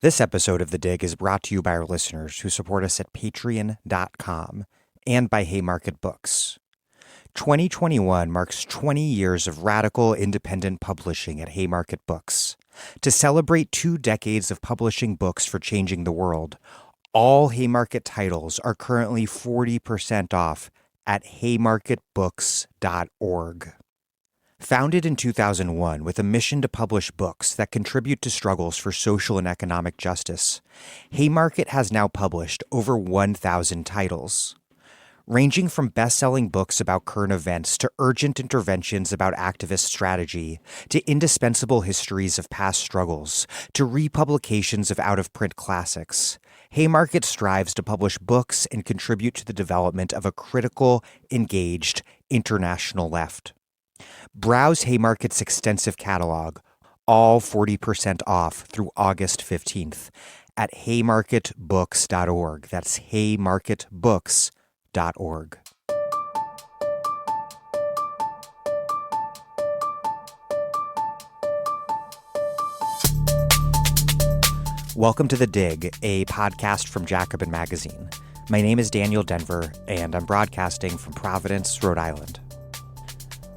This episode of The Dig is brought to you by our listeners who support us at patreon.com and by Haymarket Books. 2021 marks 20 years of radical independent publishing at Haymarket Books. To celebrate 2 decades of publishing books for changing the world, all Haymarket titles are currently 40% off at haymarketbooks.org. Founded in 2001 with a mission to publish books that contribute to struggles for social and economic justice, Haymarket has now published over 1,000 titles. Ranging from best-selling books about current events to urgent interventions about activist strategy, to indispensable histories of past struggles, to republications of out-of-print classics, Haymarket strives to publish books and contribute to the development of a critical, engaged, international left. Browse Haymarket's extensive catalog, all 40% off through August 15th, at haymarketbooks.org. That's haymarketbooks.org. Welcome to The Dig, a podcast from Jacobin Magazine. My name is Daniel Denver, and I'm broadcasting from Providence, Rhode Island.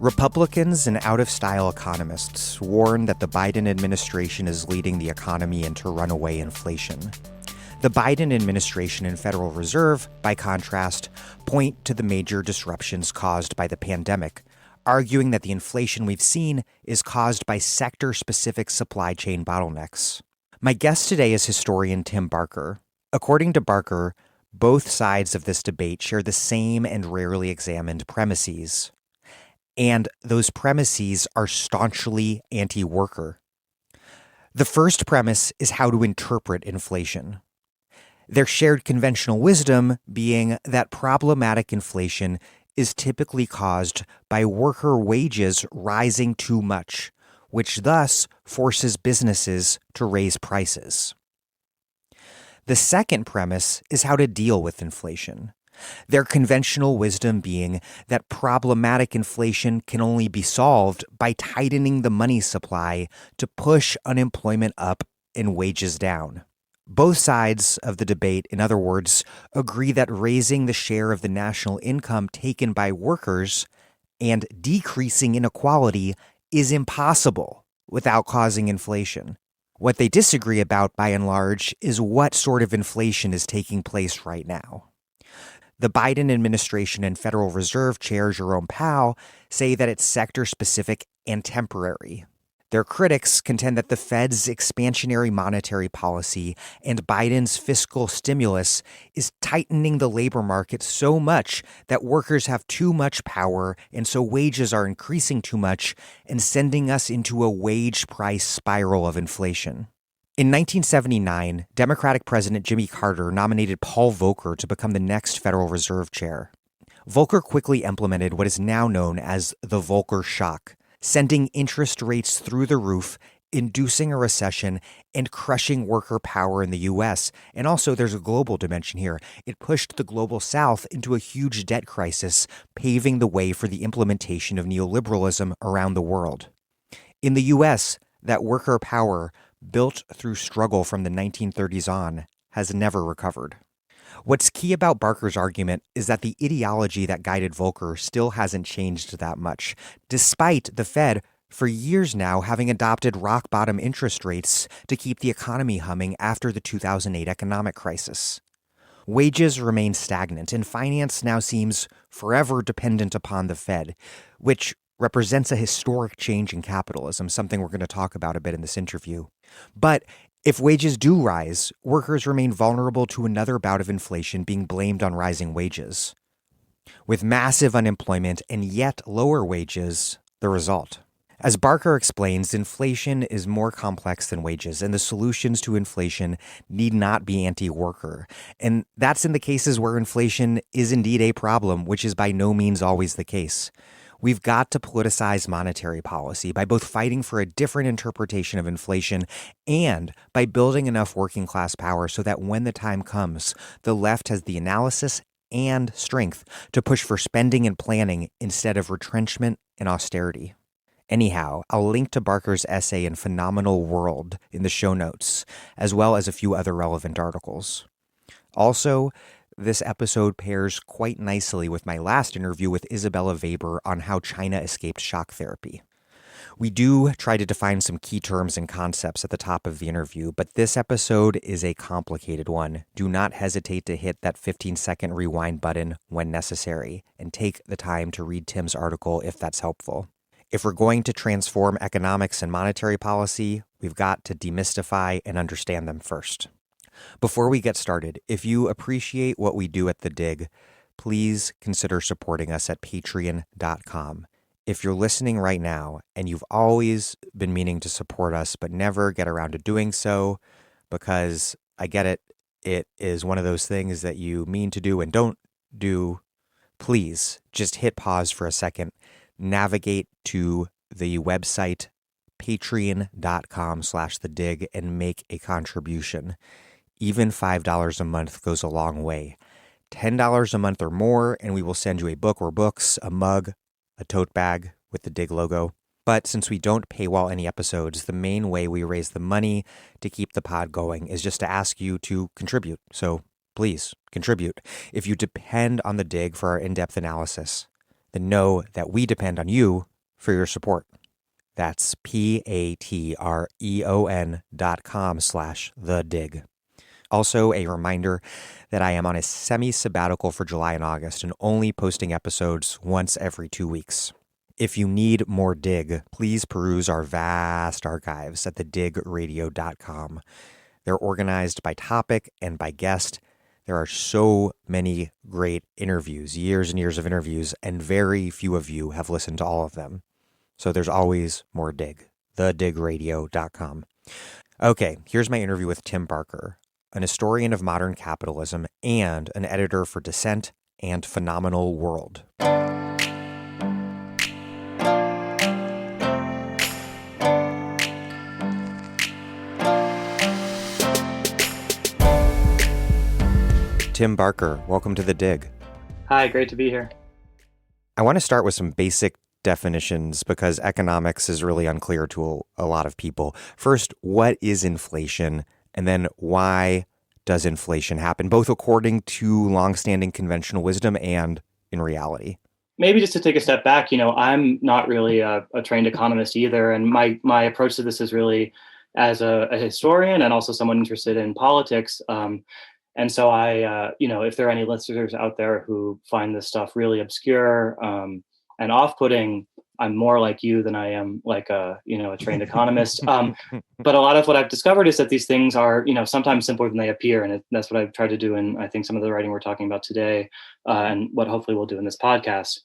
Republicans and out-of-style economists warn that the Biden administration is leading the economy into runaway inflation. The Biden administration and Federal Reserve, by contrast, point to the major disruptions caused by the pandemic, arguing that the inflation we've seen is caused by sector-specific supply chain bottlenecks. My guest today is historian Tim Barker. According to Barker, both sides of this debate share the same and rarely examined premises. And those premises are staunchly anti-worker. The first premise is how to interpret inflation. Their shared conventional wisdom being that problematic inflation is typically caused by worker wages rising too much, which thus forces businesses to raise prices. The second premise is how to deal with inflation. Their conventional wisdom being that problematic inflation can only be solved by tightening the money supply to push unemployment up and wages down. Both sides of the debate, in other words, agree that raising the share of the national income taken by workers and decreasing inequality is impossible without causing inflation. What they disagree about, by and large, is what sort of inflation is taking place right now. The Biden administration and Federal Reserve Chair Jerome Powell say that it's sector-specific and temporary. Their critics contend that the Fed's expansionary monetary policy and Biden's fiscal stimulus is tightening the labor market so much that workers have too much power, and so wages are increasing too much and sending us into a wage price spiral of inflation. In 1979, Democratic President Jimmy Carter nominated Paul Volcker to become the next Federal Reserve Chair. Volcker quickly implemented what is now known as the Volcker shock, sending interest rates through the roof, inducing a recession, and crushing worker power in the U.S. And also, there's a global dimension here. It pushed the global South into a huge debt crisis, paving the way for the implementation of neoliberalism around the world. In the U.S., that worker power, built through struggle from the 1930s on, has never recovered. What's key about Barker's argument is that the ideology that guided Volcker still hasn't changed that much, despite the Fed, for years now, having adopted rock-bottom interest rates to keep the economy humming after the 2008 economic crisis. Wages remain stagnant, and finance now seems forever dependent upon the Fed, which represents a historic change in capitalism, something we're going to talk about a bit in this interview. But if wages do rise, workers remain vulnerable to another bout of inflation being blamed on rising wages, with massive unemployment and yet lower wages the result. As Barker explains, inflation is more complex than wages, and the solutions to inflation need not be anti-worker. And that's in the cases where inflation is indeed a problem, which is by no means always the case. We've got to politicize monetary policy by both fighting for a different interpretation of inflation and by building enough working class power so that when the time comes, the left has the analysis and strength to push for spending and planning instead of retrenchment and austerity. Anyhow, I'll link to Barker's essay in Phenomenal World in the show notes, as well as a few other relevant articles. Also, this episode pairs quite nicely with my last interview with Isabella Weber on how China escaped shock therapy. We do try to define some key terms and concepts at the top of the interview, but this episode is a complicated one. Do not hesitate to hit that 15-second rewind button when necessary, and take the time to read Tim's article if that's helpful. If we're going to transform economics and monetary policy, we've got to demystify and understand them first. Before we get started, if you appreciate what we do at The Dig, please consider supporting us at patreon.com. If you're listening right now and you've always been meaning to support us but never get around to doing so, because I get it, it is one of those things that you mean to do and don't do, please just hit pause for a second, navigate to the website patreon.com/thedig and make a contribution. Even $5 a month goes a long way. $10 a month or more, and we will send you a book or books, a mug, a tote bag with the Dig logo. But since we don't paywall any episodes, the main way we raise the money to keep the pod going is just to ask you to contribute. So please contribute. If you depend on the Dig for our in-depth analysis, then know that we depend on you for your support. That's patreon.com/thedig. Also, a reminder that I am on a semi-sabbatical for July and August and only posting episodes once every 2 weeks. If you need more Dig, please peruse our vast archives at thedigradio.com. They're organized by topic and by guest. There are so many great interviews, years and years of interviews, and very few of you have listened to all of them. So there's always more Dig. Thedigradio.com. Okay, here's my interview with Tim Barker, an historian of modern capitalism and an editor for Dissent and Phenomenal World. Tim Barker, welcome to The Dig. Hi, great to be here. I want to start with some basic definitions because economics is really unclear to a lot of people. First, what is inflation? And then why does inflation happen, both according to longstanding conventional wisdom and in reality? Maybe just to take a step back, I'm not really a trained economist either. And my approach to this is really as a historian and also someone interested in politics. And so if there are any listeners out there who find this stuff really obscure and off-putting, I'm more like you than I am like a trained economist. But a lot of what I've discovered is that these things are, sometimes simpler than they appear. And that's what I've tried to do in, I think, some of the writing we're talking about today and what hopefully we'll do in this podcast.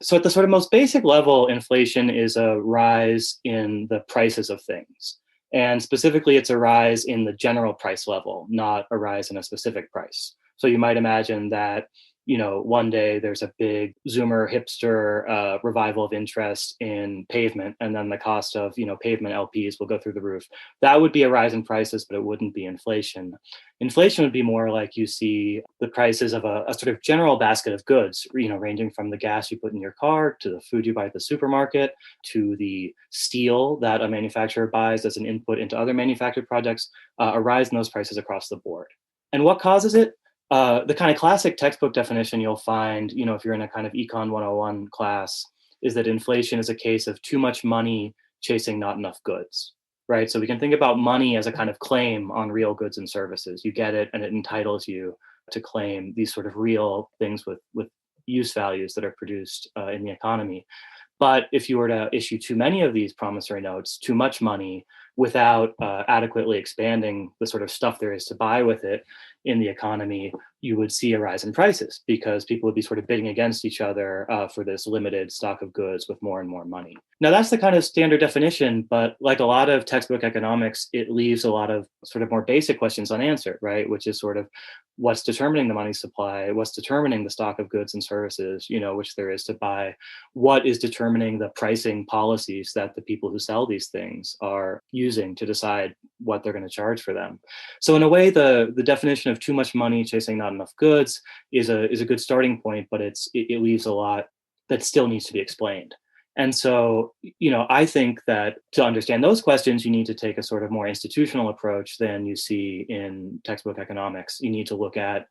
So at the sort of most basic level, inflation is a rise in the prices of things. And specifically, it's a rise in the general price level, not a rise in a specific price. So you might imagine that one day there's a big Zoomer hipster revival of interest in pavement, and then the cost of, pavement LPs will go through the roof. That would be a rise in prices, but it wouldn't be inflation. Inflation would be more like you see the prices of a sort of general basket of goods, ranging from the gas you put in your car to the food you buy at the supermarket to the steel that a manufacturer buys as an input into other manufactured projects, a rise in those prices across the board. And what causes it? The kind of classic textbook definition you'll find, if you're in a kind of Econ 101 class, is that inflation is a case of too much money chasing not enough goods, right? So we can think about money as a kind of claim on real goods and services. You get it, and it entitles you to claim these sort of real things with use values that are produced in the economy. But if you were to issue too many of these promissory notes, too much money, without adequately expanding the sort of stuff there is to buy with it in the economy, you would see a rise in prices because people would be sort of bidding against each other for this limited stock of goods with more and more money. Now, that's the kind of standard definition, but like a lot of textbook economics, it leaves a lot of sort of more basic questions unanswered, right? Which is sort of what's determining the money supply, what's determining the stock of goods and services, which there is to buy, what is determining the pricing policies that the people who sell these things are using to decide what they're going to charge for them. So in a way, the definition of too much money chasing not enough goods is a good starting point, but it leaves a lot that still needs to be explained. And so, I think that to understand those questions, you need to take a sort of more institutional approach than you see in textbook economics. You need to look at,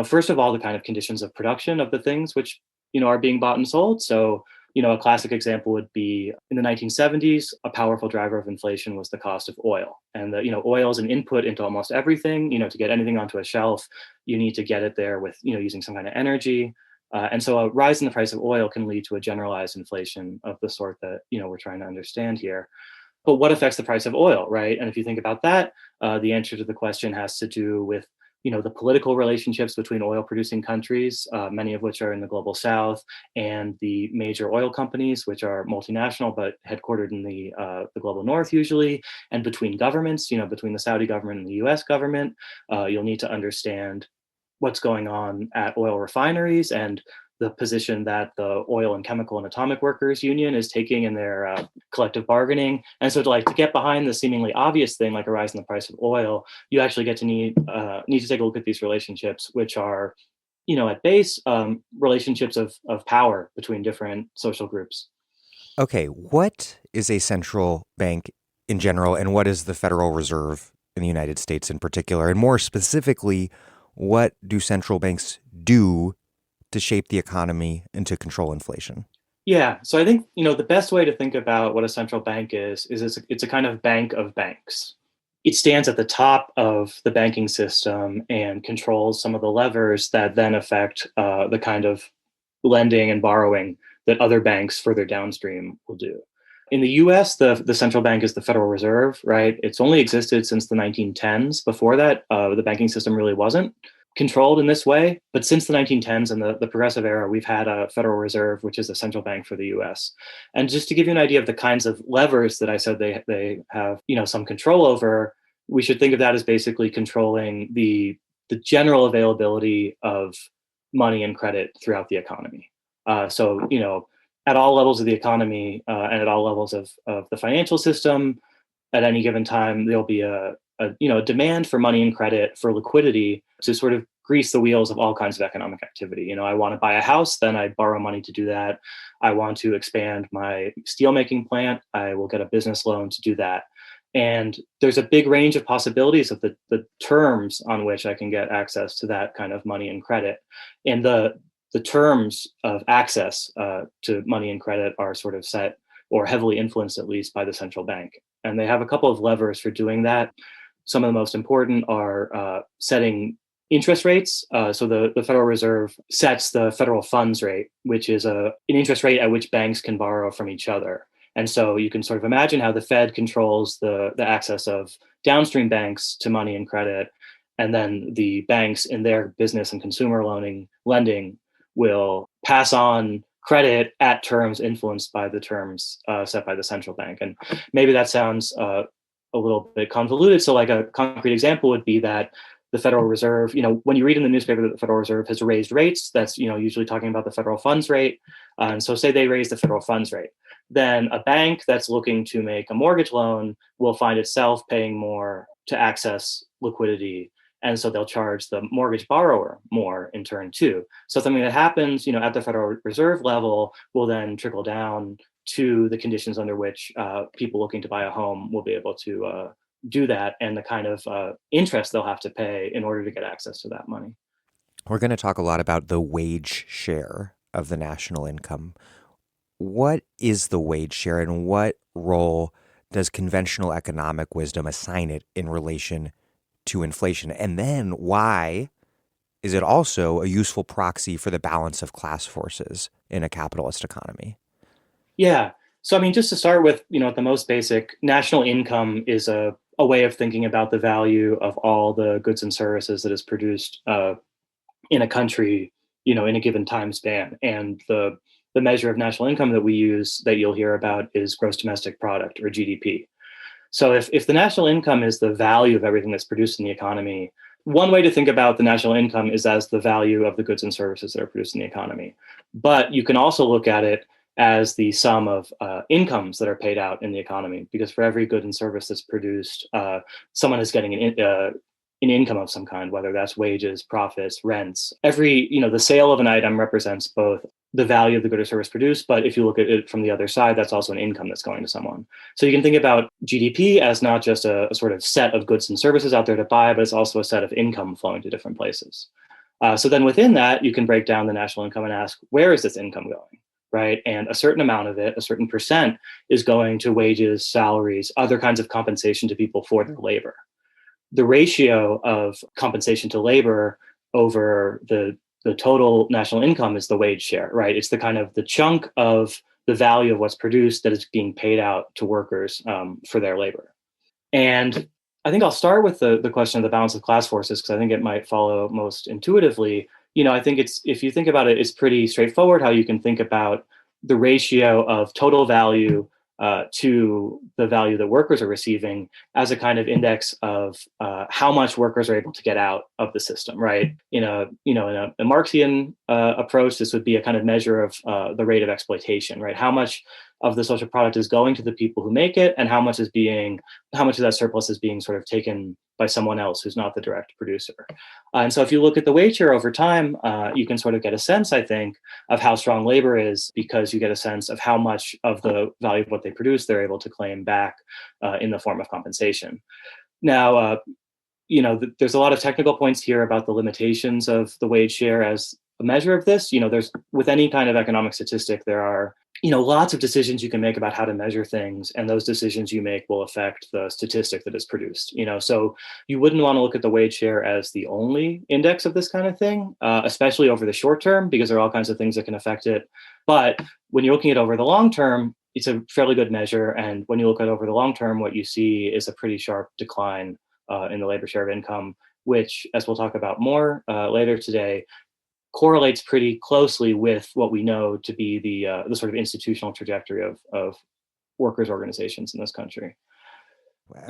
first of all, the kind of conditions of production of the things which, are being bought and sold. So, a classic example would be in the 1970s, a powerful driver of inflation was the cost of oil. And oil is an input into almost everything. To get anything onto a shelf, you need to get it there with, using some kind of energy. And so a rise in the price of oil can lead to a generalized inflation of the sort that we're trying to understand here. But what affects the price of oil, right? And if you think about that, the answer to the question has to do with the political relationships between oil-producing countries, many of which are in the global south, and the major oil companies, which are multinational but headquartered in the global north usually, and between governments, between the Saudi government and the U.S. government. You'll need to understand what's going on at oil refineries and the position that the Oil and Chemical and Atomic Workers Union is taking in their collective bargaining. And so to get behind the seemingly obvious thing like a rise in the price of oil, you actually need to take a look at these relationships, which are, at base, relationships of power between different social groups. Okay, what is a central bank in general, and what is the Federal Reserve in the United States in particular? And more specifically, what do central banks do to shape the economy and to control inflation? Yeah, so I think the best way to think about what a central bank is it's a kind of bank of banks. It stands at the top of the banking system and controls some of the levers that then affect the kind of lending and borrowing that other banks further downstream will do. In the US, the central bank is the Federal Reserve, right? It's only existed since the 1910s. Before that, the banking system really wasn't controlled in this way. But since the 1910s and the progressive era, we've had a Federal Reserve, which is a central bank for the US. And just to give you an idea of the kinds of levers that I said they have, some control over, we should think of that as basically controlling the general availability of money and credit throughout the economy. So, at all levels of the economy and at all levels of the financial system, at any given time, there'll be a demand for money and credit, for liquidity, to sort of grease the wheels of all kinds of economic activity. I want to buy a house, then I borrow money to do that. I want to expand my steelmaking plant, I will get a business loan to do that. And there's a big range of possibilities of the terms on which I can get access to that kind of money and credit. And the terms of access to money and credit are sort of set or heavily influenced, at least, by the central bank. And they have a couple of levers for doing that. Some of the most important are setting interest rates. So the Federal Reserve sets the federal funds rate, which is an interest rate at which banks can borrow from each other. And so you can sort of imagine how the Fed controls the access of downstream banks to money and credit. And then the banks in their business and consumer lending will pass on credit at terms influenced by the terms set by the central bank. And maybe that sounds a little bit convoluted. So like a concrete example would be that the Federal Reserve, when you read in the newspaper that the Federal Reserve has raised rates, that's, usually talking about the federal funds rate. And so say they raise the federal funds rate, then a bank that's looking to make a mortgage loan will find itself paying more to access liquidity. And so they'll charge the mortgage borrower more in turn too. So something that happens, at the Federal Reserve level will then trickle down to the conditions under which people looking to buy a home will be able to do that, and the kind of interest they'll have to pay in order to get access to that money. We're going to talk a lot about the wage share of the national income. What is the wage share, and what role does conventional economic wisdom assign it in relation to inflation? And then why is it also a useful proxy for the balance of class forces in a capitalist economy? Yeah. So, I mean, just to start with, at the most basic, national income is a way of thinking about the value of all the goods and services that is produced in a country, in a given time span. And the measure of national income that we use that you'll hear about is gross domestic product, or GDP. So if the national income is the value of everything that's produced in the economy, one way to think about the national income is as the value of the goods and services that are produced in the economy. But you can also look at it as the sum of incomes that are paid out in the economy, because for every good and service that's produced, someone is getting an income of some kind, whether that's wages, profits, rents. The sale of an item represents both the value of the good or service produced. But if you look at it from the other side, that's also an income that's going to someone. So you can think about GDP as not just a sort of set of goods and services out there to buy, but it's also a set of income flowing to different places. So then within that, you can break down the national income and ask, where is this income going? Right. And a certain amount of it, a certain percent, is going to wages, salaries, other kinds of compensation to people for their labor. The ratio of compensation to labor over the total national income is the wage share, right? It's the kind of the chunk of the value of what's produced that is being paid out to workers for their labor. And I think I'll start with the question of the balance of class forces, because I think it might follow most intuitively. I think if you think about it, it's pretty straightforward how you can think about the ratio of total value to the value that workers are receiving as a kind of index of how much workers are able to get out of the system, right? In a Marxian approach, this would be a kind of measure of the rate of exploitation, right? How much of the social product is going to the people who make it, and how much of that surplus is being sort of taken by someone else who's not the direct producer. And so if you look at the wage share over time, you can sort of get a sense, I think, of how strong labor is, because you get a sense of how much of the value of what they produce they're able to claim back in the form of compensation. Now, there's a lot of technical points here about the limitations of the wage share as a measure of this. There's, with any kind of economic statistic, there are lots of decisions you can make about how to measure things, and those decisions you make will affect the statistic that is produced. So you wouldn't want to look at the wage share as the only index of this kind of thing, especially over the short term, because there are all kinds of things that can affect it. But when you're looking at over the long term, it's a fairly good measure. And when you look at over the long term, what you see is a pretty sharp decline in the labor share of income, which, as we'll talk about more later today, correlates pretty closely with what we know to be the sort of institutional trajectory of workers' organizations in this country.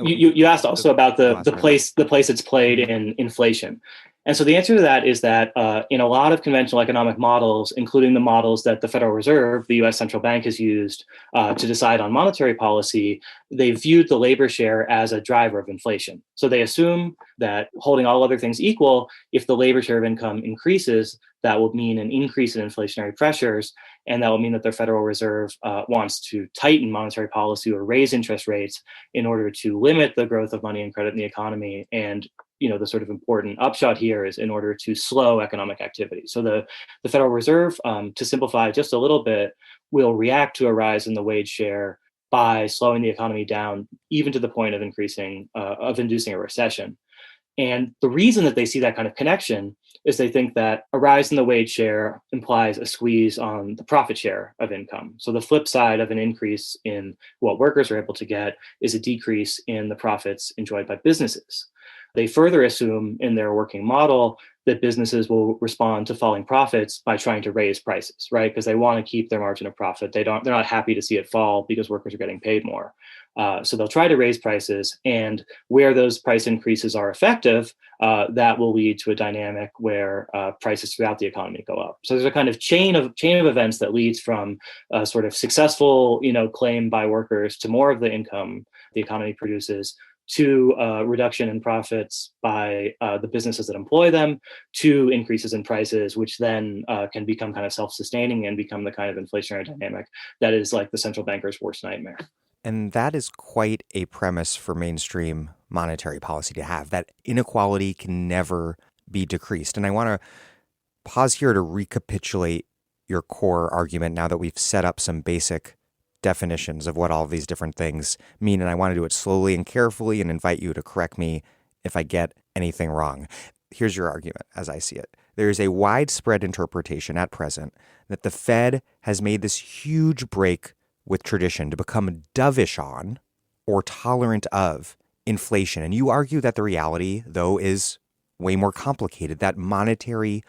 You asked also about the place it's played in inflation. And so the answer to that is that in a lot of conventional economic models, including the models that the Federal Reserve, the US central bank, has used to decide on monetary policy, they viewed the labor share as a driver of inflation. So they assume that, holding all other things equal, if the labor share of income increases, that will mean an increase in inflationary pressures, and that will mean that the Federal Reserve wants to tighten monetary policy or raise interest rates in order to limit the growth of money and credit in the economy. And the sort of important upshot here is in order to slow economic activity. So the Federal Reserve, to simplify just a little bit, will react to a rise in the wage share by slowing the economy down, even to the point of inducing a recession. And the reason that they see that kind of connection is they think that a rise in the wage share implies a squeeze on the profit share of income. So the flip side of an increase in what workers are able to get is a decrease in the profits enjoyed by businesses. They further assume in their working model that businesses will respond to falling profits by trying to raise prices, right? Because they want to keep their margin of profit. They're not happy to see it fall because workers are getting paid more. So they'll try to raise prices, and where those price increases are effective, that will lead to a dynamic where prices throughout the economy go up. So there's a kind of chain of events that leads from a sort of successful, claim by workers to more of the income the economy produces, to reduction in profits by the businesses that employ them, to increases in prices, which then can become kind of self-sustaining and become the kind of inflationary dynamic that is like the central banker's worst nightmare. And that is quite a premise for mainstream monetary policy to have, that inequality can never be decreased. And I want to pause here to recapitulate your core argument now that we've set up some basic definitions of what all of these different things mean. And I want to do it slowly and carefully and invite you to correct me if I get anything wrong. Here's your argument as I see it. There is a widespread interpretation at present that the Fed has made this huge break with tradition to become dovish on or tolerant of inflation. And you argue that the reality, though, is way more complicated, that monetary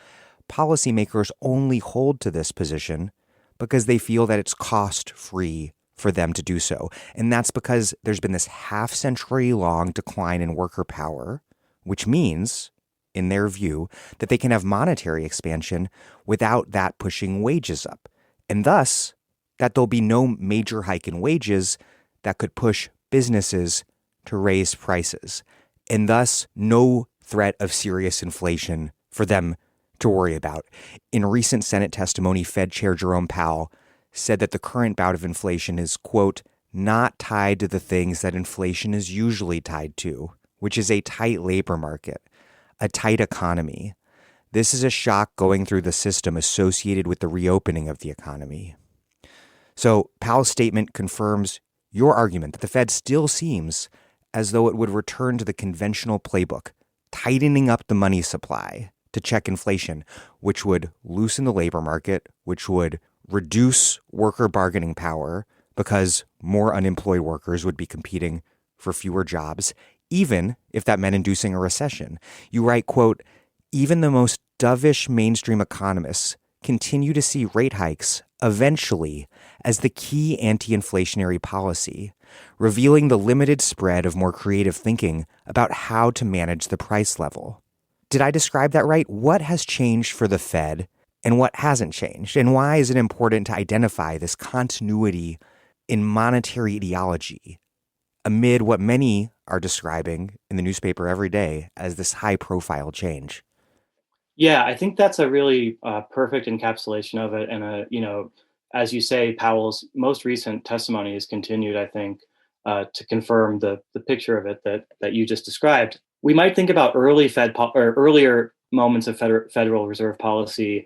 policymakers only hold to this position because they feel that it's cost-free for them to do so. And that's because there's been this half-century-long decline in worker power, which means, in their view, that they can have monetary expansion without that pushing wages up. And thus, that there'll be no major hike in wages that could push businesses to raise prices, and thus no threat of serious inflation for them to worry about. In recent Senate testimony, Fed Chair Jerome Powell said that the current bout of inflation is, quote, not tied to the things that inflation is usually tied to, which is a tight labor market, a tight economy. This is a shock going through the system associated with the reopening of the economy. So Powell's statement confirms your argument that the Fed still seems as though it would return to the conventional playbook, tightening up the money supply to check inflation, which would loosen the labor market, which would reduce worker bargaining power because more unemployed workers would be competing for fewer jobs, even if that meant inducing a recession. You write, quote, even the most dovish mainstream economists continue to see rate hikes eventually as the key anti-inflationary policy, revealing the limited spread of more creative thinking about how to manage the price level. Did I describe that right? What has changed for the Fed and what hasn't changed? And why is it important to identify this continuity in monetary ideology amid what many are describing in the newspaper every day as this high-profile change? Yeah, I think that's a really perfect encapsulation of it. And, as you say, Powell's most recent testimony has continued, I think, to confirm the picture of it that you just described. We might think about earlier moments of Federal Reserve policy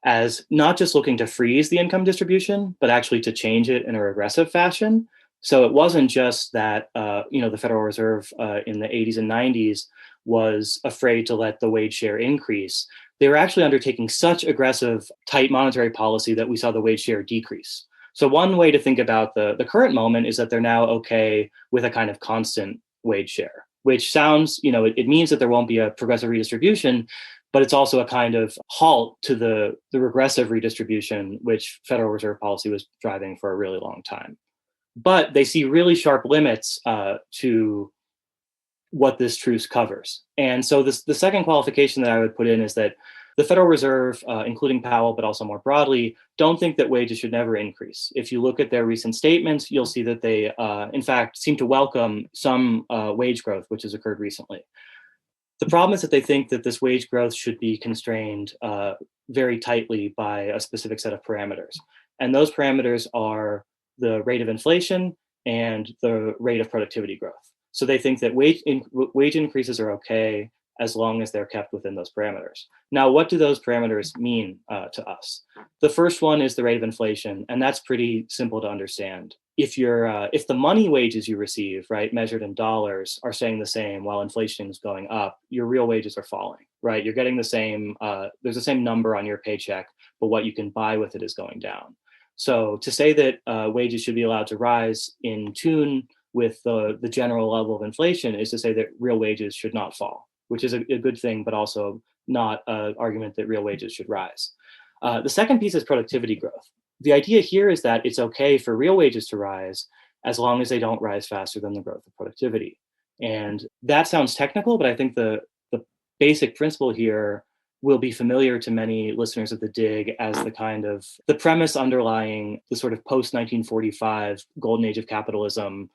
as not just looking to freeze the income distribution, but actually to change it in a regressive fashion. So it wasn't just that the Federal Reserve in the 80s and 90s was afraid to let the wage share increase. They were actually undertaking such aggressive, tight monetary policy that we saw the wage share decrease. So one way to think about the current moment is that they're now okay with a kind of constant wage share, which sounds, it means that there won't be a progressive redistribution, but it's also a kind of halt to the regressive redistribution, which Federal Reserve policy was driving for a really long time. But they see really sharp limits to what this truce covers. And so the second qualification that I would put in is that the Federal Reserve, including Powell, but also more broadly, don't think that wages should never increase. If you look at their recent statements, you'll see that they, in fact, seem to welcome some wage growth, which has occurred recently. The problem is that they think that this wage growth should be constrained very tightly by a specific set of parameters. And those parameters are the rate of inflation and the rate of productivity growth. So they think that wage increases are okay as long as they're kept within those parameters. Now, what do those parameters mean to us? The first one is the rate of inflation, and that's pretty simple to understand. If the money wages you receive, right, measured in dollars, are staying the same while inflation is going up, your real wages are falling, right? You're getting the same. There's the same number on your paycheck, but what you can buy with it is going down. So to say that wages should be allowed to rise in tune with the general level of inflation is to say that real wages should not fall, which is a good thing, but also not an argument that real wages should rise. The second piece is productivity growth. The idea here is that it's okay for real wages to rise as long as they don't rise faster than the growth of productivity. And that sounds technical, but I think the basic principle here will be familiar to many listeners of The Dig as the premise underlying the sort of post-1945 golden age of capitalism,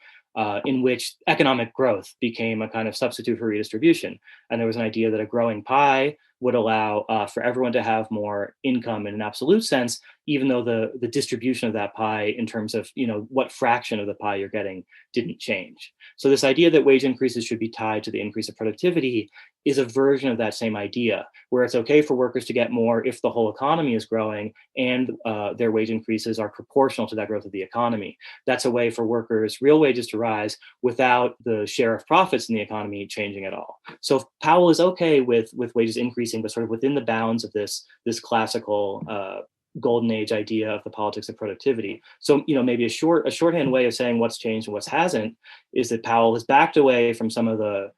in which economic growth became a kind of substitute for redistribution. And there was an idea that a growing pie would allow for everyone to have more income in an absolute sense, even though the distribution of that pie in terms of what fraction of the pie you're getting didn't change. So this idea that wage increases should be tied to the increase of productivity is a version of that same idea, where it's okay for workers to get more if the whole economy is growing and their wage increases are proportional to that growth of the economy. That's a way for workers' real wages to rise without the share of profits in the economy changing at all. So Powell is okay with wages increasing, but sort of within the bounds of this classical golden age idea of the politics of productivity. So, maybe a shorthand way of saying what's changed and what hasn't is that Powell has backed away from some of the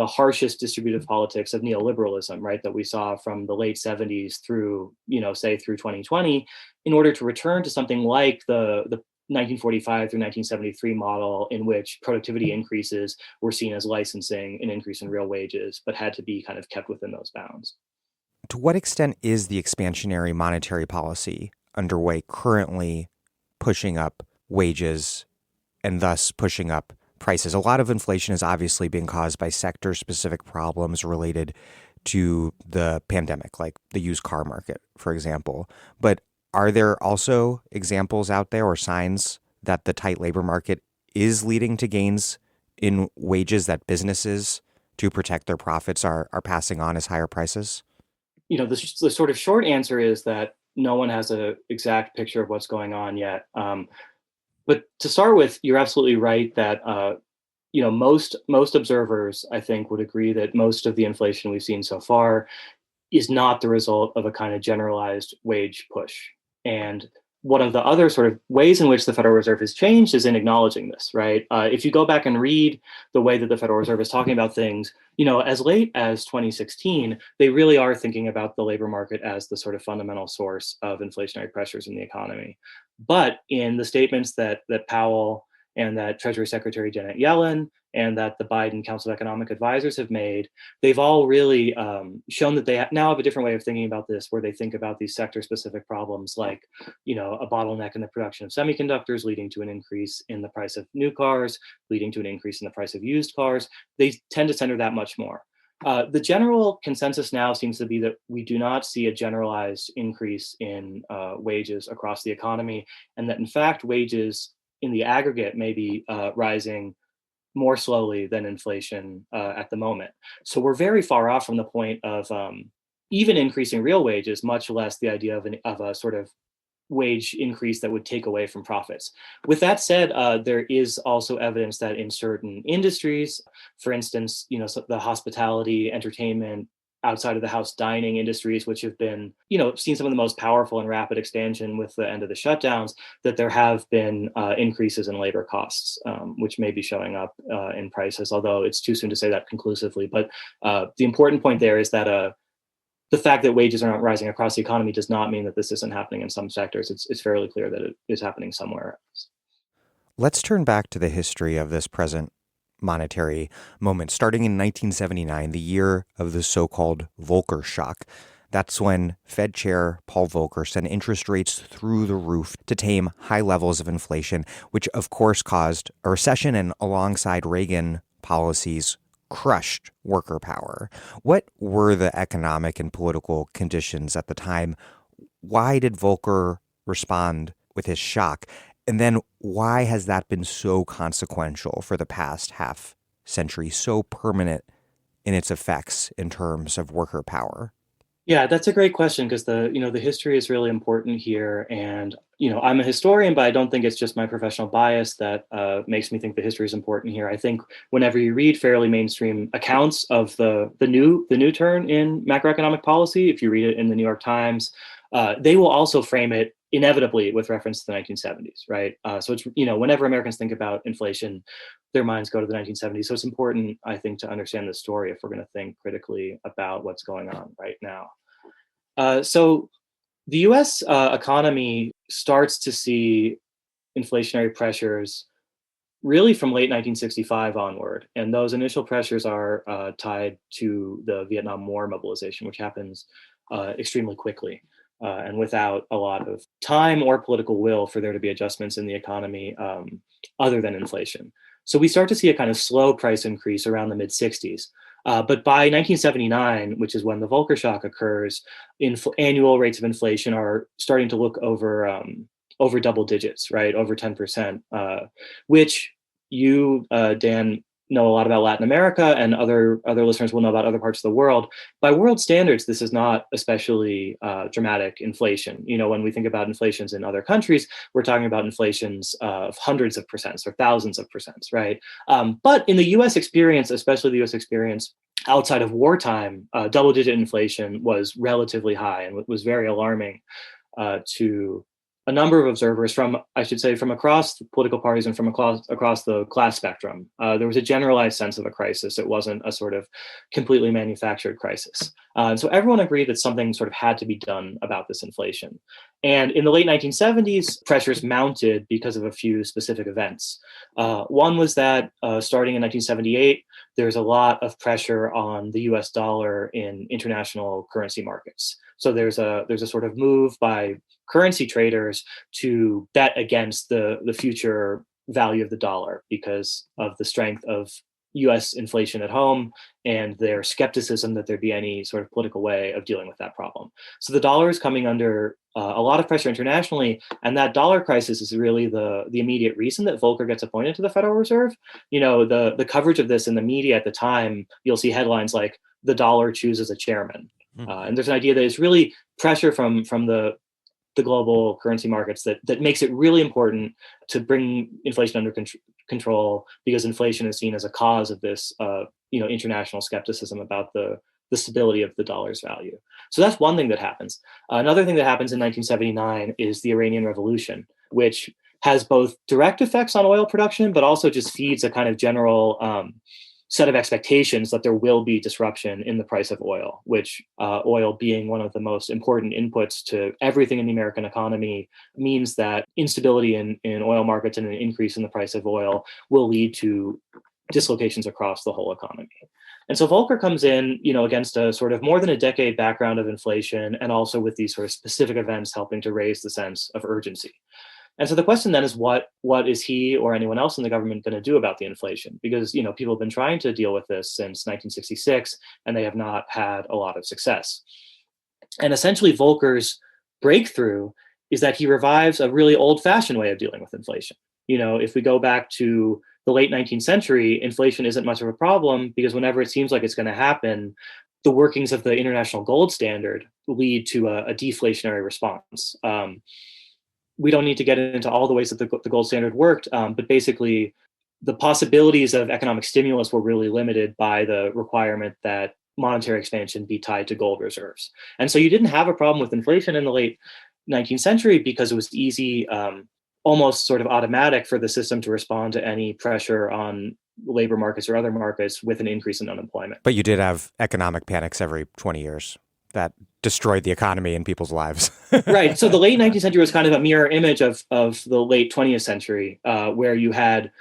harshest distributive politics of neoliberalism, right, that we saw from the late 70s through, say through 2020, in order to return to something like the 1945 through 1973 model, in which productivity increases were seen as licensing an increase in real wages, but had to be kind of kept within those bounds. To what extent is the expansionary monetary policy underway currently pushing up wages and thus pushing up prices. A lot of inflation is obviously being caused by sector-specific problems related to the pandemic, like the used car market, for example. But are there also examples out there or signs that the tight labor market is leading to gains in wages that businesses, to protect their profits, are passing on as higher prices? The sort of short answer is that no one has an exact picture of what's going on yet. But to start with, you're absolutely right that most observers, I think, would agree that most of the inflation we've seen so far is not the result of a kind of generalized wage push. And one of the other sort of ways in which the Federal Reserve has changed is in acknowledging this, right? If you go back and read the way that the Federal Reserve is talking about things, as late as 2016, they really are thinking about the labor market as the sort of fundamental source of inflationary pressures in the economy. But in the statements that Powell and that Treasury Secretary Janet Yellen and that the Biden Council of Economic Advisors have made, they've all really shown that they now have a different way of thinking about this, where they think about these sector-specific problems like, a bottleneck in the production of semiconductors leading to an increase in the price of new cars, leading to an increase in the price of used cars. They tend to center that much more. The general consensus now seems to be that we do not see a generalized increase in wages across the economy, and that in fact wages in the aggregate may be rising more slowly than inflation at the moment. So we're very far off from the point of even increasing real wages, much less the idea of a sort of wage increase that would take away from profits. With that said, there is also evidence that in certain industries, for instance, the hospitality, entertainment, outside of the house dining industries, which have been, seen some of the most powerful and rapid expansion with the end of the shutdowns, that there have been increases in labor costs, which may be showing up in prices, although it's too soon to say that conclusively. But the important point there is that the fact that wages are not rising across the economy does not mean that this isn't happening in some sectors. It's fairly clear that it is happening somewhere else. Let's turn back to the history of this present monetary moment, starting in 1979, the year of the so-called Volcker shock. That's when Fed Chair Paul Volcker sent interest rates through the roof to tame high levels of inflation, which of course caused a recession and alongside Reagan policies crushed worker power. What were the economic and political conditions at the time? Why did Volcker respond with his shock? And then why has that been so consequential for the past half century, so permanent in its effects in terms of worker power? Yeah, that's a great question because the history is really important here. And, I'm a historian, but I don't think it's just my professional bias that makes me think the history is important here. I think whenever you read fairly mainstream accounts of the new turn in macroeconomic policy, if you read it in the New York Times, they will also frame it inevitably with reference to the 1970s, right? So it's, whenever Americans think about inflation, their minds go to the 1970s. So it's important, I think, to understand the story if we're going to think critically about what's going on right now. So the US economy starts to see inflationary pressures really from late 1965 onward. And those initial pressures are tied to the Vietnam War mobilization, which happens extremely quickly. And without a lot of time or political will for there to be adjustments in the economy other than inflation. So we start to see a kind of slow price increase around the mid 60s. But by 1979, which is when the Volcker shock occurs, annual rates of inflation are starting to look over double digits, right, over 10%, which you, Dan, know a lot about Latin America, and other listeners will know about other parts of the world. By world standards, this is not especially dramatic inflation. When we think about inflations in other countries, we're talking about inflations of hundreds of percents or thousands of percents, right? But in the U.S. experience, especially the U.S. experience outside of wartime, double-digit inflation was relatively high and was very alarming to a number of observers from, I should say, from across the political parties and from across the class spectrum. There was a generalized sense of a crisis. It wasn't a sort of completely manufactured crisis. And so everyone agreed that something sort of had to be done about this inflation. And in the late 1970s, pressures mounted because of a few specific events. One was that starting in 1978, there's a lot of pressure on the US dollar in international currency markets. So there's a sort of move by currency traders to bet against the future value of the dollar because of the strength of US inflation at home and their skepticism that there'd be any sort of political way of dealing with that problem. So the dollar is coming under a lot of pressure internationally, and that dollar crisis is really the immediate reason that Volcker gets appointed to the Federal Reserve. The coverage of this in the media at the time, you'll see headlines like "The dollar chooses a chairman," and there's an idea that it's really pressure from the global currency markets that makes it really important to bring inflation under control, because inflation is seen as a cause of this international skepticism about the stability of the dollar's value. So that's one thing that happens. Another thing that happens in 1979 is the Iranian Revolution, which has both direct effects on oil production, but also just feeds a kind of general set of expectations that there will be disruption in the price of oil, which oil being one of the most important inputs to everything in the American economy means that instability in oil markets and an increase in the price of oil will lead to dislocations across the whole economy. And so Volcker comes in, against a sort of more than a decade background of inflation, and also with these sort of specific events helping to raise the sense of urgency. And so the question then is, what is he or anyone else in the government going to do about the inflation? Because people have been trying to deal with this since 1966, and they have not had a lot of success. And essentially, Volcker's breakthrough is that he revives a really old-fashioned way of dealing with inflation. If we go back to the late 19th century, inflation isn't much of a problem because whenever it seems like it's going to happen, the workings of the international gold standard lead to a deflationary response. We don't need to get into all the ways that the gold standard worked, but basically the possibilities of economic stimulus were really limited by the requirement that monetary expansion be tied to gold reserves. And so you didn't have a problem with inflation in the late 19th century because it was easy, almost sort of automatic for the system to respond to any pressure on labor markets or other markets with an increase in unemployment. But you did have economic panics every 20 years that destroyed the economy and people's lives. Right. So the late 19th century was kind of a mirror image of the late 20th century, where you had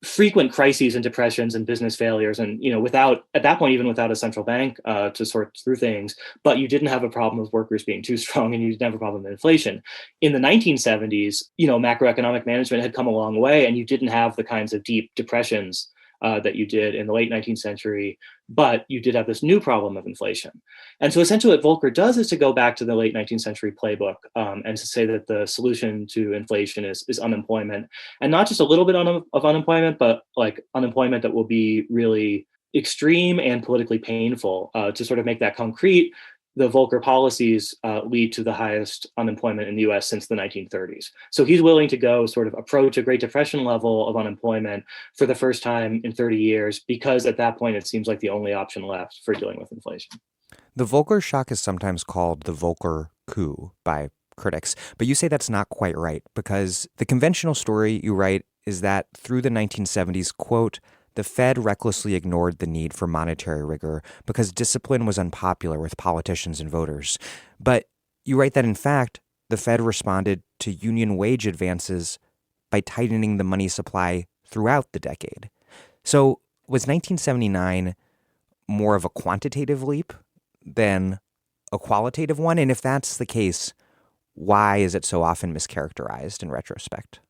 frequent crises and depressions and business failures, and without, at that point, even without a central bank to sort through things. But you didn't have a problem with workers being too strong, and you didn't have a problem with inflation. In the 1970s, macroeconomic management had come a long way, and you didn't have the kinds of deep depressions that you did in the late 19th century, but you did have this new problem of inflation. And so essentially what Volcker does is to go back to the late 19th century playbook and to say that the solution to inflation is unemployment, and not just a little bit of unemployment, but like unemployment that will be really extreme and politically painful. To sort of make that concrete, the Volcker policies lead to the highest unemployment in the US since the 1930s. So he's willing to go sort of approach a Great Depression level of unemployment for the first time in 30 years, because at that point, it seems like the only option left for dealing with inflation. The Volcker shock is sometimes called the Volcker coup by critics, but you say that's not quite right, because the conventional story you write is that through the 1970s, quote, the Fed recklessly ignored the need for monetary rigor because discipline was unpopular with politicians and voters. But you write that, in fact, the Fed responded to union wage advances by tightening the money supply throughout the decade. So was 1979 more of a quantitative leap than a qualitative one? And if that's the case, why is it so often mischaracterized in retrospect?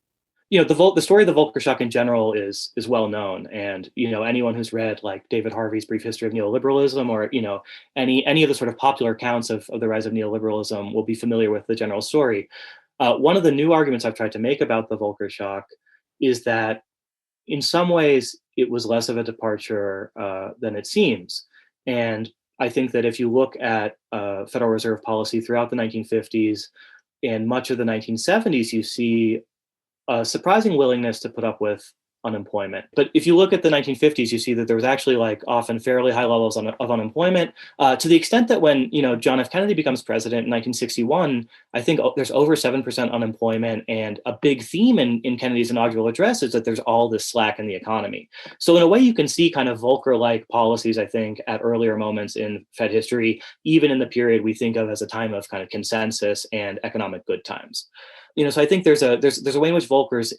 The story of the Volcker shock in general is well known, and anyone who's read like David Harvey's Brief History of Neoliberalism, or any of the sort of popular accounts of the rise of neoliberalism will be familiar with the general story. One of the new arguments I've tried to make about the Volcker shock is that in some ways it was less of a departure than it seems, and I think that if you look at Federal Reserve policy throughout the 1950s and much of the 1970s, you see a surprising willingness to put up with unemployment. But if you look at the 1950s, you see that there was actually like often fairly high levels of unemployment, to the extent that when John F. Kennedy becomes president in 1961, I think there's over 7% unemployment, and a big theme in Kennedy's inaugural address is that there's all this slack in the economy. So in a way, you can see kind of Volcker-like policies, I think, at earlier moments in Fed history, even in the period we think of as a time of kind of consensus and economic good times. So I think there's a way in which Volcker's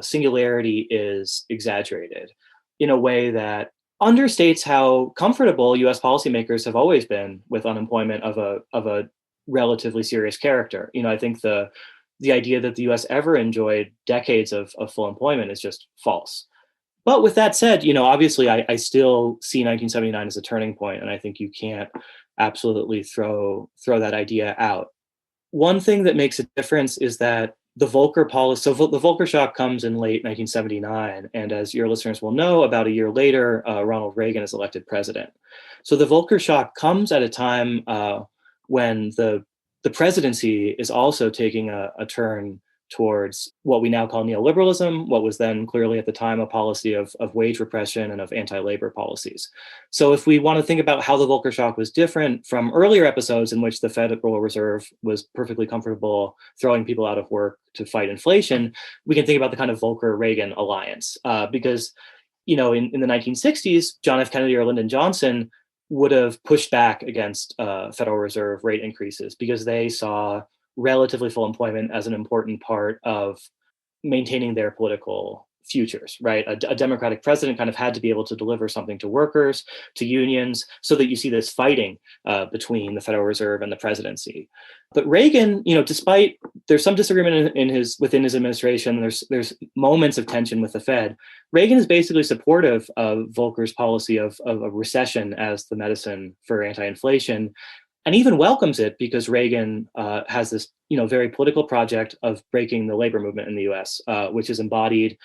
singularity is exaggerated in a way that understates how comfortable U.S. policymakers have always been with unemployment of a relatively serious character. I think the the idea that the US ever enjoyed decades of full employment is just false. But with that said, obviously I still see 1979 as a turning point, and I think you can't absolutely throw that idea out. One thing that makes a difference is that the Volcker policy, so the Volcker shock comes in late 1979. And as your listeners will know, about a year later, Ronald Reagan is elected president. So the Volcker shock comes at a time when the presidency is also taking a turn towards what we now call neoliberalism, what was then clearly at the time a policy of wage repression and of anti-labor policies. So if we want to think about how the Volcker shock was different from earlier episodes in which the Federal Reserve was perfectly comfortable throwing people out of work to fight inflation, we can think about the kind of Volcker-Reagan alliance. Because, in the 1960s, John F. Kennedy or Lyndon Johnson would have pushed back against Federal Reserve rate increases because they saw relatively full employment as an important part of maintaining their political futures, right? A Democratic president kind of had to be able to deliver something to workers, to unions, so that you see this fighting between the Federal Reserve and the presidency. But Reagan, despite there's some disagreement within his administration, there's moments of tension with the Fed. Reagan is basically supportive of Volcker's policy of a recession as the medicine for anti-inflation, and even welcomes it because Reagan has this, very political project of breaking the labor movement in the U.S., which is embodied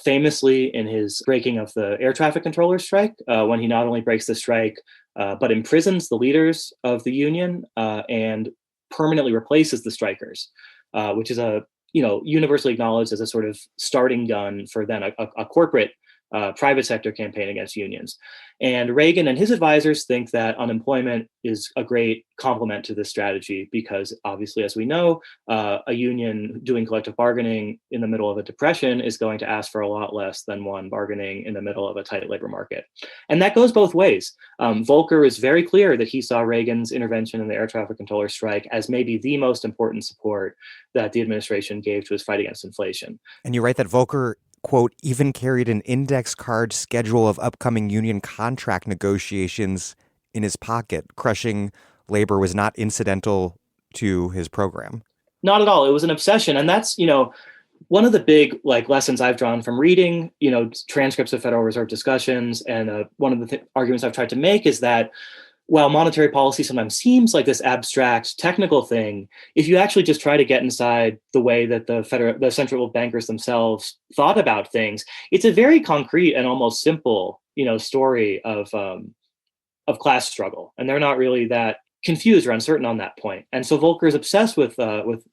famously in his breaking of the air traffic controllers strike, when he not only breaks the strike, but imprisons the leaders of the union and permanently replaces the strikers, which is universally acknowledged as a sort of starting gun for then a corporate private sector campaign against unions. And Reagan and his advisors think that unemployment is a great complement to this strategy because obviously, as we know, a union doing collective bargaining in the middle of a depression is going to ask for a lot less than one bargaining in the middle of a tight labor market. And that goes both ways. Volcker is very clear that he saw Reagan's intervention in the air traffic controller strike as maybe the most important support that the administration gave to his fight against inflation. And you write that Volcker, quote, even carried an index card schedule of upcoming union contract negotiations in his pocket. Crushing labor was not incidental to his program. Not at all. It was an obsession. And that's, one of the big lessons I've drawn from reading, transcripts of Federal Reserve discussions. And one of the arguments I've tried to make is that while monetary policy sometimes seems like this abstract technical thing, if you actually just try to get inside the way that the central bankers themselves thought about things, it's a very concrete and almost simple, story of class struggle, and they're not really that confused or uncertain on that point. And so Volcker is obsessed with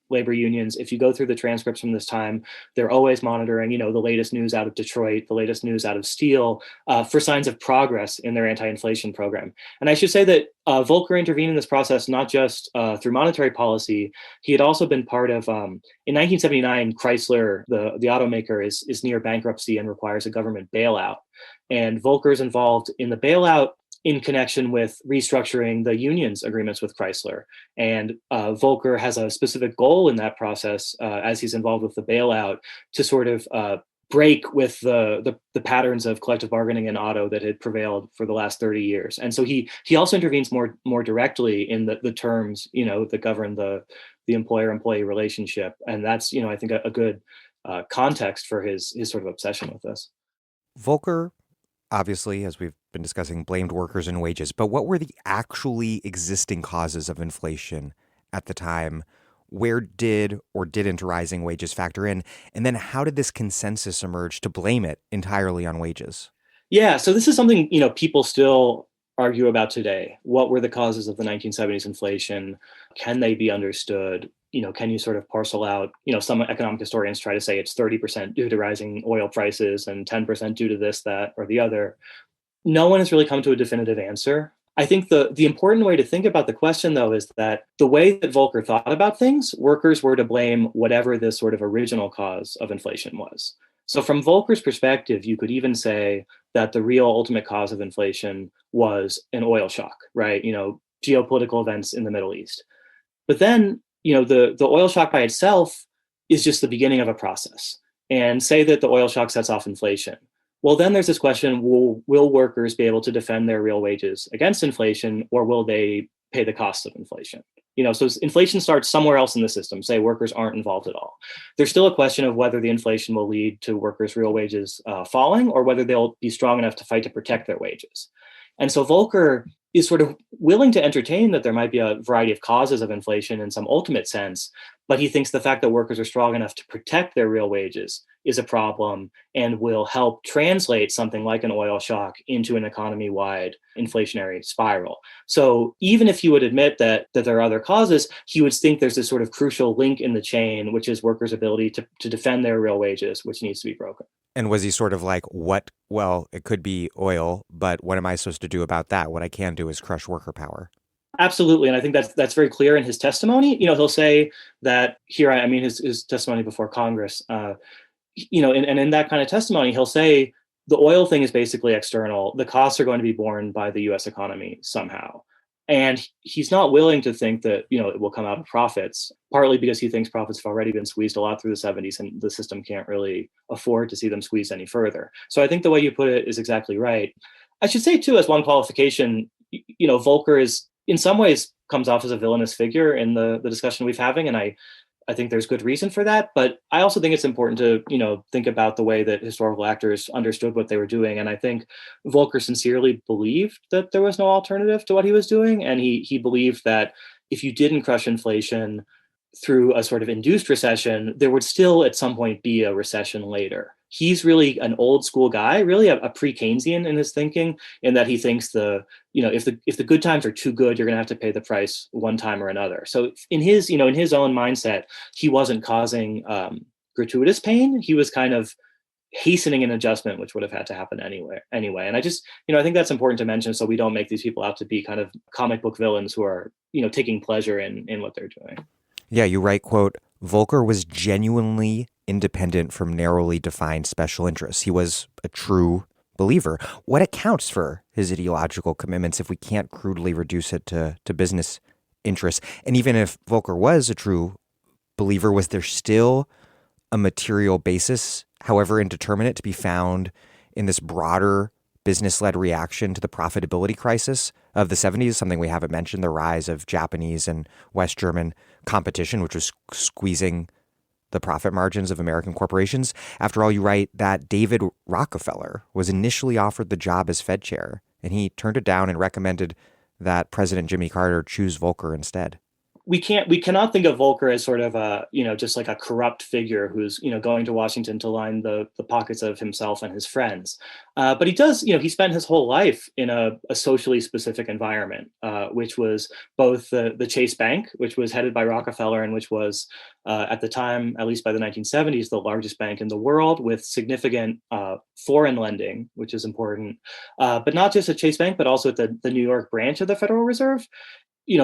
labor unions. If you go through the transcripts from this time, they're always monitoring, the latest news out of Detroit, the latest news out of steel, for signs of progress in their anti-inflation program. And I should say that Volcker intervened in this process not just through monetary policy. He had also been part of, in 1979, Chrysler, the automaker, is near bankruptcy and requires a government bailout. And Volcker is involved in the bailout in connection with restructuring the union's agreements with Chrysler. And Volcker has a specific goal in that process as he's involved with the bailout to sort of break with the patterns of collective bargaining in auto that had prevailed for the last 30 years. And so he also intervenes more directly in the terms, that govern the employer-employee relationship. And that's, I think a good context for his sort of obsession with this. Volcker, obviously, as we've been discussing, blamed workers and wages. But what were the actually existing causes of inflation at the time? Where did or didn't rising wages factor in? And then how did this consensus emerge to blame it entirely on wages? Yeah, so this is something, people still argue about today. What were the causes of the 1970s inflation? Can they be understood? Can you sort of parcel out, some economic historians try to say it's 30% due to rising oil prices and 10% due to this, that, or the other. No one has really come to a definitive answer. I think the important way to think about the question, though, is that the way that Volcker thought about things, workers were to blame whatever the sort of original cause of inflation was. So from Volcker's perspective, you could even say that the real ultimate cause of inflation was an oil shock, right? Geopolitical events in the Middle East. But then, the oil shock by itself is just the beginning of a process. And say that the oil shock sets off inflation. Well, then there's this question, will workers be able to defend their real wages against inflation, or will they pay the cost of inflation? So inflation starts somewhere else in the system, say workers aren't involved at all. There's still a question of whether the inflation will lead to workers' real wages falling, or whether they'll be strong enough to fight to protect their wages. And so Volcker is sort of willing to entertain that there might be a variety of causes of inflation in some ultimate sense, but he thinks the fact that workers are strong enough to protect their real wages is a problem and will help translate something like an oil shock into an economy-wide inflationary spiral. So even if he would admit that there are other causes, he would think there's this sort of crucial link in the chain, which is workers' ability to defend their real wages, which needs to be broken. And was he sort of like, what? Well, it could be oil, but what am I supposed to do about that? What I can do is crush worker power. Absolutely, and I think that's very clear in his testimony. He'll say that here. I mean, his testimony before Congress. And in that kind of testimony, he'll say the oil thing is basically external. The costs are going to be borne by the U.S. economy somehow. And he's not willing to think that, it will come out of profits, partly because he thinks profits have already been squeezed a lot through the 70s and the system can't really afford to see them squeezed any further. So I think the way you put it is exactly right. I should say, too, as one qualification, Volcker is in some ways comes off as a villainous figure in the discussion we've having. And I think there's good reason for that. But I also think it's important to, think about the way that historical actors understood what they were doing. And I think Volcker sincerely believed that there was no alternative to what he was doing. And he believed that if you didn't crush inflation through a sort of induced recession, there would still at some point be a recession later. He's really an old school guy, really a pre-Keynesian in his thinking, in that he thinks if the good times are too good, you're going to have to pay the price one time or another. So in his own mindset, he wasn't causing gratuitous pain. He was kind of hastening an adjustment, which would have had to happen anyway. And I just, I think that's important to mention, so we don't make these people out to be kind of comic book villains who are, taking pleasure in what they're doing. Yeah, you write, quote, Volcker was genuinely independent from narrowly defined special interests. He was a true believer. What accounts for his ideological commitments if we can't crudely reduce it to business interests? And even if Volcker was a true believer, was there still a material basis, however indeterminate, to be found in this broader business-led reaction to the profitability crisis of the 70s, something we haven't mentioned, the rise of Japanese and West German competition, which was squeezing the profit margins of American corporations? After all, you write that David Rockefeller was initially offered the job as Fed chair, and he turned it down and recommended that President Jimmy Carter choose Volcker instead. We cannot think of Volcker as sort of just like a corrupt figure who's, going to Washington to line the pockets of himself and his friends. But he does, he spent his whole life in a socially specific environment, which was both the Chase Bank, which was headed by Rockefeller and which was at the time, at least by the 1970s, the largest bank in the world with significant foreign lending, which is important. But not just at Chase Bank, but also at the New York branch of the Federal Reserve.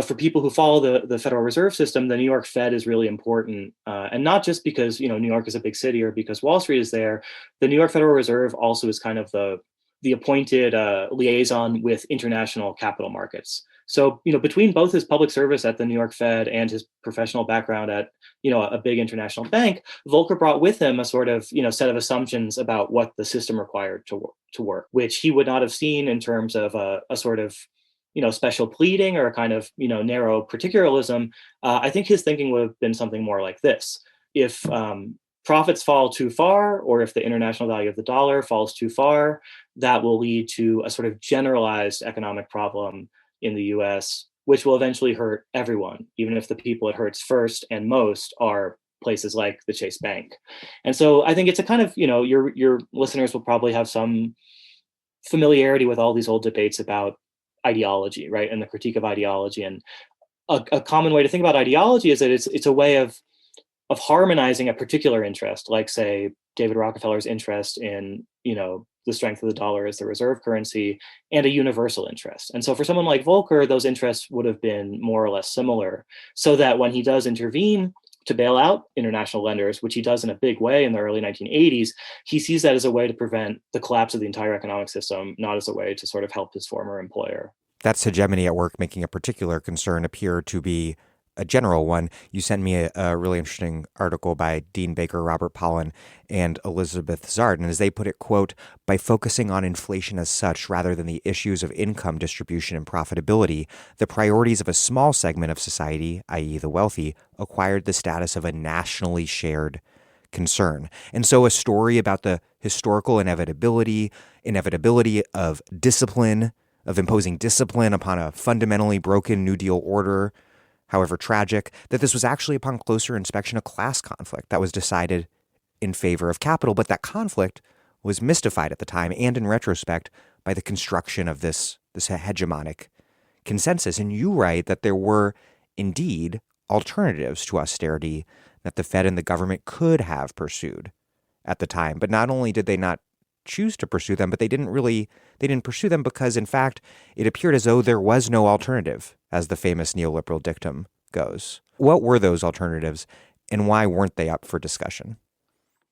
For people who follow the Federal Reserve System, the New York Fed is really important. And not just because, New York is a big city or because Wall Street is there. The New York Federal Reserve also is kind of the appointed liaison with international capital markets. So, between both his public service at the New York Fed and his professional background at, a big international bank, Volcker brought with him a sort of, set of assumptions about what the system required to work, which he would not have seen in terms of a sort of special pleading or a kind of, narrow particularism. I think his thinking would have been something more like this. If profits fall too far, or if the international value of the dollar falls too far, that will lead to a sort of generalized economic problem in the US, which will eventually hurt everyone, even if the people it hurts first and most are places like the Chase Bank. And so I think it's a kind of, your listeners will probably have some familiarity with all these old debates about ideology, right? And the critique of ideology. And a common way to think about ideology is that it's a way of harmonizing a particular interest, like say David Rockefeller's interest in, the strength of the dollar as the reserve currency, and a universal interest. And so for someone like Volcker, those interests would have been more or less similar, so that when he does intervene to bail out international lenders, which he does in a big way in the early 1980s, he sees that as a way to prevent the collapse of the entire economic system, not as a way to sort of help his former employer. That's hegemony at work, making a particular concern appear to be a general one. You sent me a really interesting article by Dean Baker, Robert Pollin, and Elizabeth Zahrt. And as they put it, quote, by focusing on inflation as such rather than the issues of income distribution and profitability, the priorities of a small segment of society, i.e. the wealthy, acquired the status of a nationally shared concern. And so a story about the historical inevitability of discipline, of imposing discipline upon a fundamentally broken New Deal order, however tragic, that this was actually upon closer inspection a class conflict that was decided in favor of capital, but that conflict was mystified at the time and in retrospect by the construction of this hegemonic consensus. And you write that there were indeed alternatives to austerity that the Fed and the government could have pursued at the time. But not only did they not choose to pursue them, but they didn't pursue them because, in fact, it appeared as though there was no alternative, as the famous neoliberal dictum goes. What were those alternatives, and why weren't they up for discussion?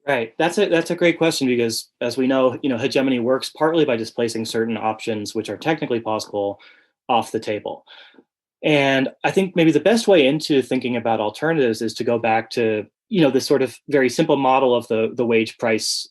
Right. That's a great question because, as we know, hegemony works partly by displacing certain options which are technically possible off the table. And I think maybe the best way into thinking about alternatives is to go back to, this sort of very simple model of the wage price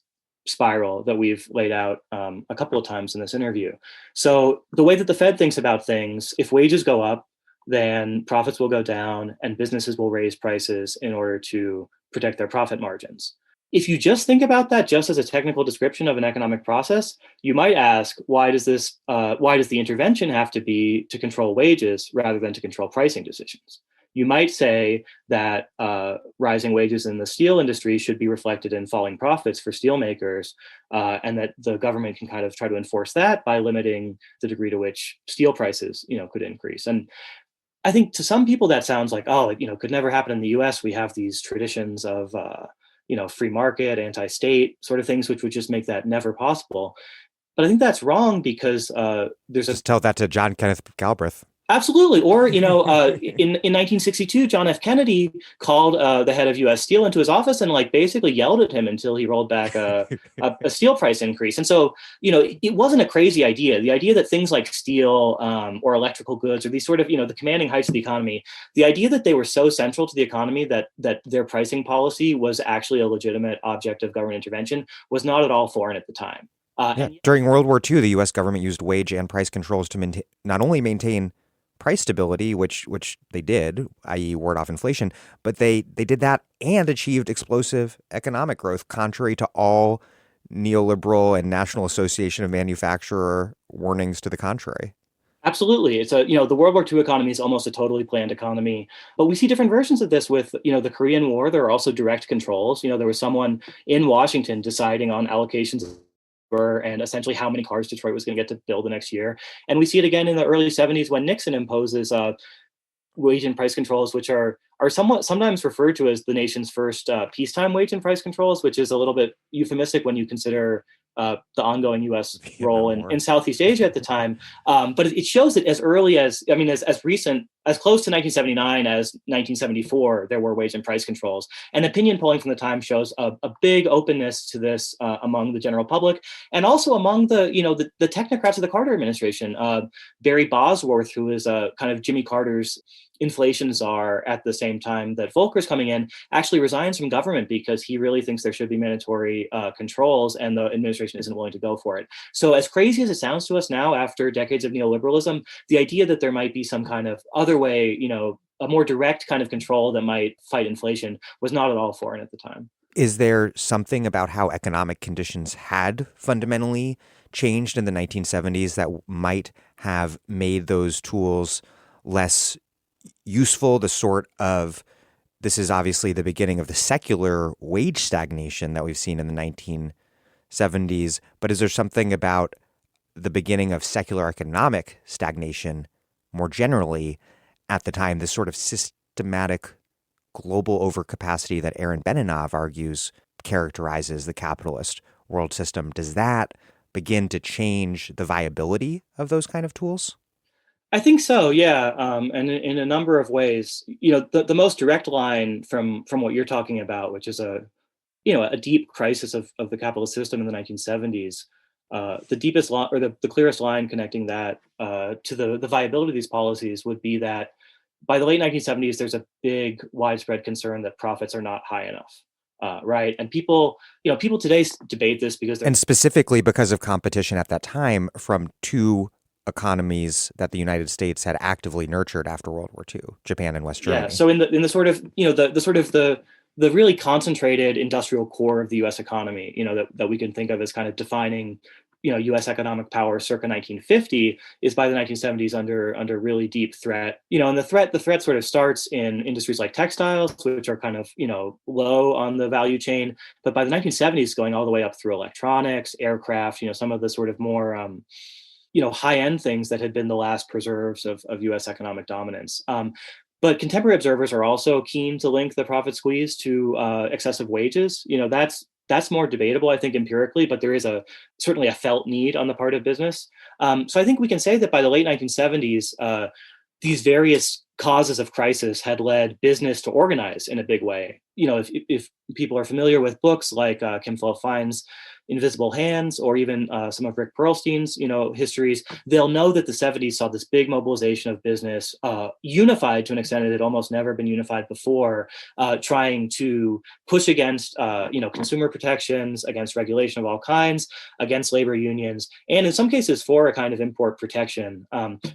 spiral that we've laid out a couple of times in this interview. So the way that the Fed thinks about things, if wages go up, then profits will go down and businesses will raise prices in order to protect their profit margins. If you just think about that just as a technical description of an economic process, you might ask, why does the intervention have to be to control wages rather than to control pricing decisions? You might say that rising wages in the steel industry should be reflected in falling profits for steelmakers, and that the government can kind of try to enforce that by limiting the degree to which steel prices, could increase. And I think to some people that sounds like, oh, it could never happen in the U.S. We have these traditions of free market, anti-state sort of things, which would just make that never possible. But I think that's wrong because Just tell that to John Kenneth Galbraith. Absolutely. Or, in 1962, John F. Kennedy called the head of U.S. Steel into his office and basically yelled at him until he rolled back a steel price increase. And so, it wasn't a crazy idea. The idea that things like steel or electrical goods or these sort of, the commanding heights of the economy, the idea that they were so central to the economy that their pricing policy was actually a legitimate object of government intervention was not at all foreign at the time. During World War II, the U.S. government used wage and price controls to not only maintain price stability, which they did, i.e. ward off inflation, but they did that and achieved explosive economic growth, contrary to all neoliberal and National Association of Manufacturer warnings to the contrary. Absolutely. It's the World War II economy is almost a totally planned economy, but we see different versions of this with, the Korean War. There are also direct controls. There was someone in Washington deciding on allocations and essentially how many cars Detroit was going to get to build the next year. And we see it again in the early 70s when Nixon imposes wage and price controls, which are sometimes referred to as the nation's first peacetime wage and price controls, which is a little bit euphemistic when you consider the ongoing U.S. role in Southeast Asia at the time. But it shows that as early as, as recent, as close to 1979 as 1974, there were wage and price controls. And opinion polling from the time shows a big openness to this among the general public, and also among the technocrats of the Carter administration. Barry Bosworth, who is kind of Jimmy Carter's inflation czar at the same time that Volcker's coming in, actually resigns from government because he really thinks there should be mandatory controls, and the administration isn't willing to go for it. So as crazy as it sounds to us now, after decades of neoliberalism, the idea that there might be some kind of other way, a more direct kind of control that might fight inflation was not at all foreign at the time. Is there something about how economic conditions had fundamentally changed in the 1970s that might have made those tools less useful? This is obviously the beginning of the secular wage stagnation that we've seen in the 1970s, but is there something about the beginning of secular economic stagnation more generally at the time, this sort of systematic global overcapacity that Aaron Beninav argues characterizes the capitalist world system? Does that begin to change the viability of those kind of tools? I think so, yeah, and in a number of ways. The most direct line from what you're talking about, which is a deep crisis of the capitalist system in the 1970s. The deepest line, or the clearest line connecting that to the viability of these policies would be that by the late 1970s, there's a big widespread concern that profits are not high enough. Right. And people today debate this because they're And specifically because of competition at that time from two economies that the United States had actively nurtured after World War II, Japan and West yeah. Germany. So in the sort of, the sort of the really concentrated industrial core of the US economy, that we can think of as kind of defining, US economic power circa 1950 is by the 1970s under really deep threat. And the threat sort of starts in industries like textiles, which are kind of, low on the value chain. But by the 1970s, going all the way up through electronics, aircraft, some of the sort of more high end things that had been the last preserves of US economic dominance. But contemporary observers are also keen to link the profit squeeze to excessive wages. That's more debatable, I think, empirically, but there is certainly a felt need on the part of business. So I think we can say that by the late 1970s, these various causes of crisis had led business to organize in a big way. If people are familiar with books like Kim Fine's Invisible Hands, or even some of Rick Perlstein's, histories, they'll know that the 70s saw this big mobilization of business, unified to an extent it had almost never been unified before, trying to push against, consumer protections, against regulation of all kinds, against labor unions, and in some cases for a kind of import protection.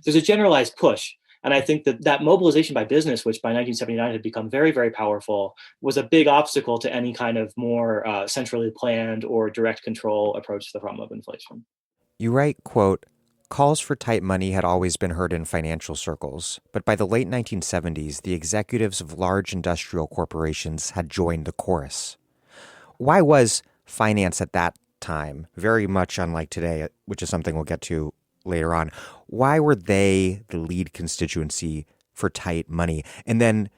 There's a generalized push. And I think that mobilization by business, which by 1979 had become very, very powerful, was a big obstacle to any kind of more centrally planned or direct control approach to the problem of inflation. You write, quote, calls for tight money had always been heard in financial circles, but by the late 1970s, the executives of large industrial corporations had joined the chorus. Why was finance at that time, very much unlike today, which is something we'll get to later on, why were they the lead constituency for tight money? And then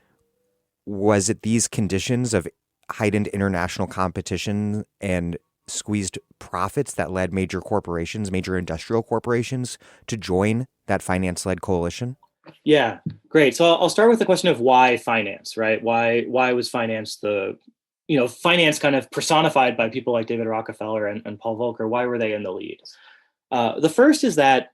was it these conditions of heightened international competition and squeezed profits that led major corporations, major industrial corporations, to join that finance-led coalition? Yeah, great. So I'll start with the question of why finance, right? Why was finance finance kind of personified by people like David Rockefeller and Paul Volcker? Why were they in the lead? The first is that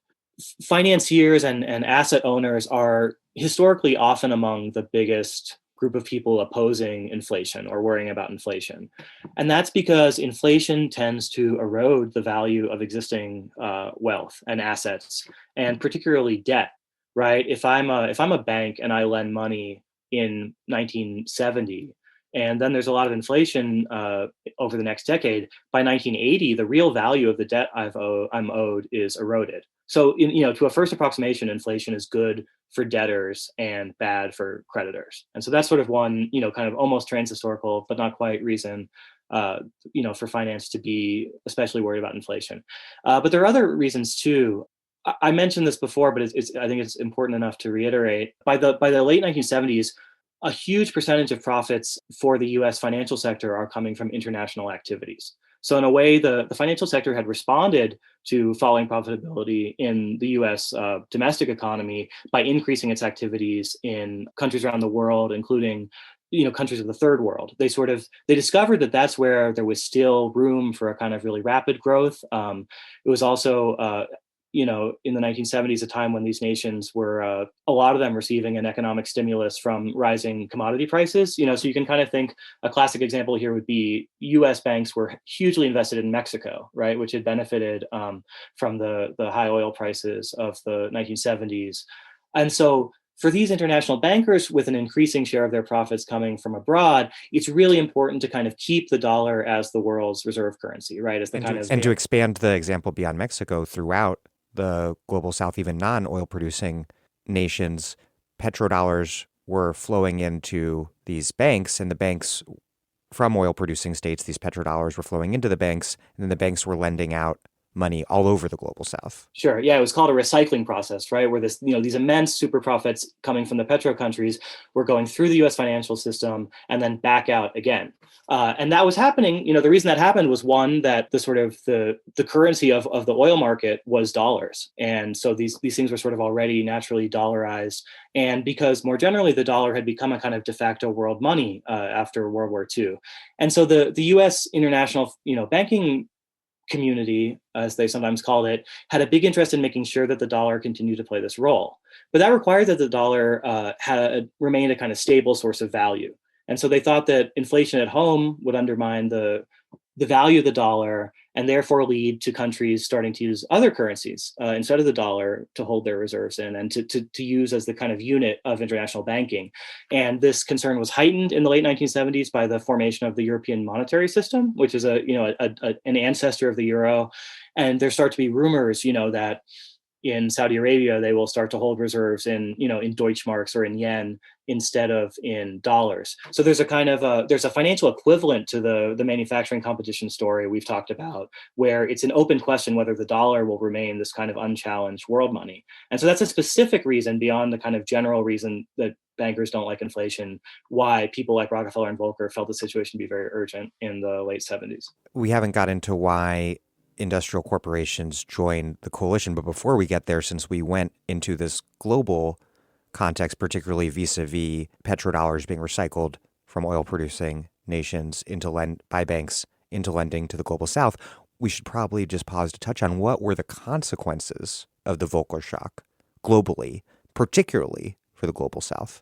financiers and asset owners are historically often among the biggest group of people opposing inflation or worrying about inflation. And that's because inflation tends to erode the value of existing wealth and assets, and particularly debt, right? If I'm a bank and I lend money in 1970, and then there's a lot of inflation over the next decade. By 1980, the real value of the debt I'm owed is eroded. So, to a first approximation, inflation is good for debtors and bad for creditors. And so that's sort of one, kind of almost transhistorical, but not quite reason, for finance to be especially worried about inflation. But there are other reasons too. I mentioned this before, but I think it's important enough to reiterate. By the late 1970s, a huge percentage of profits for the US financial sector are coming from international activities. So in a way, the financial sector had responded to falling profitability in the US domestic economy by increasing its activities in countries around the world, including countries of the third world. They discovered that that's where there was still room for a kind of really rapid growth. It was also in the 1970s, a time when these nations were, a lot of them receiving an economic stimulus from rising commodity prices. So you can kind of think a classic example here would be US banks were hugely invested in Mexico, right, which had benefited from the high oil prices of the 1970s. And so for these international bankers with an increasing share of their profits coming from abroad, it's really important to kind of keep the dollar as the world's reserve currency, right? As the And to expand the example beyond Mexico throughout the global south, even non-oil producing nations, petrodollars were flowing into these banks, and the banks from oil producing states, these petrodollars were flowing into the banks, and then the banks were lending out money all over the global south. Sure. Yeah, it was called a recycling process, right? Where these immense super profits coming from the petro countries were going through the US financial system and then back out again. And that was happening. The reason that happened was one, that the currency of the oil market was dollars. And so these things were sort of already naturally dollarized. And because more generally, the dollar had become a kind of de facto world money after World War II. And so the US international, banking community, as they sometimes called it, had a big interest in making sure that the dollar continued to play this role. But that required that the dollar had remained a kind of stable source of value. And so they thought that inflation at home would undermine the value of the dollar and therefore lead to countries starting to use other currencies instead of the dollar to hold their reserves in and to use as the kind of unit of international banking. And this concern was heightened in the late 1970s by the formation of the European monetary system, which is an ancestor of the euro. And there start to be rumors, that in Saudi Arabia, they will start to hold reserves in Deutschmarks or in yen instead of in dollars. So there's there's a financial equivalent to the manufacturing competition story we've talked about, where it's an open question whether the dollar will remain this kind of unchallenged world money. And so that's a specific reason beyond the kind of general reason that bankers don't like inflation, why people like Rockefeller and Volcker felt the situation to be very urgent in the late 70s. We haven't got into why industrial corporations joined the coalition. But before we get there, since we went into this global context, particularly vis-a-vis petrodollars being recycled from oil-producing nations by banks into lending to the global south, we should probably just pause to touch on what were the consequences of the Volcker shock globally, particularly for the global south.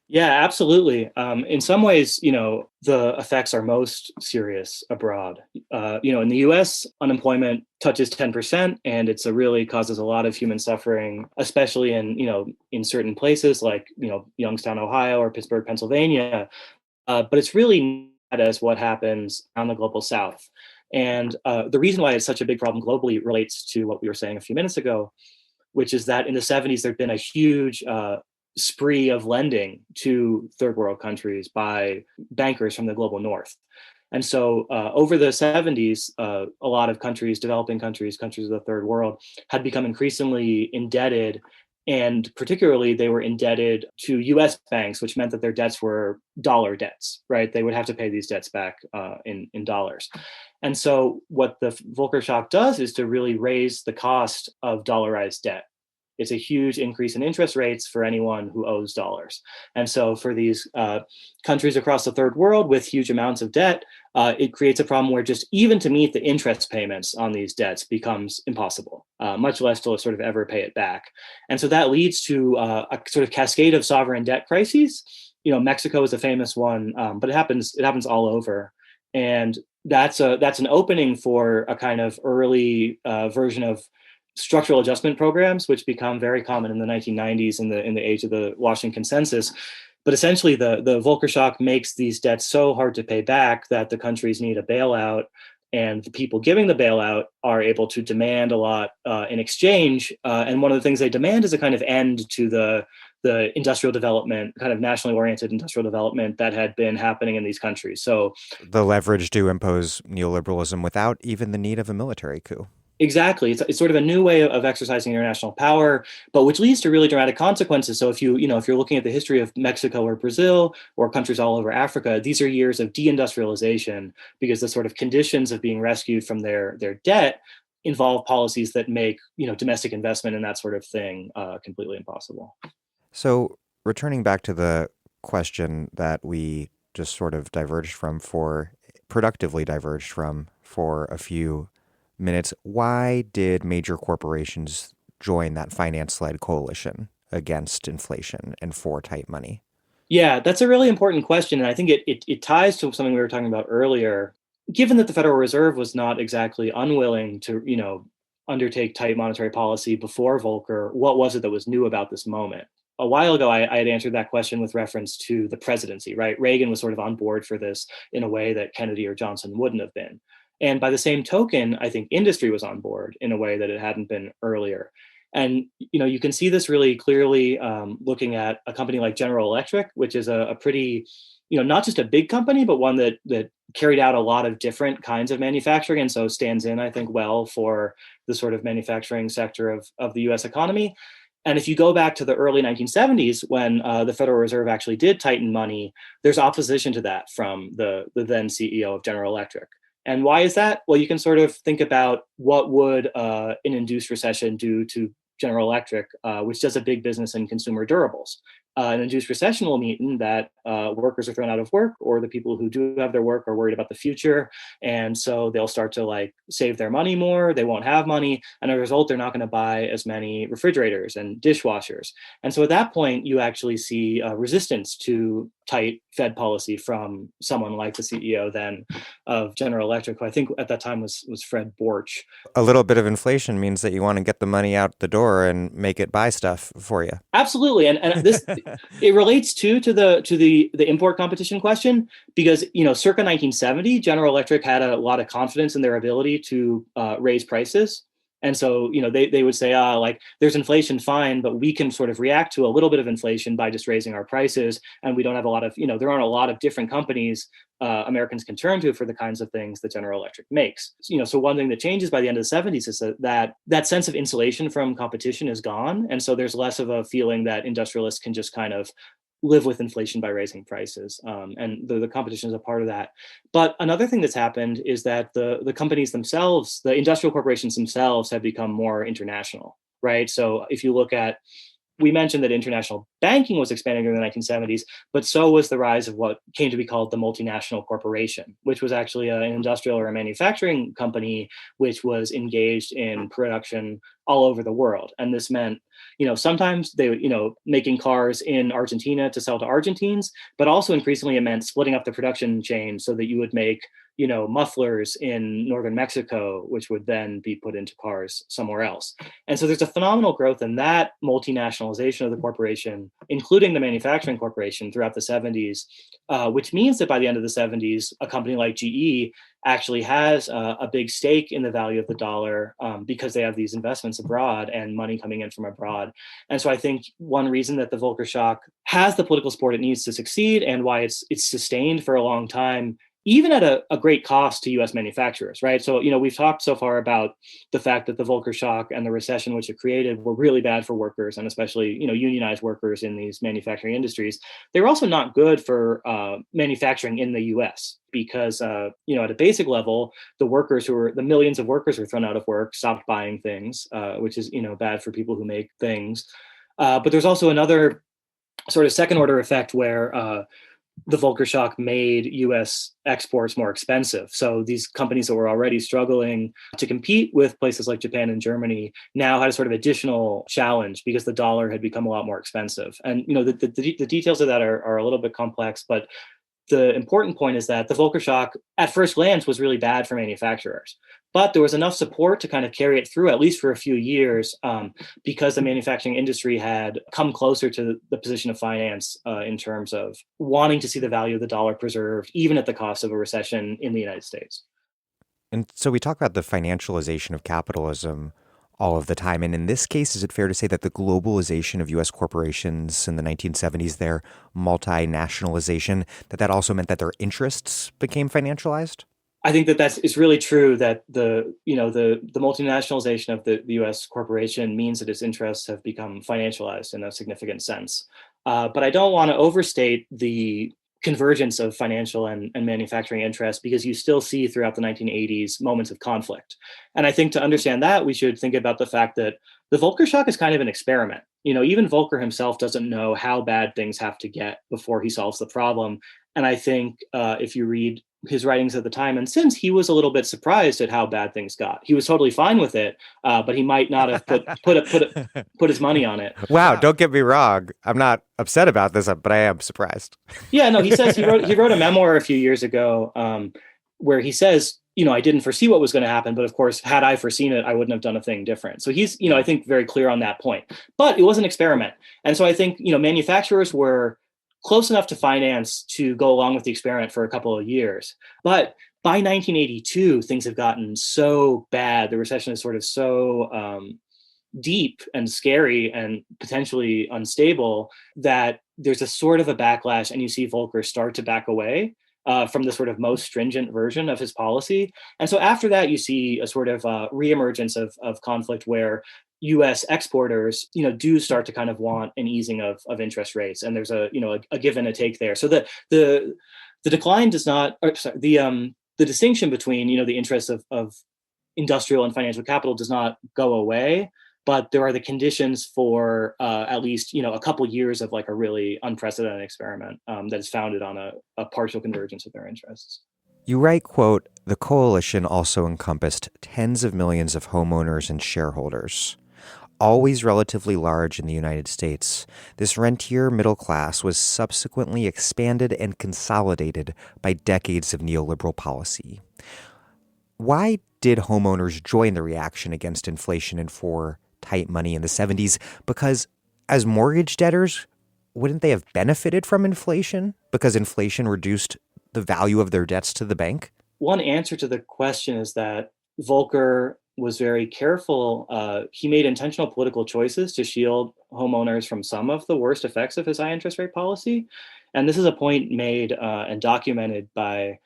Yeah, absolutely. In some ways, the effects are most serious abroad. In the US, unemployment touches 10%, and really causes a lot of human suffering, especially in certain places like, Youngstown, Ohio, or Pittsburgh, Pennsylvania. But it's really not as what happens on the global south. And the reason why it's such a big problem globally relates to what we were saying a few minutes ago, which is that in the 70s, there'd been a huge spree of lending to third world countries by bankers from the global north. And so over the 70s, a lot of countries, developing countries of the third world, had become increasingly indebted. And particularly, they were indebted to US banks, which meant that their debts were dollar debts, right? They would have to pay these debts back in dollars. And so what the Volcker shock does is to really raise the cost of dollarized debt. It's a huge increase in interest rates for anyone who owes dollars. And so for these countries across the third world with huge amounts of debt, it creates a problem where just even to meet the interest payments on these debts becomes impossible, much less to sort of ever pay it back. And so that leads to a sort of cascade of sovereign debt crises. Mexico is a famous one, but it happens all over. And that's an opening for a kind of early version of structural adjustment programs, which become very common in the 1990s in the age of the Washington Consensus. But essentially, the Volcker shock makes these debts so hard to pay back that the countries need a bailout, and the people giving the bailout are able to demand a lot in exchange. And one of the things they demand is a kind of end to the industrial development, kind of nationally oriented industrial development that had been happening in these countries. So the leverage to impose neoliberalism without even the need of a military coup. Exactly. It's sort of a new way of exercising international power, but which leads to really dramatic consequences. So if you're looking at the history of Mexico or Brazil or countries all over Africa, these are years of deindustrialization because the sort of conditions of being rescued from their debt involve policies that make, domestic investment and that sort of thing completely impossible. So returning back to the question that we just sort of productively diverged from for a few minutes, why did major corporations join that finance-led coalition against inflation and for tight money? Yeah, that's a really important question. And I think it ties to something we were talking about earlier. Given that the Federal Reserve was not exactly unwilling to, undertake tight monetary policy before Volcker, what was it that was new about this moment? A while ago, I had answered that question with reference to the presidency, right? Reagan was sort of on board for this in a way that Kennedy or Johnson wouldn't have been. And by the same token, I think industry was on board in a way that it hadn't been earlier. And you can see this really clearly looking at a company like General Electric, which is a pretty, not just a big company, but one that carried out a lot of different kinds of manufacturing, and so stands in, I think, well for the sort of manufacturing sector of the U.S. economy. And if you go back to the early 1970s, when the Federal Reserve actually did tighten money, there's opposition to that from the then CEO of General Electric. And why is that? Well, you can sort of think about what would an induced recession do to General Electric, which does a big business in consumer durables. an induced recession will mean that workers are thrown out of work, or the people who do have their work are worried about the future. And so they'll start to like save their money more. They won't have money. And as a result, they're not going to buy as many refrigerators and dishwashers. And so at that point, you actually see resistance to tight Fed policy from someone like the CEO then of General Electric, who I think at that time was Fred Borch. A little bit of inflation means that you want to get the money out the door and make it buy stuff for you. Absolutely. And this it relates to the import competition question, because circa 1970, General Electric had a lot of confidence in their ability to raise prices. And so, they would say, like, there's inflation, fine, but we can sort of react to a little bit of inflation by just raising our prices. And we don't have a lot of, there aren't a lot of different companies Americans can turn to for the kinds of things that General Electric makes. So one thing that changes by the end of the 70s is that sense of insulation from competition is gone. And so there's less of a feeling that industrialists can just kind of live with inflation by raising prices. And the competition is a part of that. But another thing that's happened is that the companies themselves, the industrial corporations themselves, have become more international, right? So if you look at, we mentioned that international banking was expanding during the 1970s, but so was the rise of what came to be called the multinational corporation, which was actually an industrial or a manufacturing company which was engaged in production all over the world. And this meant, sometimes they would, making cars in Argentina to sell to Argentines, but also increasingly it meant splitting up the production chain so that you would make mufflers in northern Mexico, which would then be put into cars somewhere else. And so there's a phenomenal growth in that multinationalization of the corporation, including the manufacturing corporation throughout the 70s, which means that by the end of the 70s, a company like GE actually has a big stake in the value of the dollar because they have these investments abroad and money coming in from abroad. And so I think one reason that the Volcker shock has the political support it needs to succeed, and why it's sustained for a long time, even at a great cost to U.S. manufacturers, right? So, we've talked so far about the fact that the Volcker shock and the recession which it created were really bad for workers, and especially, unionized workers in these manufacturing industries. They were also not good for manufacturing in the U.S. because, at a basic level, the millions of workers who were thrown out of work, stopped buying things, which is, bad for people who make things. But there's also another sort of second order effect where the Volcker shock made U.S. exports more expensive. So these companies that were already struggling to compete with places like Japan and Germany now had a sort of additional challenge because the dollar had become a lot more expensive. And the details of that are a little bit complex, but the important point is that the Volcker shock at first glance was really bad for manufacturers, but there was enough support to kind of carry it through, at least for a few years, because the manufacturing industry had come closer to the position of finance in terms of wanting to see the value of the dollar preserved, even at the cost of a recession in the United States. And so we talk about the financialization of capitalism all of the time. And in this case, is it fair to say that the globalization of U.S. corporations in the 1970s, their multinationalization, that also meant that their interests became financialized? I think that it's really true that the multinationalization of the U.S. corporation means that its interests have become financialized in a significant sense. But I don't want to overstate the convergence of financial and manufacturing interests, because you still see throughout the 1980s moments of conflict. And I think to understand that, we should think about the fact that the Volcker shock is kind of an experiment. Even Volcker himself doesn't know how bad things have to get before he solves the problem. And I think if you read his writings at the time and since, he was a little bit surprised at how bad things got. He was totally fine with it, but he might not have put his money on it. Wow, don't get me wrong. I'm not upset about this, but I am surprised. Yeah, no, he says he wrote a memoir a few years ago where he says, I didn't foresee what was going to happen, but of course, had I foreseen it, I wouldn't have done a thing different. So he's, I think, very clear on that point. But it was an experiment. And so I think, manufacturers were close enough to finance to go along with the experiment for a couple of years. But by 1982, things have gotten so bad. The recession is sort of so deep and scary and potentially unstable that there's a sort of a backlash, and you see Volcker start to back away from the sort of most stringent version of his policy. And so after that, you see a sort of reemergence of conflict where U.S. exporters, do start to kind of want an easing of interest rates, and there's a give and a take there. So the decline does not, or sorry, the distinction between the interests of industrial and financial capital does not go away, but there are the conditions for at least, a couple years of like a really unprecedented experiment that is founded on a partial convergence of their interests. You write, quote, "The coalition also encompassed tens of millions of homeowners and shareholders. Always relatively large in the United States, this rentier middle class was subsequently expanded and consolidated by decades of neoliberal policy." Why did homeowners join the reaction against inflation and for tight money in the 70s? Because as mortgage debtors, wouldn't they have benefited from inflation because inflation reduced the value of their debts to the bank? One answer to the question is that Volcker was very careful. He made intentional political choices to shield homeowners from some of the worst effects of his high interest rate policy. And this is a point made and documented by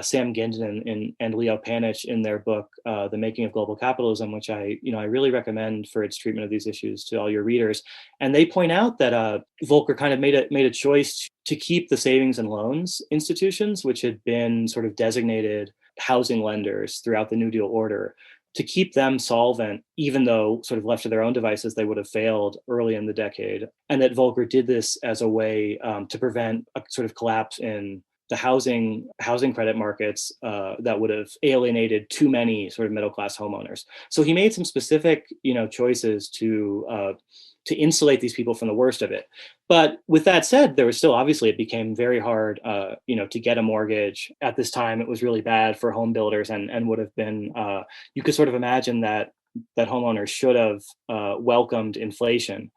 Sam Gindin and Leo Panitch in their book, The Making of Global Capitalism, which I really recommend for its treatment of these issues to all your readers. And they point out that Volcker kind of made a choice to keep the savings and loans institutions, which had been sort of designated housing lenders throughout the New Deal order, to keep them solvent, even though sort of left to their own devices, they would have failed early in the decade. And that Volcker did this as a way to prevent a sort of collapse in the housing credit markets that would have alienated too many sort of middle class homeowners. So he made some specific, choices to insulate these people from the worst of it. But with that said, there was still, obviously, it became very hard, to get a mortgage. At this time, it was really bad for home builders and would have been, you could sort of imagine that homeowners should have welcomed inflation.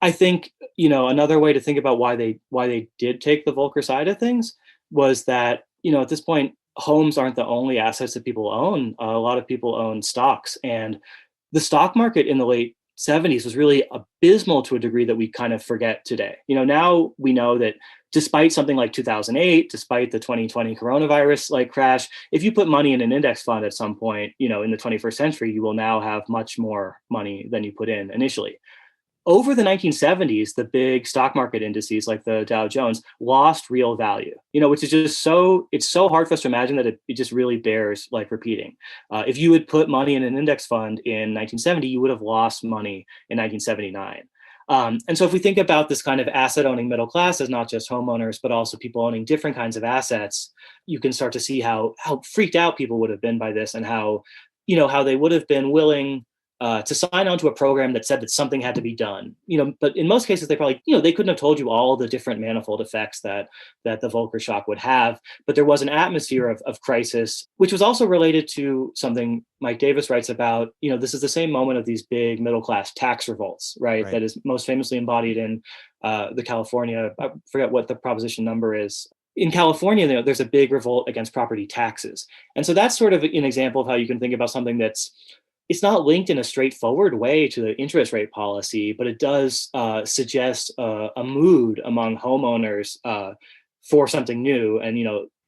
I think, another way to think about why they did take the Volcker side of things was that, at this point, homes aren't the only assets that people own. A lot of people own stocks, and the stock market in the late 70s was really abysmal to a degree that we kind of forget today. Now we know that despite something like 2008, despite the 2020 coronavirus like crash, if you put money in an index fund at some point, in the 21st century, you will now have much more money than you put in initially. Over the 1970s, the big stock market indices like the Dow Jones lost real value, which is just it's so hard for us to imagine that it just really bears like repeating. If you had put money in an index fund in 1970, you would have lost money in 1979. And so if we think about this kind of asset owning middle class as not just homeowners, but also people owning different kinds of assets, you can start to see how freaked out people would have been by this, and how they would have been willing to sign on to a program that said that something had to be done, but in most cases they probably, they couldn't have told you all the different manifold effects that the Volcker shock would have. But there was an atmosphere of crisis, which was also related to something Mike Davis writes about. This is the same moment of these big middle class tax revolts, right? That is most famously embodied in the California, I forget what the proposition number is. In California, there's a big revolt against property taxes. And so that's sort of an example of how you can think about something it's not linked in a straightforward way to the interest rate policy, but it does suggest a mood among homeowners for something new. And,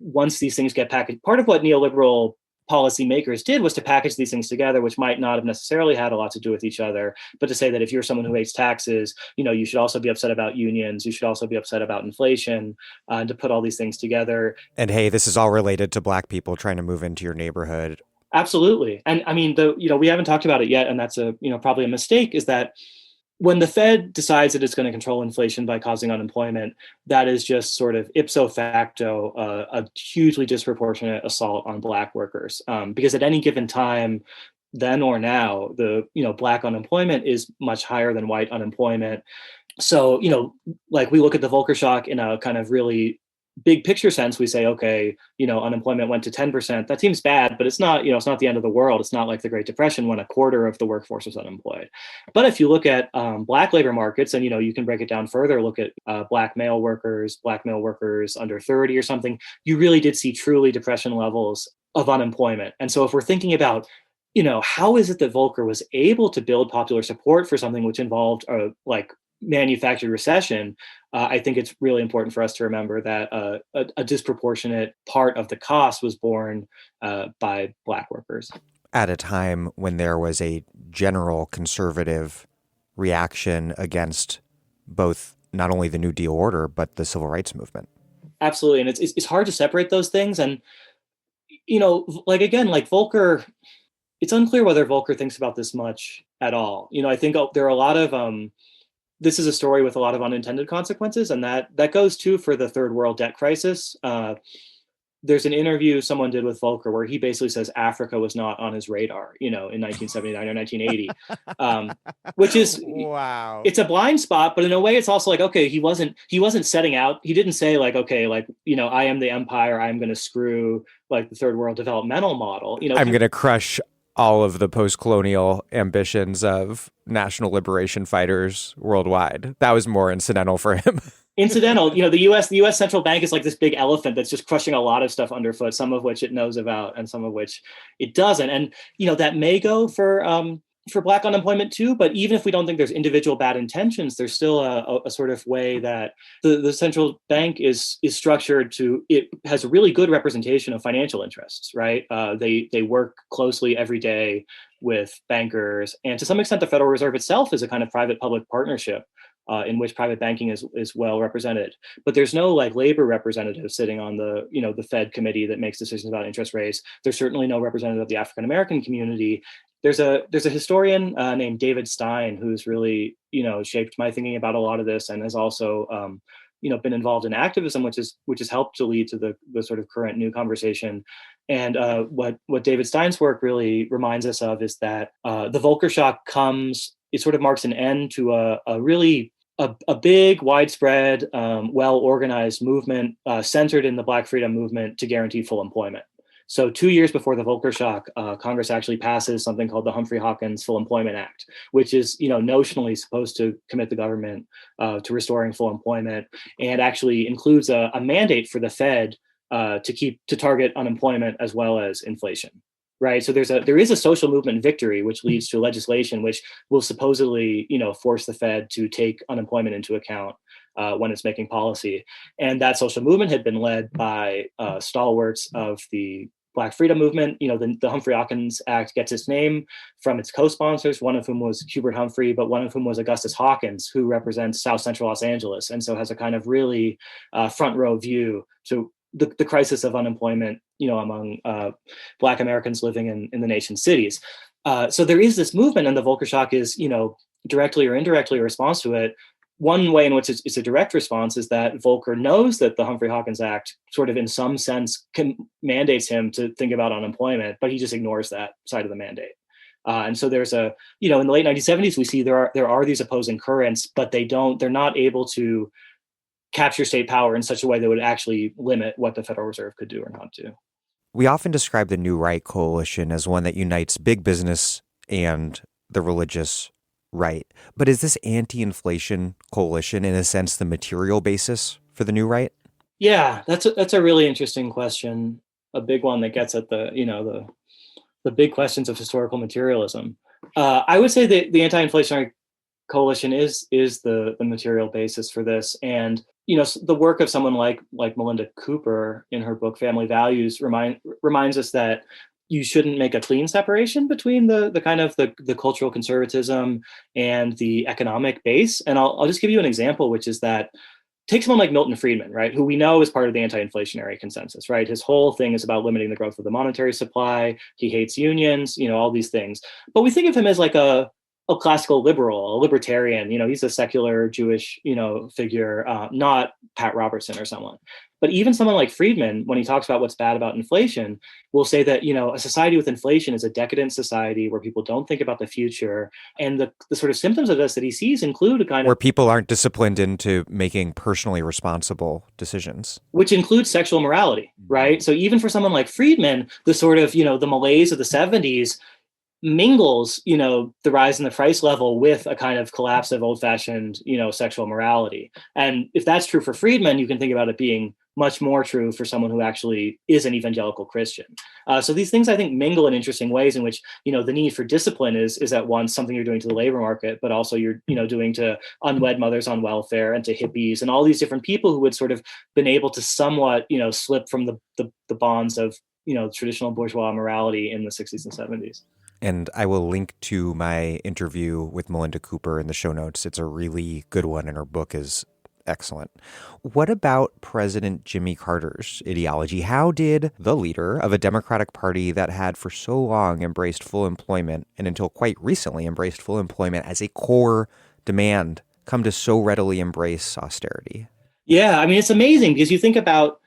once these things get packaged, part of what neoliberal policymakers did was to package these things together, which might not have necessarily had a lot to do with each other, but to say that if you're someone who hates taxes, you should also be upset about unions, you should also be upset about inflation, and to put all these things together. And hey, this is all related to Black people trying to move into your neighborhood. Absolutely. And I mean, we haven't talked about it yet, and that's probably a mistake, is that when the Fed decides that it's going to control inflation by causing unemployment, that is just sort of ipso facto a hugely disproportionate assault on Black workers. Because at any given time, then or now, the Black unemployment is much higher than white unemployment. So, like we look at the Volcker shock in a kind of really big picture sense, we say, okay, unemployment went to 10%. That seems bad, but it's not, it's not the end of the world. It's not like the Great Depression when a quarter of the workforce was unemployed. But if you look at Black labor markets, and, you can break it down further, look at Black male workers under 30 or something, you really did see truly depression levels of unemployment. And so if we're thinking about, how is it that Volcker was able to build popular support for something which involved manufactured recession, I think it's really important for us to remember that a disproportionate part of the cost was borne by Black workers. At a time when there was a general conservative reaction against both not only the New Deal order, but the civil rights movement. Absolutely. And it's hard to separate those things. And, Volcker, it's unclear whether Volcker thinks about this much at all. I think there are a lot of this is a story with a lot of unintended consequences, and that goes too for the third world debt crisis. There's an interview someone did with Volcker where he basically says Africa was not on his radar, in 1979 or 1980, which is Wow. it's a blind spot, but in a way it's also like, okay, he wasn't setting out. He didn't say like, okay, like, I am the empire. I'm going to screw like the third world developmental model. I'm going to crush all of the post-colonial ambitions of national liberation fighters worldwide. That was more incidental for him. Incidental, the U.S. central bank is like this big elephant that's just crushing a lot of stuff underfoot, some of which it knows about and some of which it doesn't. And that may go for Black unemployment too. But even if we don't think there's individual bad intentions, there's still a sort of way that the central bank is structured it has a really good representation of financial interests, right? They work closely every day with bankers, and to some extent, the Federal Reserve itself is a kind of private-public partnership. In which private banking is well represented, but there's no like labor representative sitting on the Fed committee that makes decisions about interest rates. There's certainly no representative of the African American community. There's a historian named David Stein who's really shaped my thinking about a lot of this, and has also been involved in activism, which has helped to lead to the sort of current new conversation. And what David Stein's work really reminds us of is that the Volcker shock it sort of marks an end to a really big, widespread, well-organized movement centered in the Black freedom movement to guarantee full employment. So 2 years before the Volcker shock, Congress actually passes something called the Humphrey-Hawkins Full Employment Act, which is notionally supposed to commit the government to restoring full employment, and actually includes a mandate for the Fed to target unemployment as well as inflation. Right. So there is a social movement victory, which leads to legislation which will supposedly, force the Fed to take unemployment into account when it's making policy. And that social movement had been led by stalwarts of the Black freedom movement. The Humphrey-Hawkins Act gets its name from its co-sponsors, one of whom was Hubert Humphrey, but one of whom was Augustus Hawkins, who represents South Central Los Angeles, and so has a kind of really front row view to the crisis of unemployment, among Black Americans living in the nation's cities. So there is this movement, and the Volcker shock is, directly or indirectly a response to it. One way in which it's a direct response is that Volcker knows that the Humphrey-Hawkins Act sort of in some sense mandates him to think about unemployment, but he just ignores that side of the mandate. And so there's in the late 1970s, we see there are these opposing currents, but they're not able to capture state power in such a way that would actually limit what the Federal Reserve could do or not do. We often describe the New Right coalition as one that unites big business and the religious right. But is this anti-inflation coalition, in a sense, the material basis for the New Right? Yeah, that's a really interesting question. A big one that gets at the big questions of historical materialism. I would say that the anti-inflationary coalition is the material basis for this. And the work of someone like Melinda Cooper in her book Family Values reminds us that you shouldn't make a clean separation between the kind of the cultural conservatism and the economic base. And I'll just give you an example, which is that take someone like Milton Friedman, right, who we know is part of the anti-inflationary consensus, right? His whole thing is about limiting the growth of the monetary supply. He hates unions, all these things. But we think of him as like a classical liberal, a libertarian. He's a secular Jewish, figure, not Pat Robertson or someone. But even someone like Friedman, when he talks about what's bad about inflation, will say that, a society with inflation is a decadent society where people don't think about the future. And the sort of symptoms of this that he sees include a kind where of... people aren't disciplined into making personally responsible decisions. Which includes sexual morality, right? So even for someone like Friedman, the sort of, the malaise of the 70s mingles, the rise in the price level with a kind of collapse of old-fashioned, sexual morality. And if that's true for Friedman, you can think about it being much more true for someone who actually is an evangelical Christian. So these things, I think, mingle in interesting ways in which, the need for discipline is at once something you're doing to the labor market, but also you're, doing to unwed mothers on welfare and to hippies and all these different people who would sort of been able to somewhat, slip from the bonds of, traditional bourgeois morality in the 60s and 70s. And I will link to my interview with Melinda Cooper in the show notes. It's a really good one, and her book is Excellent. What about President Jimmy Carter's ideology? How did the leader of a Democratic Party that had for so long embraced full employment and until quite recently embraced full employment as a core demand come to so readily embrace austerity? Yeah, I mean, it's amazing because you think about,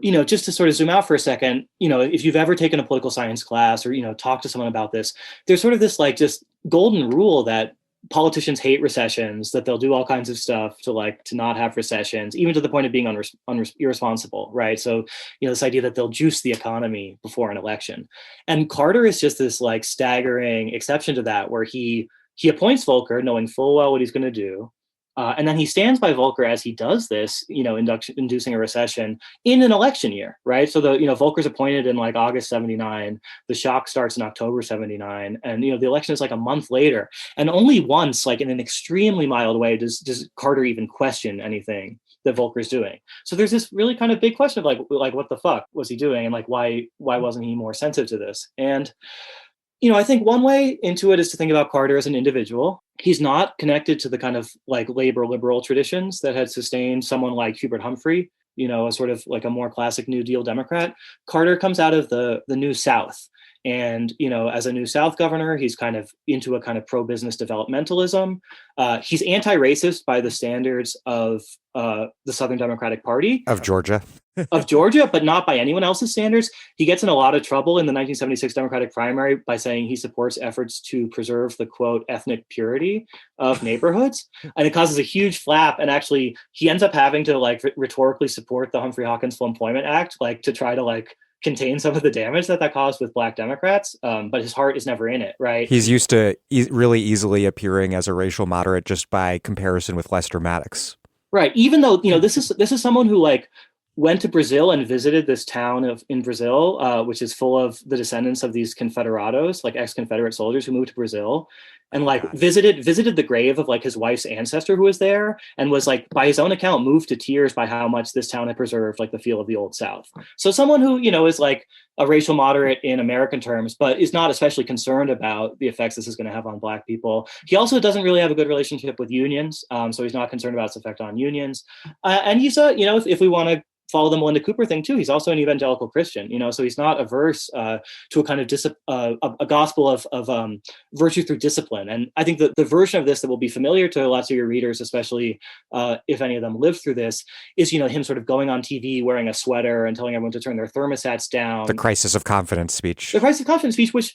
just to sort of zoom out for a second, if you've ever taken a political science class or, talked to someone about this, there's sort of this like just golden rule that politicians hate recessions, that they'll do all kinds of stuff to not have recessions, even to the point of being irresponsible, right? So, this idea that they'll juice the economy before an election. And Carter is just this like staggering exception to that, where he appoints Volcker knowing full well what he's going to do. And then he stands by Volcker as he does this, inducing a recession in an election year, right? So Volcker's appointed in like August 79, the shock starts in October 79, and the election is like a month later. And only once, like in an extremely mild way, does Carter even question anything that Volcker's doing. So there's this really kind of big question of like what the fuck was he doing, and like why wasn't he more sensitive to this? And I think one way into it is to think about Carter as an individual. He's not connected to the kind of like labor liberal traditions that had sustained someone like Hubert Humphrey, a sort of like a more classic New Deal Democrat. Carter comes out of the New South. And, as a New South governor, he's kind of into a kind of pro-business developmentalism. He's anti-racist by the standards of the Southern Democratic Party. Of Georgia. Of Georgia, but not by anyone else's standards. He gets in a lot of trouble in the 1976 Democratic primary by saying he supports efforts to preserve the, quote, ethnic purity of neighborhoods. And it causes a huge flap. And actually, he ends up having to like rhetorically support the Humphrey Hawkins Full Employment Act, like to try to like contain some of the damage that caused with Black Democrats, but his heart is never in it, right? He's used to really easily appearing as a racial moderate just by comparison with Lester Maddox. Right. Even though, this is someone who like went to Brazil and visited this town in Brazil, which is full of the descendants of these Confederados, like ex-Confederate soldiers who moved to Brazil, and like visited the grave of like his wife's ancestor who was there, and was like, by his own account, moved to tears by how much this town had preserved like the feel of the Old South. So someone who, is like a racial moderate in American terms, but is not especially concerned about the effects this is going to have on Black people. He also doesn't really have a good relationship with unions, so he's not concerned about its effect on unions. And he's if we want to follow the Melinda Cooper thing too, he's also an evangelical Christian, so he's not averse to a kind of a gospel of virtue through discipline. And I think that the version of this that will be familiar to lots of your readers, especially if any of them lived through this, is him sort of going on TV wearing a sweater and telling everyone to turn their thermostats down. The crisis of confidence speech. The crisis of confidence speech, which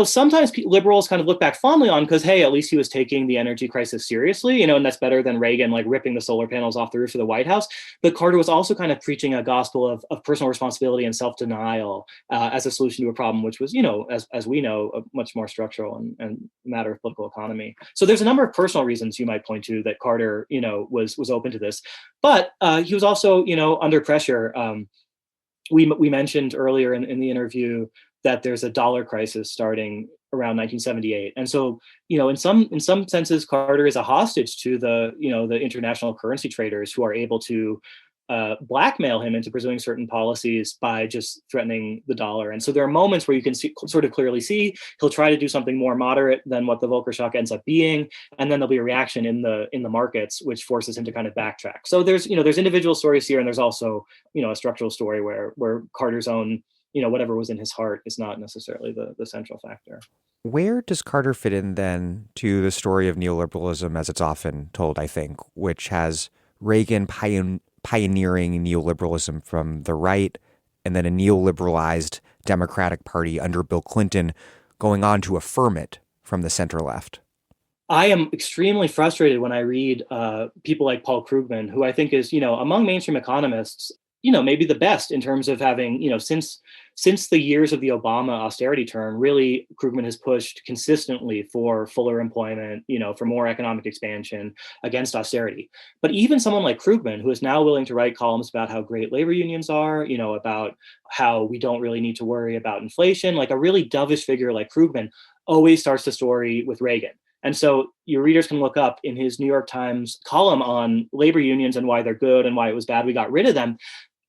sometimes liberals kind of look back fondly on because, hey, at least he was taking the energy crisis seriously, and that's better than Reagan, like ripping the solar panels off the roof of the White House. But Carter was also kind of preaching a gospel of personal responsibility and self-denial as a solution to a problem, which was, as we know, a much more structural and matter of political economy. So there's a number of personal reasons you might point to that Carter, was open to this. But he was also, under pressure. We mentioned earlier in the interview that there's a dollar crisis starting around 1978. And so, in some senses, Carter is a hostage to the international currency traders who are able to blackmail him into pursuing certain policies by just threatening the dollar. And so there are moments where you can sort of clearly see he'll try to do something more moderate than what the Volcker shock ends up being, and then there'll be a reaction in the markets which forces him to kind of backtrack. So there's individual stories here, and there's also a structural story where Carter's own whatever was in his heart is not necessarily the central factor. Where does Carter fit in then to the story of neoliberalism as it's often told, I think, which has Reagan pioneering neoliberalism from the right, and then a neoliberalized Democratic Party under Bill Clinton going on to affirm it from the center left? I am extremely frustrated when I read people like Paul Krugman, who I think is, among mainstream economists, maybe the best in terms of having, since the years of the Obama austerity term, really Krugman has pushed consistently for fuller employment, for more economic expansion against austerity. But even someone like Krugman, who is now willing to write columns about how great labor unions are, about how we don't really need to worry about inflation, like a really dovish figure like Krugman always starts the story with Reagan. And so your readers can look up in his New York Times column on labor unions and why they're good and why it was bad we got rid of them.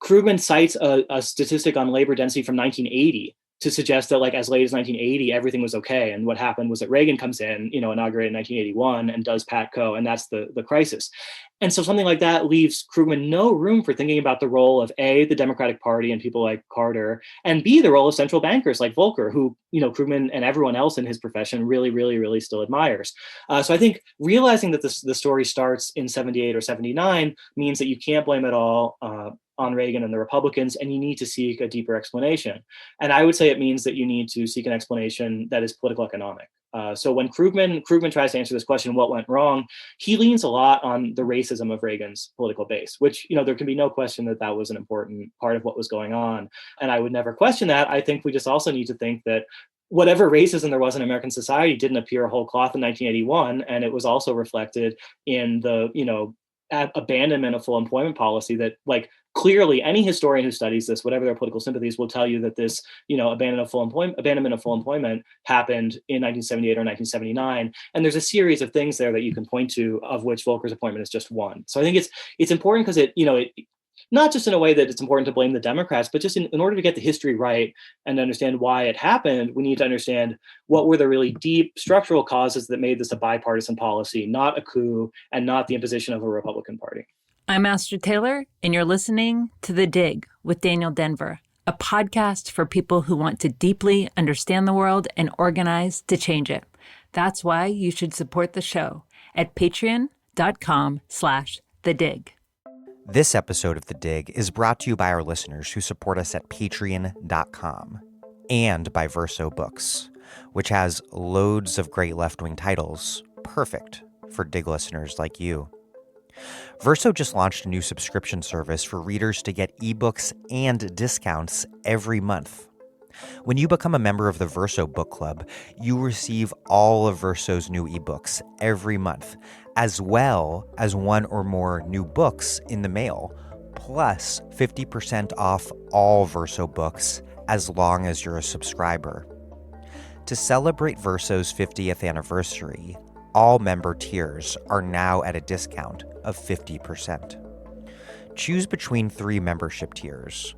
Krugman cites a statistic on labor density from 1980 to suggest that like as late as 1980, everything was okay. And what happened was that Reagan comes in, inaugurated in 1981 and does PATCO, and that's the crisis. And so something like that leaves Krugman no room for thinking about the role of A, the Democratic Party and people like Carter, and B, the role of central bankers like Volcker, who, Krugman and everyone else in his profession really, really, really still admires. So I think realizing that the story starts in 78 or 79 means that you can't blame it all on Reagan and the Republicans, and you need to seek a deeper explanation. And I would say it means that you need to seek an explanation that is political economic. So when Krugman tries to answer this question, what went wrong, he leans a lot on the racism of Reagan's political base, which, there can be no question that that was an important part of what was going on. And I would never question that. I think we just also need to think that whatever racism there was in American society didn't appear whole cloth in 1981. And it was also reflected in the, abandonment of full employment policy that, like, clearly any historian who studies this, whatever their political sympathies, will tell you that this, abandonment of full employment happened in 1978 or 1979. And there's a series of things there that you can point to, of which Volcker's appointment is just one. So I think it's important because it not just in a way that it's important to blame the Democrats, but just in order to get the history right and understand why it happened, we need to understand what were the really deep structural causes that made this a bipartisan policy, not a coup, and not the imposition of a Republican Party. I'm Astrid Taylor, and you're listening to The Dig with Daniel Denvir, a podcast for people who want to deeply understand the world and organize to change it. That's why you should support the show at patreon.com/thedig. This episode of The Dig is brought to you by our listeners who support us at patreon.com and by Verso Books, which has loads of great left-wing titles, perfect for Dig listeners like you. Verso just launched a new subscription service for readers to get ebooks and discounts every month. When you become a member of the Verso Book Club, you receive all of Verso's new ebooks every month, as well as one or more new books in the mail, plus 50% off all Verso books as long as you're a subscriber. To celebrate Verso's 50th anniversary, all member tiers are now at a discount of 50%. Choose between 3 membership tiers.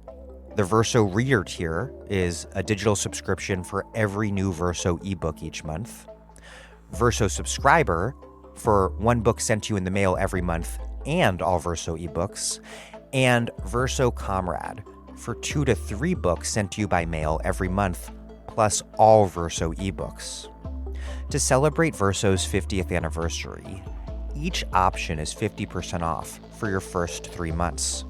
The Verso Reader tier is a digital subscription for every new Verso ebook each month. Verso Subscriber for 1 book sent to you in the mail every month and all Verso ebooks. And Verso Comrade for 2 to 3 books sent to you by mail every month, plus all Verso ebooks. To celebrate Verso's 50th anniversary, each option is 50% off for your first 3 months.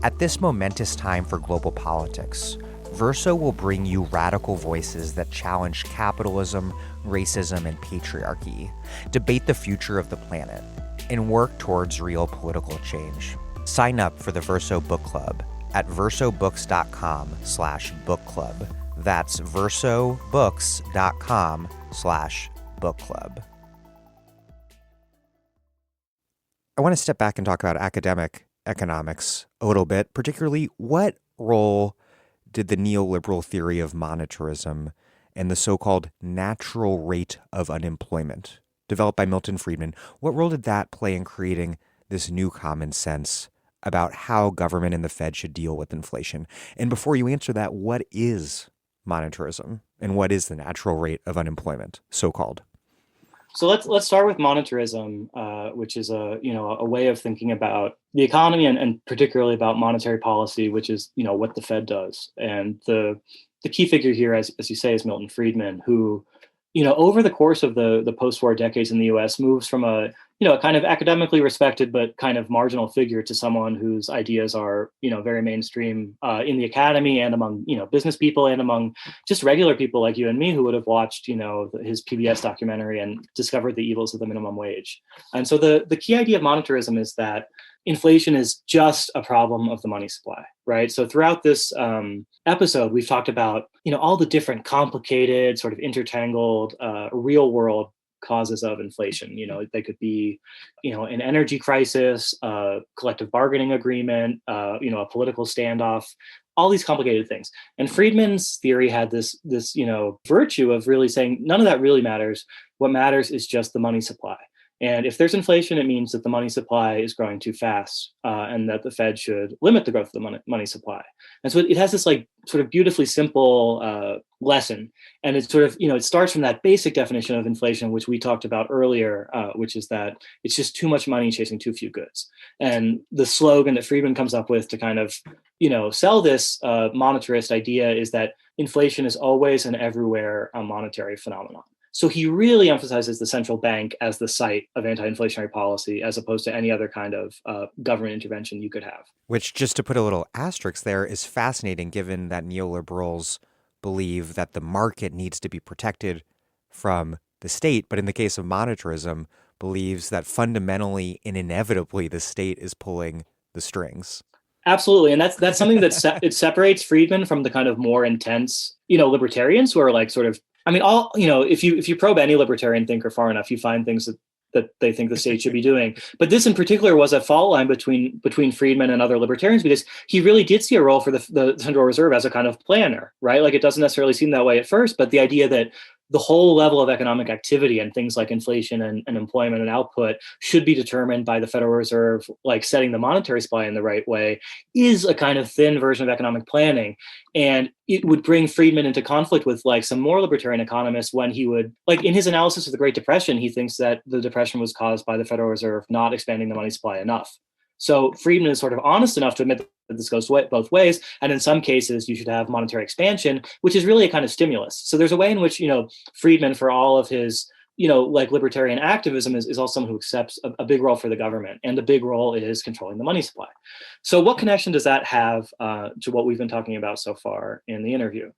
At this momentous time for global politics, Verso will bring you radical voices that challenge capitalism, racism, and patriarchy, debate the future of the planet, and work towards real political change. Sign up for the Verso Book Club at versobooks.com/book club. That's versobooks.com/book club. I want to step back and talk about academic economics a little bit, particularly what role did the neoliberal theory of monetarism and the so-called natural rate of unemployment, developed by Milton Friedman, what role did that play in creating this new common sense about how government and the Fed should deal with inflation? And before you answer that, what is monetarism and what is the natural rate of unemployment, so-called? So let's start with monetarism, which is a way of thinking about the economy and particularly about monetary policy, which is what the Fed does. And the key figure here, as you say, is Milton Friedman, who over the course of the post-war decades in the U.S. moves from a kind of academically respected but kind of marginal figure to someone whose ideas are very mainstream in the academy and among business people and among just regular people like you and me who would have watched his PBS documentary and discovered the evils of the minimum wage. And so the key idea of monetarism is that inflation is just a problem of the money supply, right? So throughout this episode, we've talked about all the different complicated, sort of intertangled, real world causes of inflation. They could be, an energy crisis, a collective bargaining agreement, a political standoff, all these complicated things. And Friedman's theory had this virtue of really saying none of that really matters. What matters is just the money supply. And if there's inflation, it means that the money supply is growing too fast, and that the Fed should limit the growth of the money supply. And so it has this like sort of beautifully simple lesson. And it's sort of, it starts from that basic definition of inflation, which we talked about earlier, which is that it's just too much money chasing too few goods. And the slogan that Friedman comes up with to kind of, sell this monetarist idea is that inflation is always and everywhere a monetary phenomenon. So he really emphasizes the central bank as the site of anti-inflationary policy, as opposed to any other kind of government intervention you could have. Which, just to put a little asterisk there, is fascinating, given that neoliberals believe that the market needs to be protected from the state, but in the case of monetarism, believes that fundamentally and inevitably the state is pulling the strings. Absolutely, and that's something that it separates Friedman from the kind of more intense, libertarians who are like sort of. I mean, if you probe any libertarian thinker far enough, you find things that they think the state should be doing. But this in particular was a fault line between Friedman and other libertarians, because he really did see a role for the Central Reserve as a kind of planner, right? Like, it doesn't necessarily seem that way at first, but the idea that the whole level of economic activity and things like inflation and employment and output should be determined by the Federal Reserve, like setting the monetary supply in the right way, is a kind of thin version of economic planning. And it would bring Friedman into conflict with like some more libertarian economists when he would, like in his analysis of the Great Depression, he thinks that the Depression was caused by the Federal Reserve not expanding the money supply enough. So Friedman is sort of honest enough to admit that this goes both ways. And in some cases, you should have monetary expansion, which is really a kind of stimulus. So there's a way in which, Friedman, for all of his, like libertarian activism, is also someone who accepts a big role for the government. And the big role is controlling the money supply. So what connection does that have to what we've been talking about so far in the interview?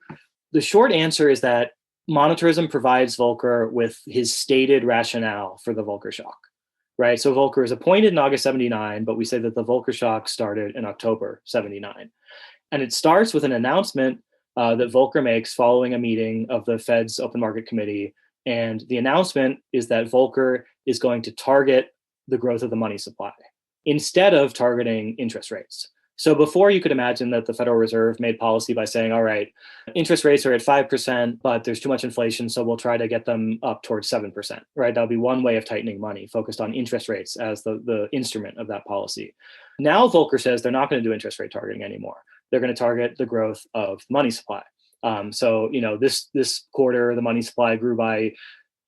The short answer is that monetarism provides Volcker with his stated rationale for the Volcker shock. Right. So Volcker is appointed in August 79, but we say that the Volcker shock started in October 79. And it starts with an announcement that Volcker makes following a meeting of the Fed's Open Market Committee. And the announcement is that Volcker is going to target the growth of the money supply instead of targeting interest rates. So before, you could imagine that the Federal Reserve made policy by saying, all right, interest rates are at 5%, but there's too much inflation, so we'll try to get them up towards 7%, right? That'll be one way of tightening money, focused on interest rates as the instrument of that policy. Now Volcker says they're not going to do interest rate targeting anymore. They're going to target the growth of money supply. So this quarter, the money supply grew by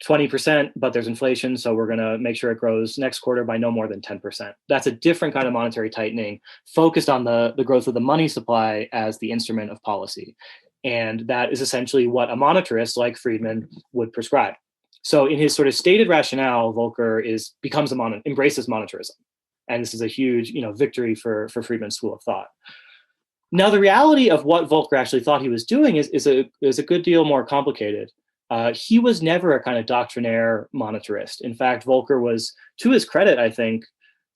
20%, but there's inflation, so we're going to make sure it grows next quarter by no more than 10%. That's a different kind of monetary tightening, focused on the growth of the money supply as the instrument of policy. And that is essentially what a monetarist like Friedman would prescribe. So in his sort of stated rationale, Volcker embraces monetarism. And this is a huge, victory for Friedman's school of thought. Now, the reality of what Volcker actually thought he was doing is a good deal more complicated. He was never a kind of doctrinaire monetarist. In fact, Volcker was, to his credit, I think,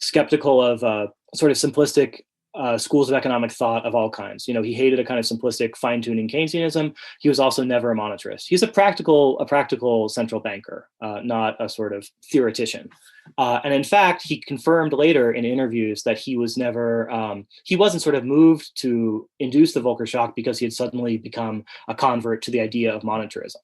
skeptical of sort of simplistic schools of economic thought of all kinds. He hated a kind of simplistic fine-tuning Keynesianism. He was also never a monetarist. He's a practical central banker, not a sort of theoretician. And in fact, he confirmed later in interviews that he was never, he wasn't sort of moved to induce the Volcker shock because he had suddenly become a convert to the idea of monetarism.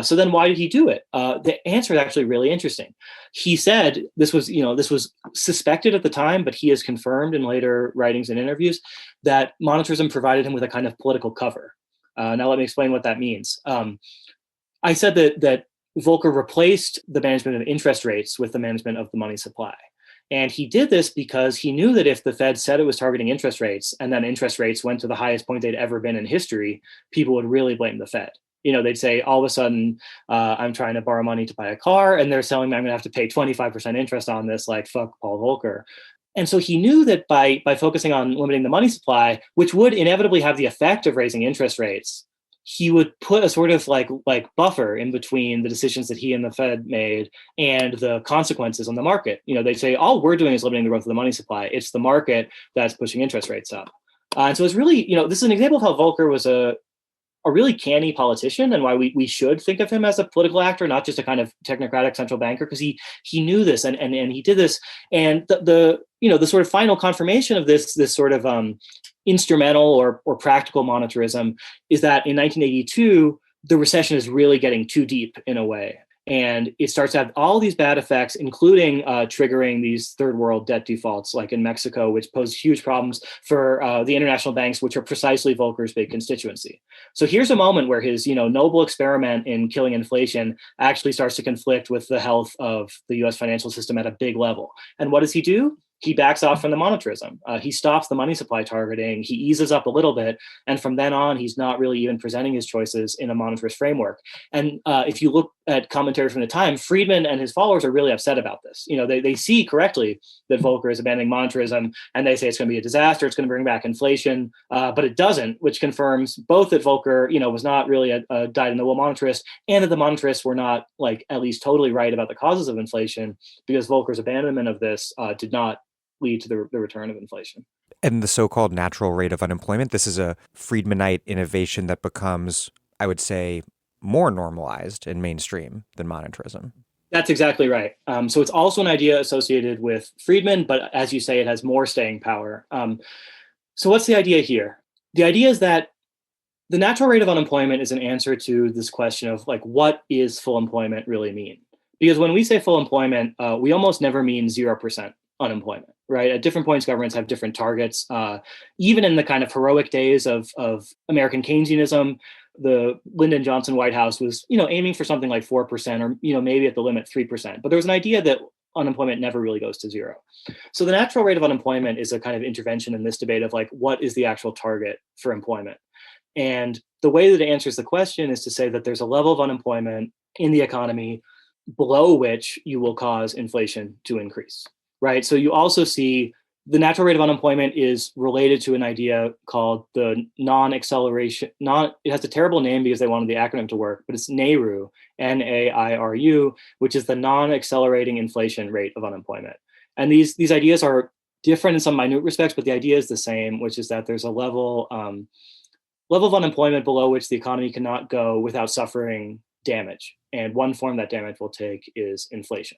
So then why did he do it? The answer is actually really interesting. He said this was suspected at the time, but he has confirmed in later writings and interviews that monetarism provided him with a kind of political cover. Now let me explain what that means. I said that Volcker replaced the management of interest rates with the management of the money supply. And he did this because he knew that if the Fed said it was targeting interest rates and then interest rates went to the highest point they'd ever been in history, people would really blame the Fed. They'd say, all of a sudden, I'm trying to borrow money to buy a car, and they're telling me I'm going to have to pay 25% interest on this, like, fuck Paul Volcker. And so he knew that by focusing on limiting the money supply, which would inevitably have the effect of raising interest rates, he would put a sort of like buffer in between the decisions that he and the Fed made and the consequences on the market. They'd say, all we're doing is limiting the growth of the money supply. It's the market that's pushing interest rates up. And so it's really, this is an example of how Volcker was a really canny politician, and why we should think of him as a political actor, not just a kind of technocratic central banker, because he knew this and he did this. And the sort of final confirmation of this sort of instrumental or practical monetarism is that in 1982, the recession is really getting too deep in a way. And it starts to have all these bad effects, including triggering these third world debt defaults, like in Mexico, which pose huge problems for the international banks, which are precisely Volcker's big constituency. So here's a moment where his, noble experiment in killing inflation actually starts to conflict with the health of the U.S. financial system at a big level. And what does he do? He backs off from the monetarism. He stops the money supply targeting. He eases up a little bit. And from then on, he's not really even presenting his choices in a monetarist framework. And if you look at commentary from the time, Friedman and his followers are really upset about this. They see correctly that Volcker is abandoning monetarism, and they say it's going to be a disaster. It's going to bring back inflation, but it doesn't, which confirms both that Volcker, was not really a dyed-in-the-wool monetarist, and that the monetarists were not, at least totally right about the causes of inflation, because Volcker's abandonment of this did not lead to the return of inflation. And the so-called natural rate of unemployment, this is a Friedmanite innovation that becomes, I would say, more normalized and mainstream than monetarism. That's exactly right. So it's also an idea associated with Friedman, but as you say, it has more staying power. So what's the idea here? The idea is that the natural rate of unemployment is an answer to this question of what is full employment really mean? Because when we say full employment, we almost never mean 0% unemployment, right? At different points, governments have different targets. Even in the kind of heroic days of American Keynesianism, the Lyndon Johnson White House was, aiming for something like 4% or, maybe at the limit 3%. But there was an idea that unemployment never really goes to zero. So the natural rate of unemployment is a kind of intervention in this debate of what is the actual target for employment? And the way that it answers the question is to say that there's a level of unemployment in the economy below which you will cause inflation to increase. Right. So you also see the natural rate of unemployment is related to an idea called the non-acceleration. It has a terrible name because they wanted the acronym to work, but it's NAIRU, NAIRU, which is the non-accelerating inflation rate of unemployment. And these ideas are different in some minute respects, but the idea is the same, which is that there's a level of unemployment below which the economy cannot go without suffering damage. And one form that damage will take is inflation.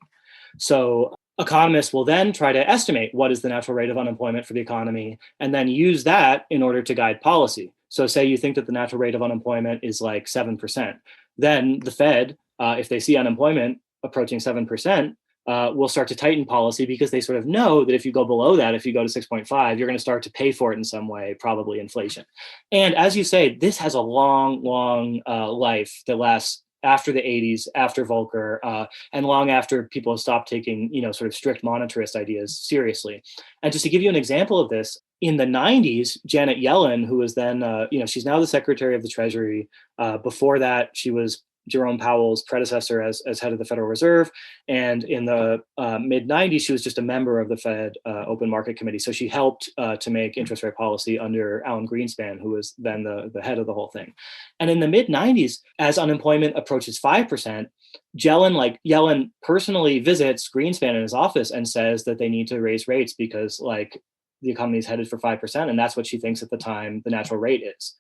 So economists will then try to estimate what is the natural rate of unemployment for the economy and then use that in order to guide policy. So say you think that the natural rate of unemployment is 7%. Then the Fed, if they see unemployment approaching 7%, will start to tighten policy because they sort of know that if you go below that, if you go to 6.5, you're going to start to pay for it in some way, probably inflation. And as you say, this has a long, long life that lasts after the 80s, after Volcker, and long after people have stopped taking, sort of strict monetarist ideas seriously. And just to give you an example of this, in the 90s, Janet Yellen, who was then, she's now the Secretary of the Treasury. Before that, she was Jerome Powell's predecessor as head of the Federal Reserve. And in the mid-90s, she was just a member of the Fed Open Market Committee. So she helped to make interest rate policy under Alan Greenspan, who was then the head of the whole thing. And in the mid-90s, as unemployment approaches 5%, Yellen personally visits Greenspan in his office and says that they need to raise rates because the economy is headed for 5%. And that's what she thinks at the time the natural rate is.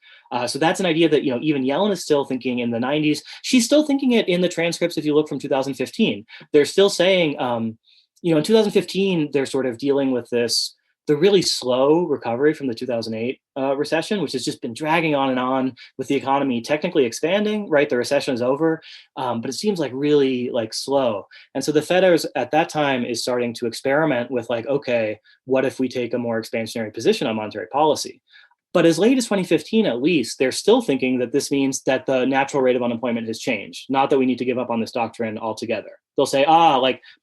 So that's an idea that, even Yellen is still thinking in the 90s. She's still thinking it in the transcripts. If you look from 2015, they're still saying, in 2015, they're sort of dealing with the really slow recovery from the 2008 recession, which has just been dragging on and on with the economy technically expanding, right? The recession is over, but it seems really slow. And so the Fed at that time is starting to experiment with okay, what if we take a more expansionary position on monetary policy? But as late as 2015, at least, they're still thinking that this means that the natural rate of unemployment has changed, not that we need to give up on this doctrine altogether. They'll say,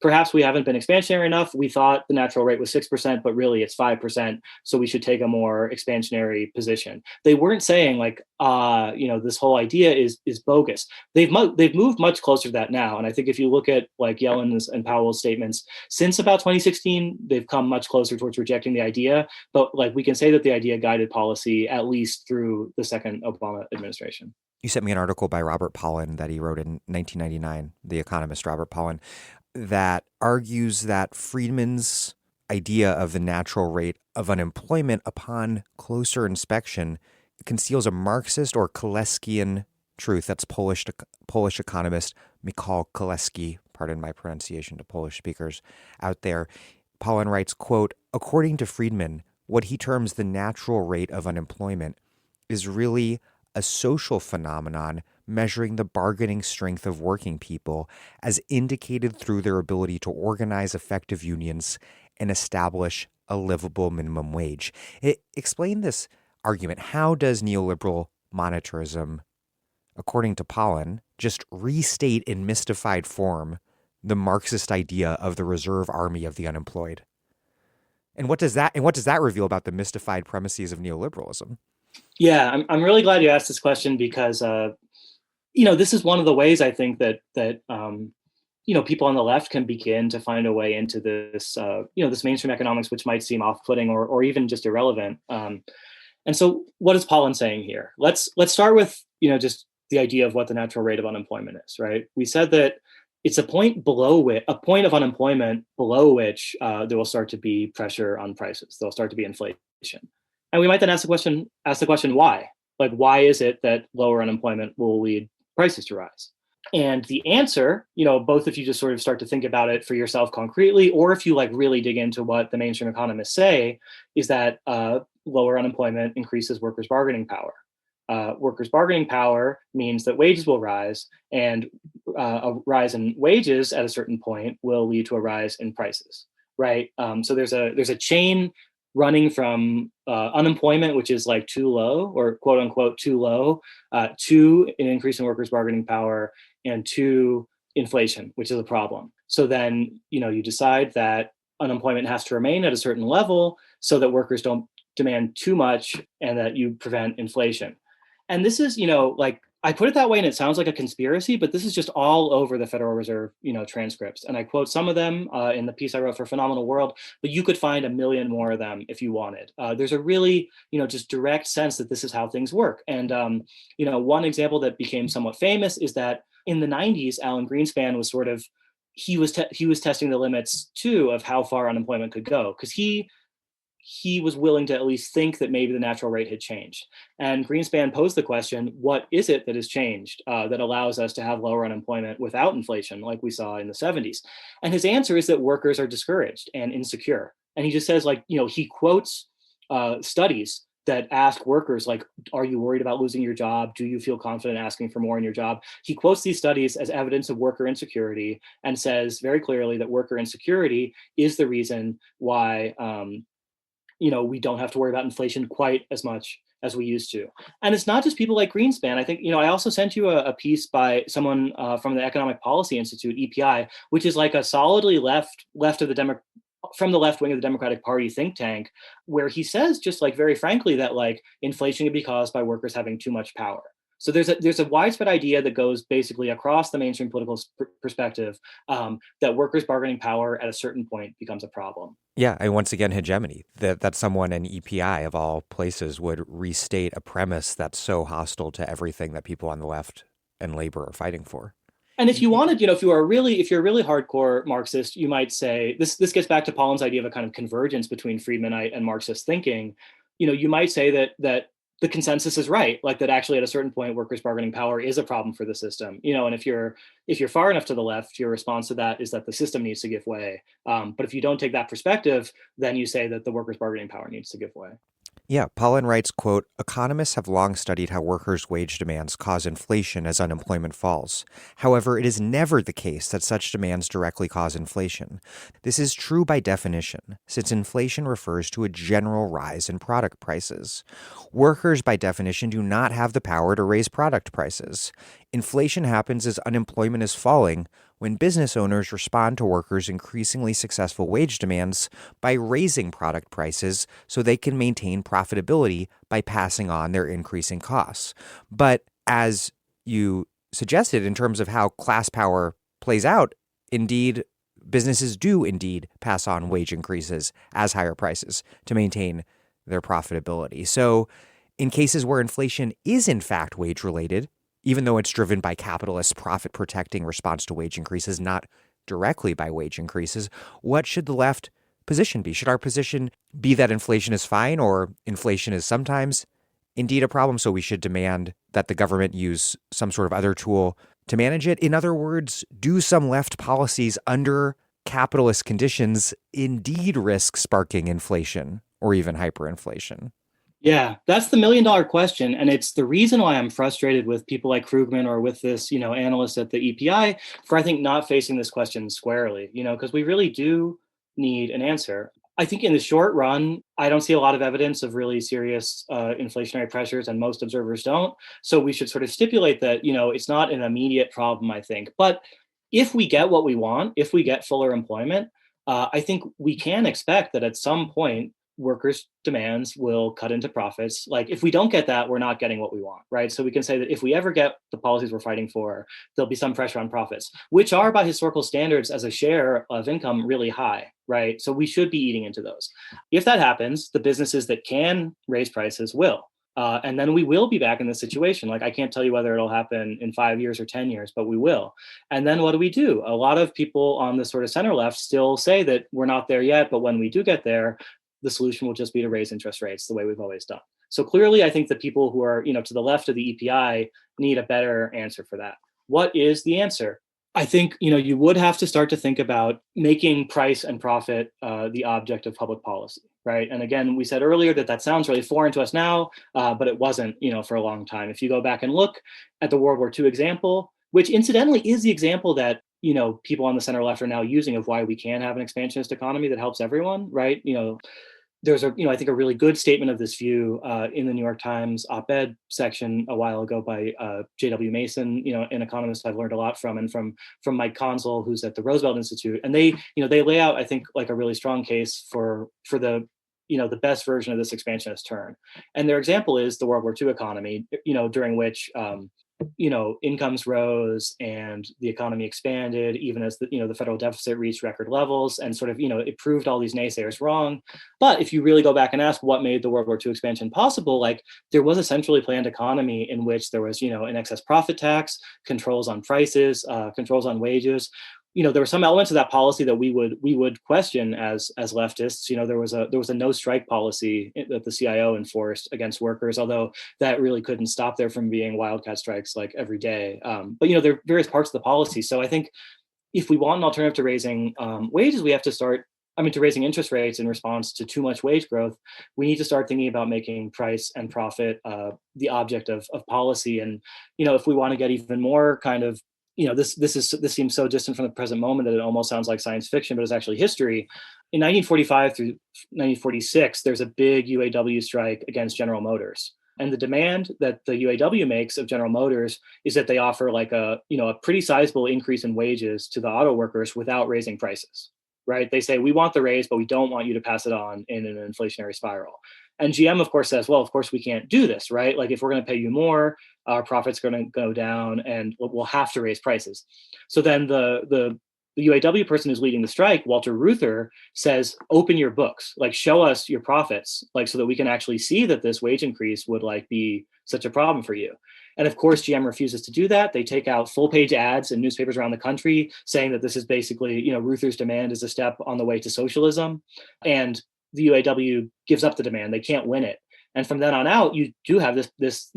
perhaps we haven't been expansionary enough. We thought the natural rate was 6%, but really it's 5%. So we should take a more expansionary position. They weren't saying this whole idea is bogus. They've moved much closer to that now. And I think if you look at Yellen's and Powell's statements since about 2016, they've come much closer towards rejecting the idea. But we can say that the idea guided policy at least through the second Obama administration. You sent me an article by Robert Pollin that he wrote in 1999, the economist Robert Pollin, that argues that Friedman's idea of the natural rate of unemployment upon closer inspection conceals a Marxist or Koleskian truth. That's Polish economist Michał Koleski, pardon my pronunciation to Polish speakers out there. Pollin writes, quote, according to Friedman, what he terms the natural rate of unemployment is really a social phenomenon measuring the bargaining strength of working people as indicated through their ability to organize effective unions and establish a livable minimum wage. Explain this argument. How does neoliberal monetarism, according to Pollin, just restate in mystified form the Marxist idea of the reserve army of the unemployed? And what does that reveal about the mystified premises of neoliberalism? Yeah, I'm really glad you asked this question because this is one of the ways I think that people on the left can begin to find a way into this this mainstream economics, which might seem off-putting or even just irrelevant. And so, what is Pollin saying here? Let's start with just the idea of what the natural rate of unemployment is. Right? We said that it's a point of unemployment below which there will start to be pressure on prices. There'll start to be inflation, and we might then ask the question why? Like, why is it that lower unemployment will lead prices to rise? And the answer, both if you just sort of start to think about it for yourself concretely, or if you like really dig into what the mainstream economists say, is that lower unemployment increases workers' bargaining power. Workers' bargaining power means that wages will rise, and a rise in wages at a certain point will lead to a rise in prices, right? So there's a chain running from unemployment, which is like too low or quote unquote too low, to an increase in workers' bargaining power, and to inflation, which is a problem. So then, you decide that unemployment has to remain at a certain level so that workers don't demand too much and that you prevent inflation. And this is, like I put it that way and it sounds like a conspiracy, but this is just all over the Federal Reserve, transcripts. And I quote some of them in the piece I wrote for Phenomenal World, but you could find a million more of them if you wanted. There's a really, just direct sense that this is how things work. And, one example that became somewhat famous is that in the 90s, Alan Greenspan was sort of, he was testing the limits too of how far unemployment could go, because he was willing to at least think that maybe the natural rate had changed. And Greenspan posed the question, what is it that has changed that allows us to have lower unemployment without inflation like we saw in the 70s? And his answer is that workers are discouraged and insecure. And he just says, he quotes studies that ask workers, like, are you worried about losing your job? Do you feel confident asking for more in your job? He quotes these studies as evidence of worker insecurity and says very clearly that worker insecurity is the reason why we don't have to worry about inflation quite as much as we used to. And it's not just people like Greenspan. I think, I also sent you a piece by someone from the Economic Policy Institute, EPI, which is like a solidly from the left wing of the Democratic Party think tank, where he says just like very frankly that like inflation can be caused by workers having too much power. So there's a widespread idea that goes basically across the mainstream political perspective that workers' bargaining power at a certain point becomes a problem. Yeah, and once again, hegemony, that someone in EPI of all places would restate a premise that's so hostile to everything that people on the left and labor are fighting for. And if you wanted, if you're a really hardcore Marxist, you might say this gets back to Pollin's idea of a kind of convergence between Friedmanite and Marxist thinking. You might say that the consensus is right, like that actually at a certain point, workers' bargaining power is a problem for the system. And if you're far enough to the left, your response to that is that the system needs to give way. But if you don't take that perspective, then you say that the workers' bargaining power needs to give way. Yeah, Pollin writes, quote, economists have long studied how workers' wage demands cause inflation as unemployment falls. However, it is never the case that such demands directly cause inflation. This is true by definition, since inflation refers to a general rise in product prices. Workers, by definition, do not have the power to raise product prices. Inflation happens as unemployment is falling, when business owners respond to workers' increasingly successful wage demands by raising product prices so they can maintain profitability by passing on their increasing costs. But as you suggested, in terms of how class power plays out, indeed, businesses do indeed pass on wage increases as higher prices to maintain their profitability. So in cases where inflation is in fact wage-related, even though it's driven by capitalist profit-protecting response to wage increases, not directly by wage increases, what should the left position be? Should our position be that inflation is fine or inflation is sometimes indeed a problem, so we should demand that the government use some sort of other tool to manage it? In other words, do some left policies under capitalist conditions indeed risk sparking inflation or even hyperinflation? Yeah, that's the $1 million question. And it's the reason why I'm frustrated with people like Krugman or with this, analyst at the EPI for, I think, not facing this question squarely, because we really do need an answer. I think in the short run, I don't see a lot of evidence of really serious inflationary pressures, and most observers don't. So we should sort of stipulate that, it's not an immediate problem, I think. But if we get what we want, if we get fuller employment, I think we can expect that at some point, workers' demands will cut into profits. Like if we don't get that, we're not getting what we want, right? So we can say that if we ever get the policies we're fighting for, there'll be some pressure on profits, which are by historical standards as a share of income really high, right? So we should be eating into those. If that happens, the businesses that can raise prices will. And then we will be back in this situation. Like I can't tell you whether it'll happen in 5 years or 10 years, but we will. And then what do? A lot of people on the sort of center left still say that we're not there yet, but when we do get there, the solution will just be to raise interest rates the way we've always done. So clearly, I think the people who are, to the left of the EPI need a better answer for that. What is the answer? I think, you would have to start to think about making price and profit the object of public policy, right? And again, we said earlier that sounds really foreign to us now, but it wasn't, for a long time. If you go back and look at the World War II example, which incidentally is the example that people on the center left are now using of why we can have an expansionist economy that helps everyone, right? There's I think a really good statement of this view in the New York Times op-ed section a while ago by J.W. Mason, an economist I've learned a lot from, and from Mike Consul, who's at the Roosevelt Institute. And they lay out, I think, like a really strong case for the the best version of this expansionist turn. And their example is the World War II economy, during which incomes rose and the economy expanded, even as the federal deficit reached record levels, and sort of, it proved all these naysayers wrong. But if you really go back and ask what made the World War II expansion possible, like there was a centrally planned economy in which there was, an excess profit tax, controls on prices, controls on wages. There were some elements of that policy that we would question as leftists. There was a no strike policy that the CIO enforced against workers, although that really couldn't stop there from being wildcat strikes like every day. But there are various parts of the policy. So I think if we want an alternative to raising wages, we have to start. To raising interest rates in response to too much wage growth, we need to start thinking about making price and profit the object of policy. And if we want to get even more kind of this seems so distant from the present moment that it almost sounds like science fiction, but it's actually history. In 1945 through 1946, there's a big UAW strike against General Motors. And the demand that the UAW makes of General Motors is that they offer like a pretty sizable increase in wages to the auto workers without raising prices, right? They say, we want the raise, but we don't want you to pass it on in an inflationary spiral. And GM, of course, says, well, of course, we can't do this, right? Like if we're going to pay you more, our profits are going to go down and we'll have to raise prices. So then the UAW person who's leading the strike, Walter Reuther, says, open your books, like show us your profits, like so that we can actually see that this wage increase would like be such a problem for you. And of course, GM refuses to do that. They take out full page ads in newspapers around the country saying that this is basically, Reuther's demand is a step on the way to socialism. And the UAW gives up the demand. They can't win it. And from then on out, you do have this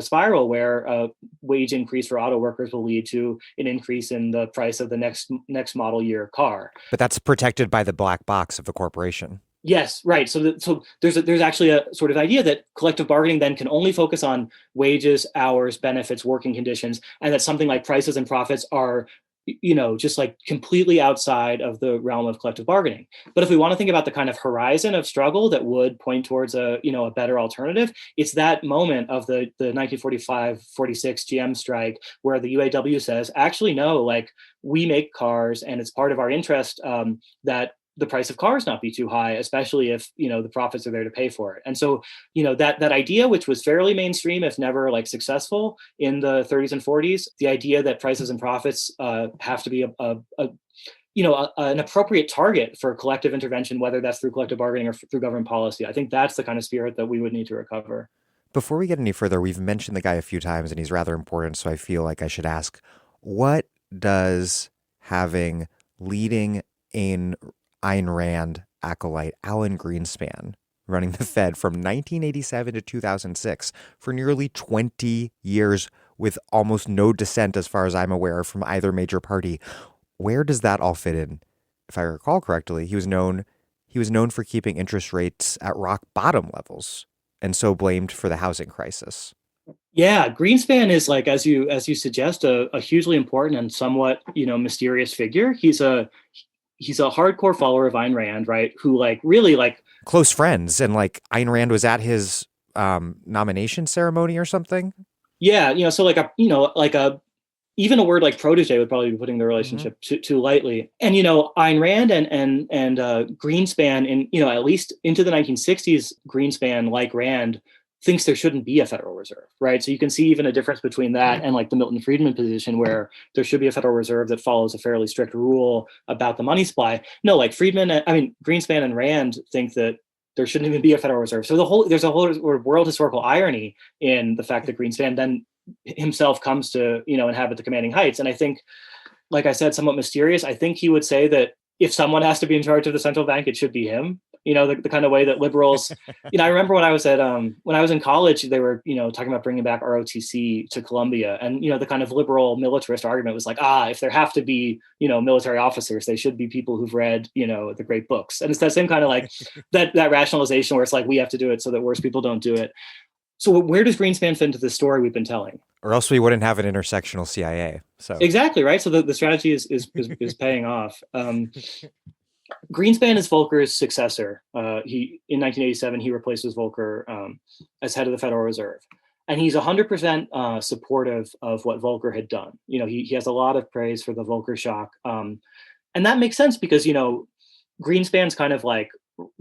spiral where a wage increase for auto workers will lead to an increase in the price of the next model year car. But that's protected by the black box of the corporation. Yes, right. So there's actually a sort of idea that collective bargaining then can only focus on wages, hours, benefits, working conditions, and that something like prices and profits are just like completely outside of the realm of collective bargaining. But if we want to think about the kind of horizon of struggle that would point towards a better alternative, it's that moment of the 1945-46 GM strike where the UAW says, actually, no, like we make cars and it's part of our interest that the price of cars not be too high, especially if, the profits are there to pay for it. And so, that idea, which was fairly mainstream, if never like successful in the 30s and 40s, the idea that prices and profits have to be an appropriate target for collective intervention, whether that's through collective bargaining or through government policy. I think that's the kind of spirit that we would need to recover. Before we get any further, we've mentioned the guy a few times and he's rather important. So I feel like I should ask, what does having leading in Ayn Rand acolyte Alan Greenspan running the Fed from 1987 to 2006 for nearly 20 years with almost no dissent, as far as I'm aware, from either major party. Where does that all fit in? If I recall correctly, he was known for keeping interest rates at rock bottom levels. and so blamed for the housing crisis. Yeah, Greenspan is, like, as you suggest, a hugely important and somewhat, mysterious figure. He's a hardcore follower of Ayn Rand, right? Who, like, really, like, Close friends, and like Ayn Rand was at his nomination ceremony or something. yeah, so like a even a word like protege would probably be putting the Mm-hmm. relationship too lightly. And Ayn Rand and Greenspan, in at least into the 1960s, Greenspan, like Rand, thinks there shouldn't be a Federal Reserve, right? So you can see even a difference between that and like the Milton Friedman position, where there should be a Federal Reserve that follows a fairly strict rule about the money supply. No, like Greenspan and Rand think that there shouldn't even be a Federal Reserve. So there's a whole world historical irony in the fact that Greenspan then himself comes to inhabit the commanding heights. And I think, like I said, somewhat mysterious. I think he would say that if someone has to be in charge of the central bank, it should be him. The kind of way that liberals, I remember when I was in college, they were, talking about bringing back ROTC to Columbia. And, the kind of liberal militarist argument was like, if there have to be, military officers, they should be people who've read, the great books. And it's that same kind of like that rationalization where it's like, we have to do it so that worse people don't do it. So where does Greenspan fit into the story we've been telling? Or else we wouldn't have an intersectional CIA. So Exactly right. So the strategy is paying off. Greenspan is Volcker's successor. He in 1987 he replaces Volcker as head of the Federal Reserve, and he's 100% supportive of what Volcker had done. He has a lot of praise for the Volcker shock, and that makes sense because Greenspan's kind of like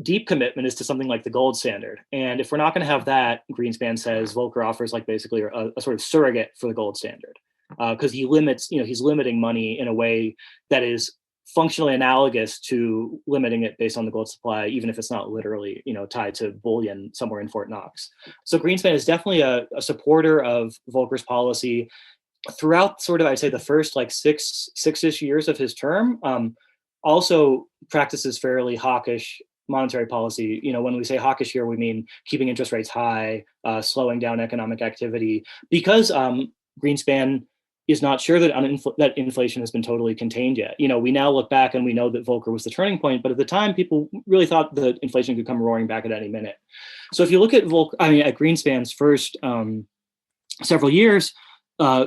deep commitment is to something like the gold standard. And if we're not going to have that, Greenspan says Volcker offers like basically a sort of surrogate for the gold standard, because he's limiting money in a way that is functionally analogous to limiting it based on the gold supply, even if it's not literally tied to bullion somewhere in Fort Knox. So Greenspan is definitely a supporter of Volcker's policy throughout sort of, I'd say, the first like six-ish years of his term. Also practices fairly hawkish monetary policy. When we say hawkish here, we mean keeping interest rates high, slowing down economic activity, because Greenspan is not sure that inflation has been totally contained yet. We now look back and we know that Volcker was the turning point, but at the time, people really thought that inflation could come roaring back at any minute. So if you look at at Greenspan's first several years,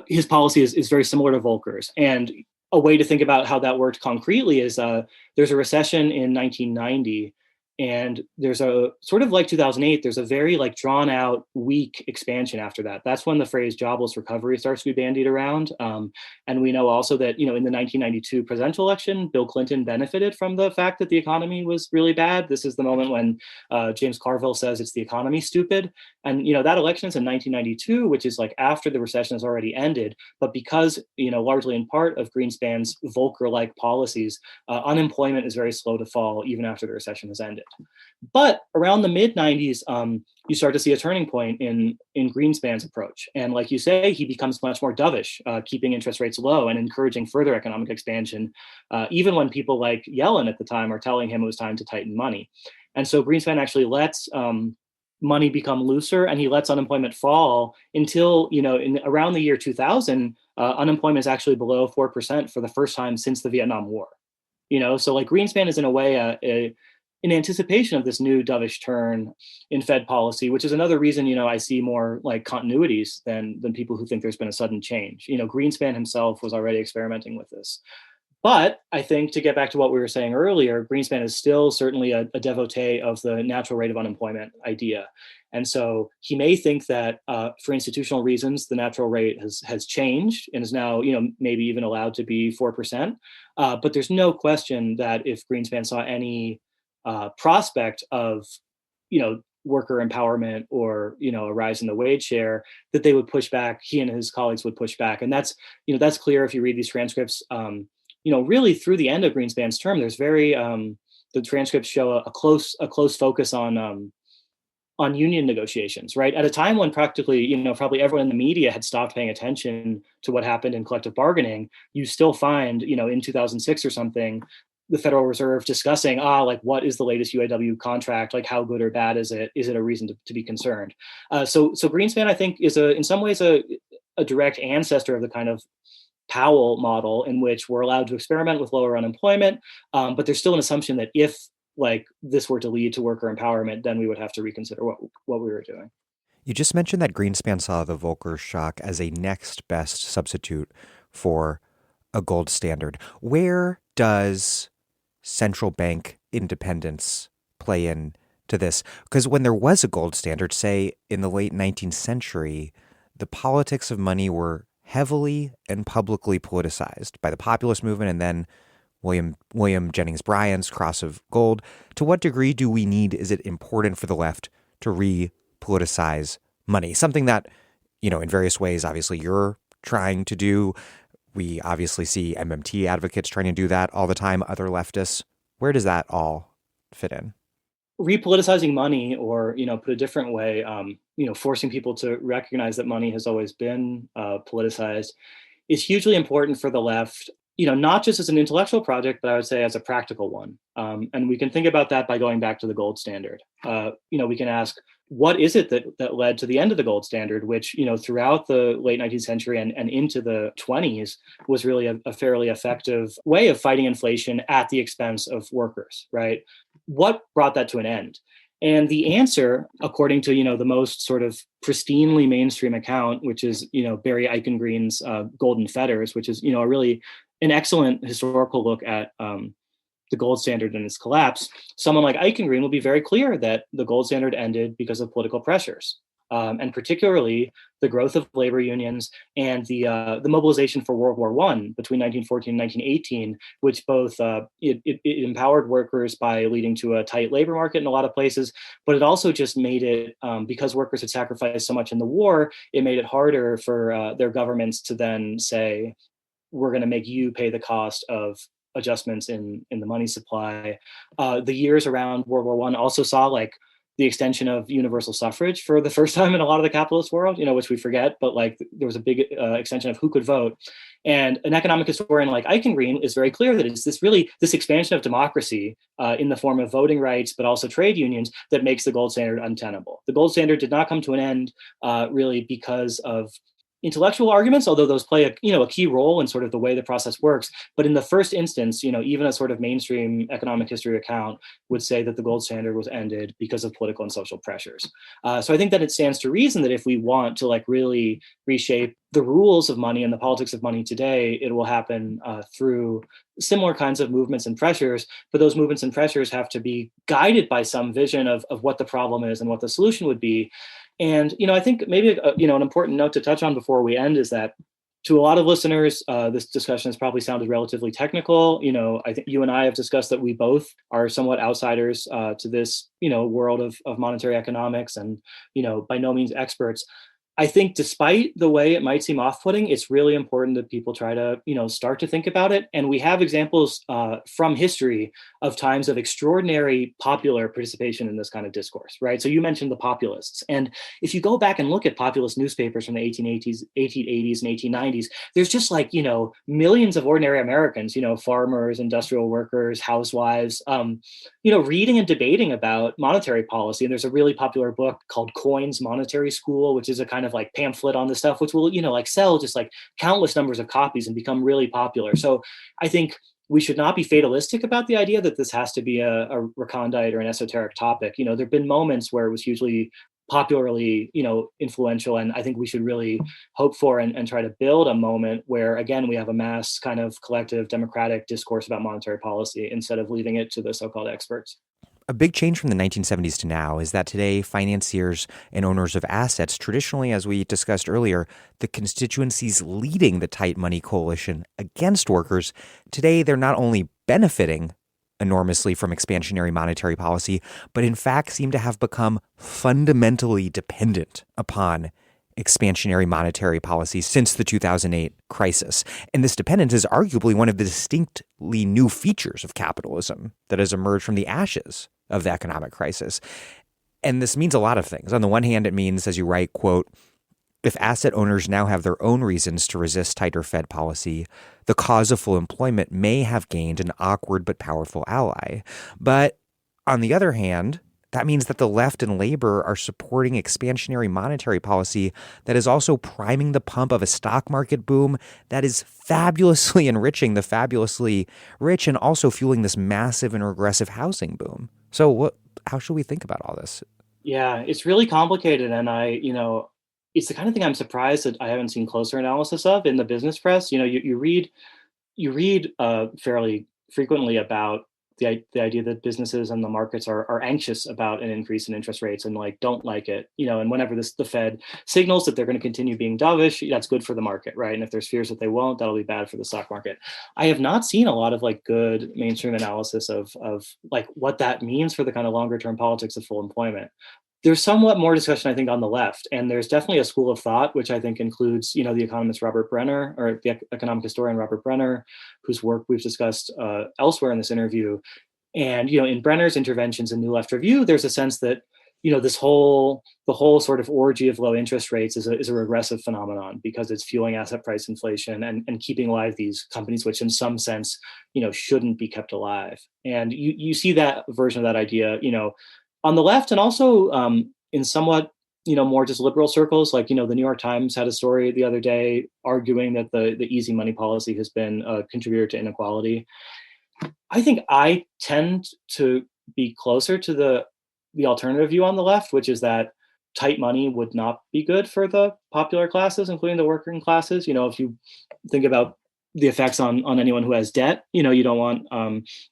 his policy is very similar to Volcker's. And a way to think about how that worked concretely is there's a recession in 1990, and there's a sort of like 2008, there's a very like drawn out weak expansion after that. That's when the phrase jobless recovery starts to be bandied around. And we know also that, in the 1992 presidential election, Bill Clinton benefited from the fact that the economy was really bad. This is the moment when James Carville says it's the economy, stupid. And, that election is in 1992, which is like after the recession has already ended. But because, largely in part of Greenspan's Volcker-like policies, unemployment is very slow to fall even after the recession has ended. But around the mid 90s, you start to see a turning point in Greenspan's approach. And like you say, he becomes much more dovish, keeping interest rates low and encouraging further economic expansion, even when people like Yellen at the time are telling him it was time to tighten money. And so Greenspan actually lets money become looser, and he lets unemployment fall until, in around the year 2000, unemployment is actually below 4% for the first time since the Vietnam War. So like Greenspan is in a way in anticipation of this new dovish turn in Fed policy, which is another reason, I see more like continuities than people who think there's been a sudden change. Greenspan himself was already experimenting with this. But I think, to get back to what we were saying earlier, Greenspan is still certainly a devotee of the natural rate of unemployment idea. And so he may think that for institutional reasons, the natural rate has changed and is now, maybe even allowed to be 4%. But there's no question that if Greenspan saw any prospect of, worker empowerment or, a rise in the wage share, that they would push back. He and his colleagues would push back. And that's clear if you read these transcripts. Really through the end of Greenspan's term, there's the transcripts show a close focus on union negotiations, right? At a time when practically, probably everyone in the media had stopped paying attention to what happened in collective bargaining, you still find, in 2006 or something, the Federal Reserve discussing, like, what is the latest UAW contract? Like, how good or bad is it? Is it a reason to be concerned? So Greenspan, I think, is in some ways a direct ancestor of the kind of Powell model, in which we're allowed to experiment with lower unemployment, but there's still an assumption that if like this were to lead to worker empowerment, then we would have to reconsider what we were doing. You just mentioned that Greenspan saw the Volcker shock as a next best substitute for a gold standard. Where does central bank independence play in to this? Because when there was a gold standard, say in the late 19th century, the politics of money were heavily and publicly politicized by the populist movement and then William Jennings Bryan's Cross of Gold. To what degree is it important for the left to re-politicize money? Something that, in various ways, obviously you're trying to do. We obviously see MMT advocates trying to do that all the time, other leftists. Where does that all fit in? Repoliticizing money, or, put a different way, forcing people to recognize that money has always been politicized is hugely important for the left, not just as an intellectual project, but I would say as a practical one. And we can think about that by going back to the gold standard. We can ask, what is it that led to the end of the gold standard, which, throughout the late 19th century and into the 20s was really a fairly effective way of fighting inflation at the expense of workers, right? What brought that to an end? And the answer, according to, the most sort of pristinely mainstream account, which is, Barry Eichengreen's Golden Fetters, which is, a really an excellent historical look at the gold standard and its collapse. Someone like Eichengreen will be very clear that the gold standard ended because of political pressures, and particularly the growth of labor unions and the mobilization for World War I between 1914 and 1918, which both it empowered workers by leading to a tight labor market in a lot of places, but it also just made it, because workers had sacrificed so much in the war, it made it harder for their governments to then say, we're going to make you pay the cost of adjustments in the money supply. The years around World War I also saw the extension of universal suffrage for the first time in a lot of the capitalist world, which we forget, but there was a big extension of who could vote. And an economic historian like Eichengreen is very clear that it's this expansion of democracy in the form of voting rights, but also trade unions, that makes the gold standard untenable. The gold standard did not come to an end really because of intellectual arguments, although those play a key role in sort of the way the process works. But in the first instance, even a sort of mainstream economic history account would say that the gold standard was ended because of political and social pressures. So I think that it stands to reason that if we want to really reshape the rules of money and the politics of money today, it will happen through similar kinds of movements and pressures, but those movements and pressures have to be guided by some vision of what the problem is and what the solution would be. And, I think maybe, an important note to touch on before we end is that to a lot of listeners, this discussion has probably sounded relatively technical. I think you and I have discussed that we both are somewhat outsiders to this, world of monetary economics and, by no means experts. I think despite the way it might seem off-putting, it's really important that people try to, start to think about it. And we have examples from history of times of extraordinary popular participation in this kind of discourse, right? So you mentioned the populists. And if you go back and look at populist newspapers from the 1880s and 1890s, there's just millions of ordinary Americans, farmers, industrial workers, housewives, reading and debating about monetary policy. And there's a really popular book called Coin's Monetary School, which is a kind of pamphlet on this stuff, which will, sell just countless numbers of copies and become really popular. So I think we should not be fatalistic about the idea that this has to be a recondite or an esoteric topic. There've been moments where it was hugely popularly, influential. And I think we should really hope for and try to build a moment where, again, we have a mass kind of collective democratic discourse about monetary policy instead of leaving it to the so-called experts. A big change from the 1970s to now is that today financiers and owners of assets, traditionally, as we discussed earlier, the constituencies leading the tight money coalition against workers, today they're not only benefiting enormously from expansionary monetary policy, but in fact seem to have become fundamentally dependent upon expansionary monetary policy since the 2008 crisis. And this dependence is arguably one of the distinctly new features of capitalism that has emerged from the ashes of the economic crisis. And this means a lot of things. On the one hand, it means, as you write, quote, if asset owners now have their own reasons to resist tighter Fed policy, the cause of full employment may have gained an awkward but powerful ally. But on the other hand, That means that the left and labor are supporting expansionary monetary policy that is also priming the pump of a stock market boom that is fabulously enriching the fabulously rich and also fueling this massive and regressive housing boom. So how should we think about all this? Yeah, it's really complicated. And it's the kind of thing I'm surprised that I haven't seen closer analysis of in the business press. You read fairly frequently about the idea that businesses and the markets are anxious about an increase in interest rates and like don't like it, and whenever the Fed signals that they're going to continue being dovish, that's good for the market, right? And if there's fears that they won't, that'll be bad for the stock market. I have not seen a lot of like good mainstream analysis of like what that means for the kind of longer term politics of full employment. There's somewhat more discussion, I think, on the left, and there's definitely a school of thought, which I think includes, the economist Robert Brenner, or the economic historian Robert Brenner, whose work we've discussed elsewhere in this interview. And in Brenner's interventions in New Left Review, there's a sense that the whole sort of orgy of low interest rates is a regressive phenomenon because it's fueling asset price inflation and keeping alive these companies, which in some sense, shouldn't be kept alive. And you see that version of that idea, on the left, and also in somewhat more just liberal circles. Like the New York Times had a story the other day arguing that the easy money policy has been a contributor to inequality. I think I tend to be closer to the alternative view on the left, which is that tight money would not be good for the popular classes, including the working classes. If you think about the effects on anyone who has debt, you don't want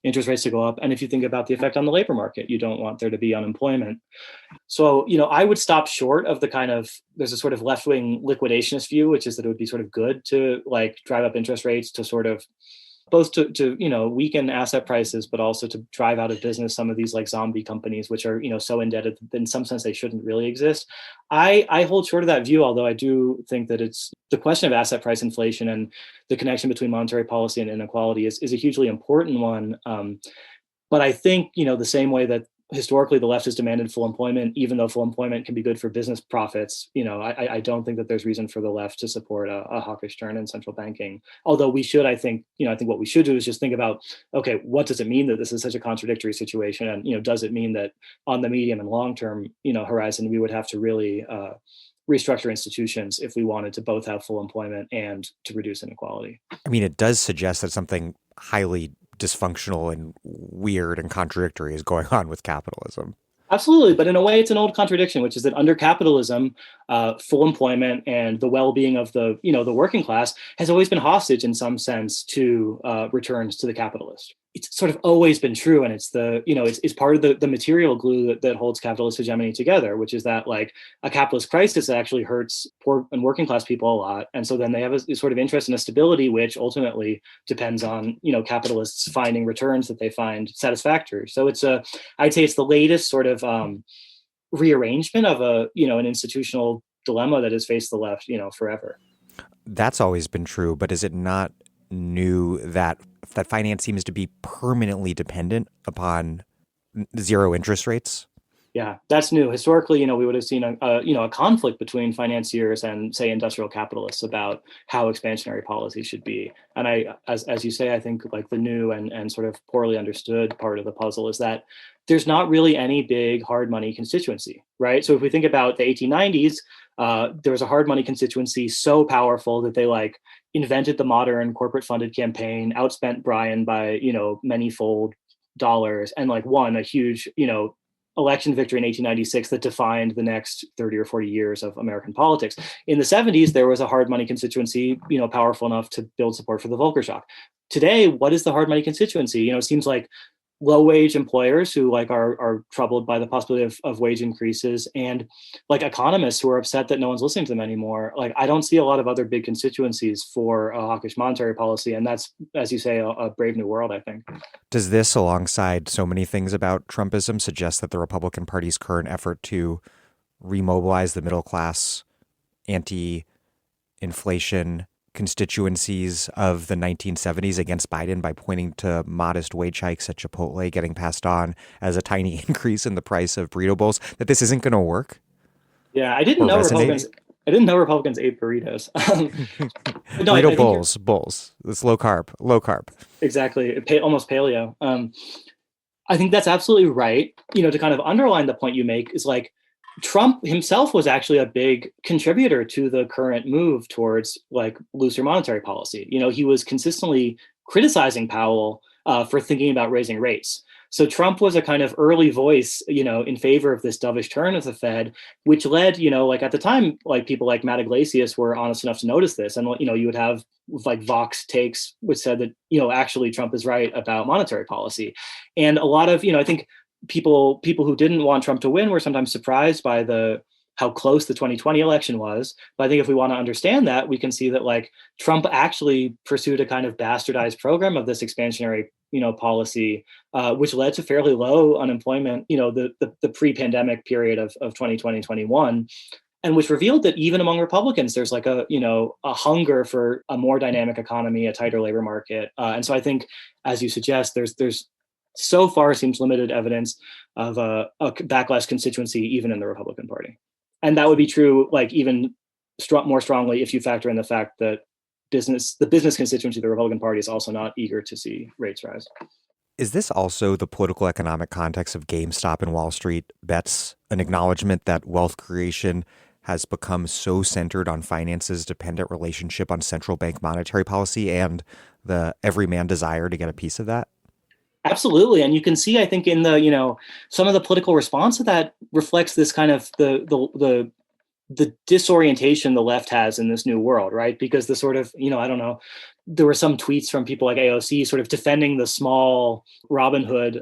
interest rates to go up. And if you think about the effect on the labor market, you don't want there to be unemployment. So, I would stop short of there's a sort of left-wing liquidationist view, which is that it would be sort of good to like drive up interest rates to sort of both to weaken asset prices, but also to drive out of business some of these like zombie companies, which are so indebted that in some sense they shouldn't really exist. I hold short of that view, although I do think that it's the question of asset price inflation and the connection between monetary policy and inequality is a hugely important one. But I think the same way that historically the left has demanded full employment, even though full employment can be good for business profits, I don't think that there's reason for the left to support a hawkish turn in central banking. Although we should, I think what we should do is just think about, okay, what does it mean that this is such a contradictory situation? And, does it mean that on the medium and long term, horizon, we would have to really restructure institutions if we wanted to both have full employment and to reduce inequality? I mean, it does suggest that something highly dysfunctional and weird and contradictory is going on with capitalism. Absolutely. But in a way, it's an old contradiction, which is that under capitalism, full employment and the well-being of the working class has always been hostage in some sense to returns to the capitalist. It's sort of always been true. And it's it's part of the material glue that holds capitalist hegemony together, which is that like a capitalist crisis actually hurts poor and working class people a lot. And so then they have a sort of interest in a stability, which ultimately depends on, capitalists finding returns that they find satisfactory. So I'd say it's the latest sort of rearrangement of an institutional dilemma that has faced the left, forever. That's always been true, but is it not new that finance seems to be permanently dependent upon zero interest rates? Yeah, that's new. Historically, we would have seen a conflict between financiers and, say, industrial capitalists about how expansionary policy should be. And as you say, I think like the new and sort of poorly understood part of the puzzle is that there's not really any big hard money constituency, right? So if we think about the 1890s, there was a hard money constituency so powerful that they like invented the modern corporate funded campaign, outspent Bryan by many-fold dollars, and like won a huge election victory in 1896 that defined the next 30 or 40 years of American politics. In the 70s, there was a hard money constituency, powerful enough to build support for the Volcker shock. Today, what is the hard money constituency? It seems like low wage employers who like are troubled by the possibility of wage increases, and like economists who are upset that no one's listening to them anymore. Like I don't see a lot of other big constituencies for a hawkish monetary policy, and that's, as you say, a brave new world, I think. Does this, alongside so many things about Trumpism, suggest that the Republican Party's current effort to remobilize the middle class, anti-inflation constituencies of the 1970s against Biden by pointing to modest wage hikes at Chipotle getting passed on as a tiny increase in the price of burrito bowls, that this isn't going to work? Yeah, I didn't know Republicans ate burritos. No, burrito bowls. It's low carb. Exactly, almost paleo. I think that's absolutely right. To kind of underline the point you make is like Trump himself was actually a big contributor to the current move towards like looser monetary policy. He was consistently criticizing Powell for thinking about raising rates. So Trump was a kind of early voice, in favor of this dovish turn of the Fed, which led, like at the time, like people like Matt Iglesias were honest enough to notice this. And, you would have like Vox takes, which said that, actually Trump is right about monetary policy. And a lot of, I think people who didn't want Trump to win were sometimes surprised by how close the 2020 election was. But I think if we want to understand that, we can see that like Trump actually pursued a kind of bastardized program of this expansionary, policy, which led to fairly low unemployment, the pre-pandemic period of 2020, 21, and which revealed that even among Republicans, there's like a hunger for a more dynamic economy, a tighter labor market. And so I think, as you suggest, there's so far seems limited evidence of a backlash constituency even in the Republican Party. And that would be true, like even more strongly if you factor in the fact that the business constituency of the Republican Party is also not eager to see rates rise. Is this also the political economic context of GameStop and Wall Street bets, an acknowledgement that wealth creation has become so centered on finance's dependent relationship on central bank monetary policy and the everyman desire to get a piece of that? Absolutely. And you can see, I think, in the, some of the political response to that reflects this kind of the disorientation the left has in this new world, right? Because the sort of, I don't know, there were some tweets from people like AOC sort of defending the small Robinhood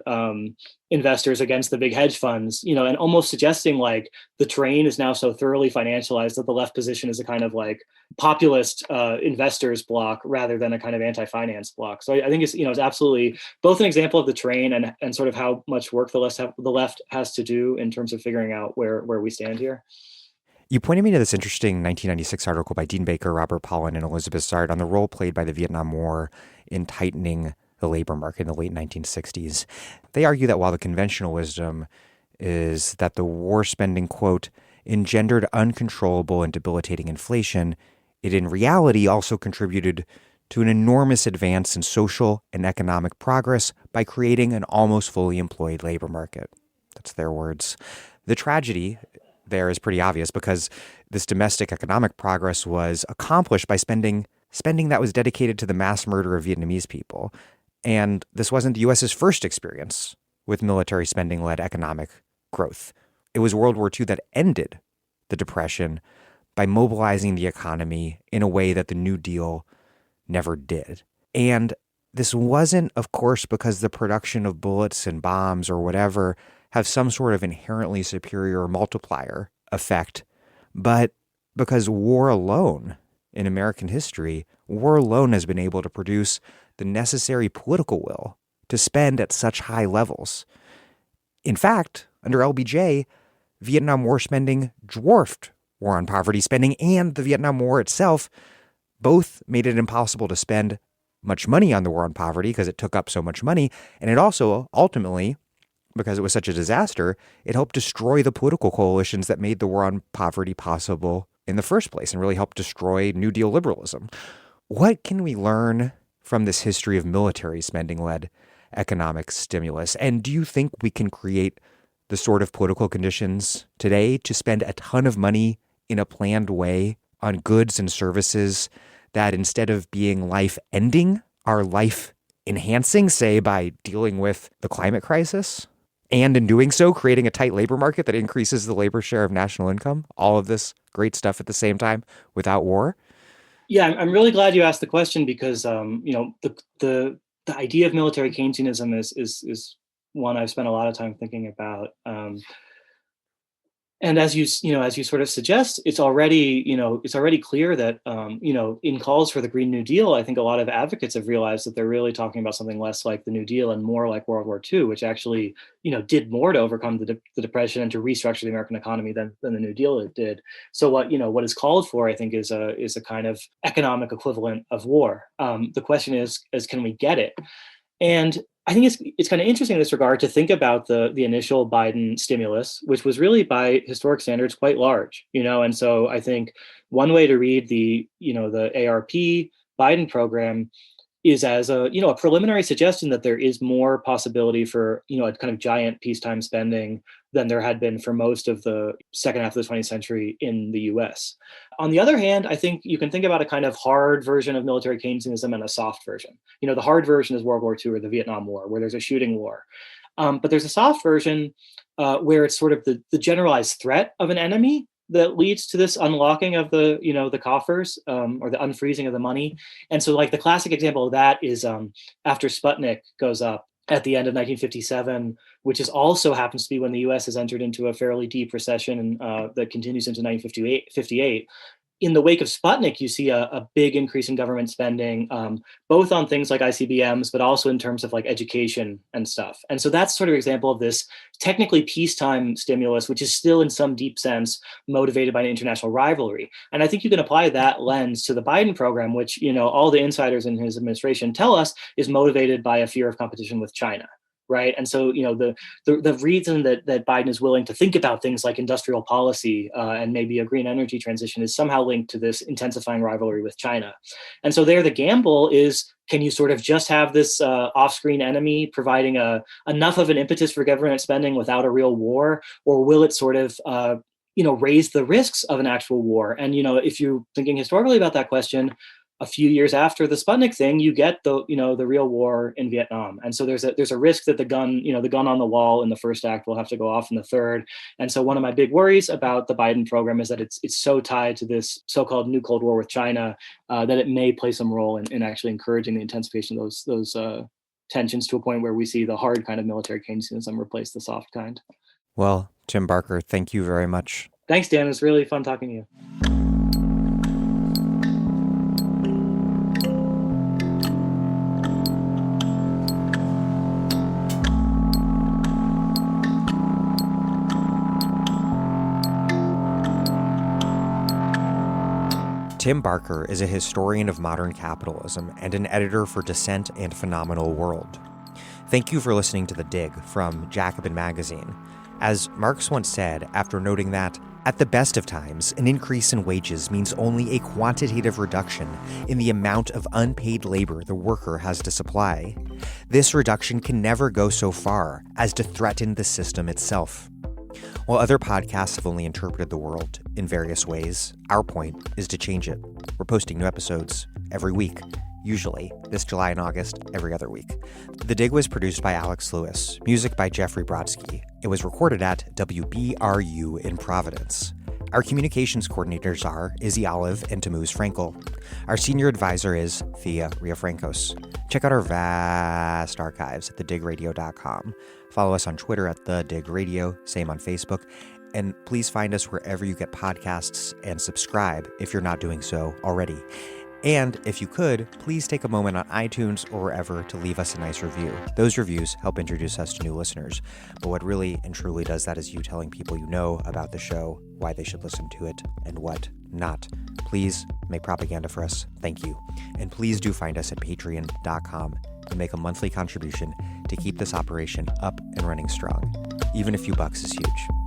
investors against the big hedge funds, and almost suggesting like the terrain is now so thoroughly financialized that the left position is a kind of like populist investors block rather than a kind of anti-finance block. So I think it's absolutely both an example of the terrain and sort of how much work the left has to do in terms of figuring out where we stand here. You pointed me to this interesting 1996 article by Dean Baker, Robert Pollin, and Elizabeth Zahrt on the role played by the Vietnam War in tightening the labor market in the late 1960s. They argue that while the conventional wisdom is that the war spending, quote, engendered uncontrollable and debilitating inflation, it in reality also contributed to an enormous advance in social and economic progress by creating an almost fully employed labor market. That's their words. The tragedy there is pretty obvious because this domestic economic progress was accomplished by spending that was dedicated to the mass murder of Vietnamese people. And this wasn't the U.S.'s first experience with military spending-led economic growth. It was World War II that ended the Depression by mobilizing the economy in a way that the New Deal never did. And this wasn't, of course, because the production of bullets and bombs or whatever have some sort of inherently superior multiplier effect, but because war alone in American history, war alone has been able to produce the necessary political will to spend at such high levels. In fact, under LBJ, Vietnam War spending dwarfed war on poverty spending, and the Vietnam War itself both made it impossible to spend much money on the war on poverty because it took up so much money, and it also ultimately, because it was such a disaster, it helped destroy the political coalitions that made the war on poverty possible in the first place and really helped destroy New Deal liberalism. What can we learn from this history of military spending-led economic stimulus? And do you think we can create the sort of political conditions today to spend a ton of money in a planned way on goods and services that instead of being life-ending are life-enhancing, say by dealing with the climate crisis? And in doing so, creating a tight labor market that increases the labor share of national income, all of this great stuff at the same time without war? Yeah, I'm really glad you asked the question because, the idea of military Keynesianism is one I've spent a lot of time thinking about. And as you sort of suggest, it's already clear that, in calls for the Green New Deal, I think a lot of advocates have realized that they're really talking about something less like the New Deal and more like World War II, which actually, did more to overcome the Depression and to restructure the American economy than the New Deal did. So what is called for, I think, is a kind of economic equivalent of war. The question is can we get it? And I think it's kind of interesting in this regard to think about the initial Biden stimulus, which was really by historic standards quite large, and so I think one way to read the ARP Biden program is as a preliminary suggestion that there is more possibility for a kind of giant peacetime spending than there had been for most of the second half of the 20th century in the US. On the other hand, I think you can think about a kind of hard version of military Keynesianism and a soft version. The hard version is World War II or the Vietnam War, where there's a shooting war. But there's a soft version where it's sort of the generalized threat of an enemy that leads to this unlocking of the coffers, or the unfreezing of the money. And so like the classic example of that is after Sputnik goes up at the end of 1957, which is also happens to be when the US has entered into a fairly deep recession that continues into 1958. In the wake of Sputnik, you see a big increase in government spending, both on things like ICBMs, but also in terms of like education and stuff. And so that's sort of an example of this technically peacetime stimulus, which is still in some deep sense motivated by an international rivalry. And I think you can apply that lens to the Biden program, which, all the insiders in his administration tell us is motivated by a fear of competition with China. Right. And so, the reason that Biden is willing to think about things like industrial policy and maybe a green energy transition is somehow linked to this intensifying rivalry with China. And so there, the gamble is, can you sort of just have this off-screen enemy providing enough of an impetus for government spending without a real war? Or will it sort of, raise the risks of an actual war? And, if you're thinking historically about that question, a few years after the Sputnik thing, you get the real war in Vietnam. And so there's a risk that the gun on the wall in the first act will have to go off in the third. And so one of my big worries about the Biden program is that it's so tied to this so-called new Cold War with China that it may play some role in actually encouraging the intensification of those tensions to a point where we see the hard kind of military Keynesianism replace the soft kind. Well, Tim Barker, thank you very much. Thanks, Dan. It was really fun talking to you. Tim Barker is a historian of modern capitalism and an editor for Dissent and Phenomenal World. Thank you for listening to The Dig from Jacobin Magazine. As Marx once said, after noting that, at the best of times, an increase in wages means only a quantitative reduction in the amount of unpaid labor the worker has to supply. This reduction can never go so far as to threaten the system itself. While other podcasts have only interpreted the world in various ways, our point is to change it. We're posting new episodes every week, usually this July and August, every other week. The Dig was produced by Alex Lewis, music by Jeffrey Brodsky. It was recorded at WBRU in Providence. Our communications coordinators are Izzy Olive and Tamuz Frankel. Our senior advisor is Thea Riafrancos. Check out our vast archives at thedigradio.com. Follow us on Twitter at The Dig Radio, same on Facebook. And please find us wherever you get podcasts and subscribe if you're not doing so already. And if you could, please take a moment on iTunes or wherever to leave us a nice review. Those reviews help introduce us to new listeners. But what really and truly does that is you telling people you know about the show, why they should listen to it, and what not. Please make propaganda for us. Thank you. And please do find us at patreon.com and make a monthly contribution to keep this operation up and running strong. Even a few bucks is huge.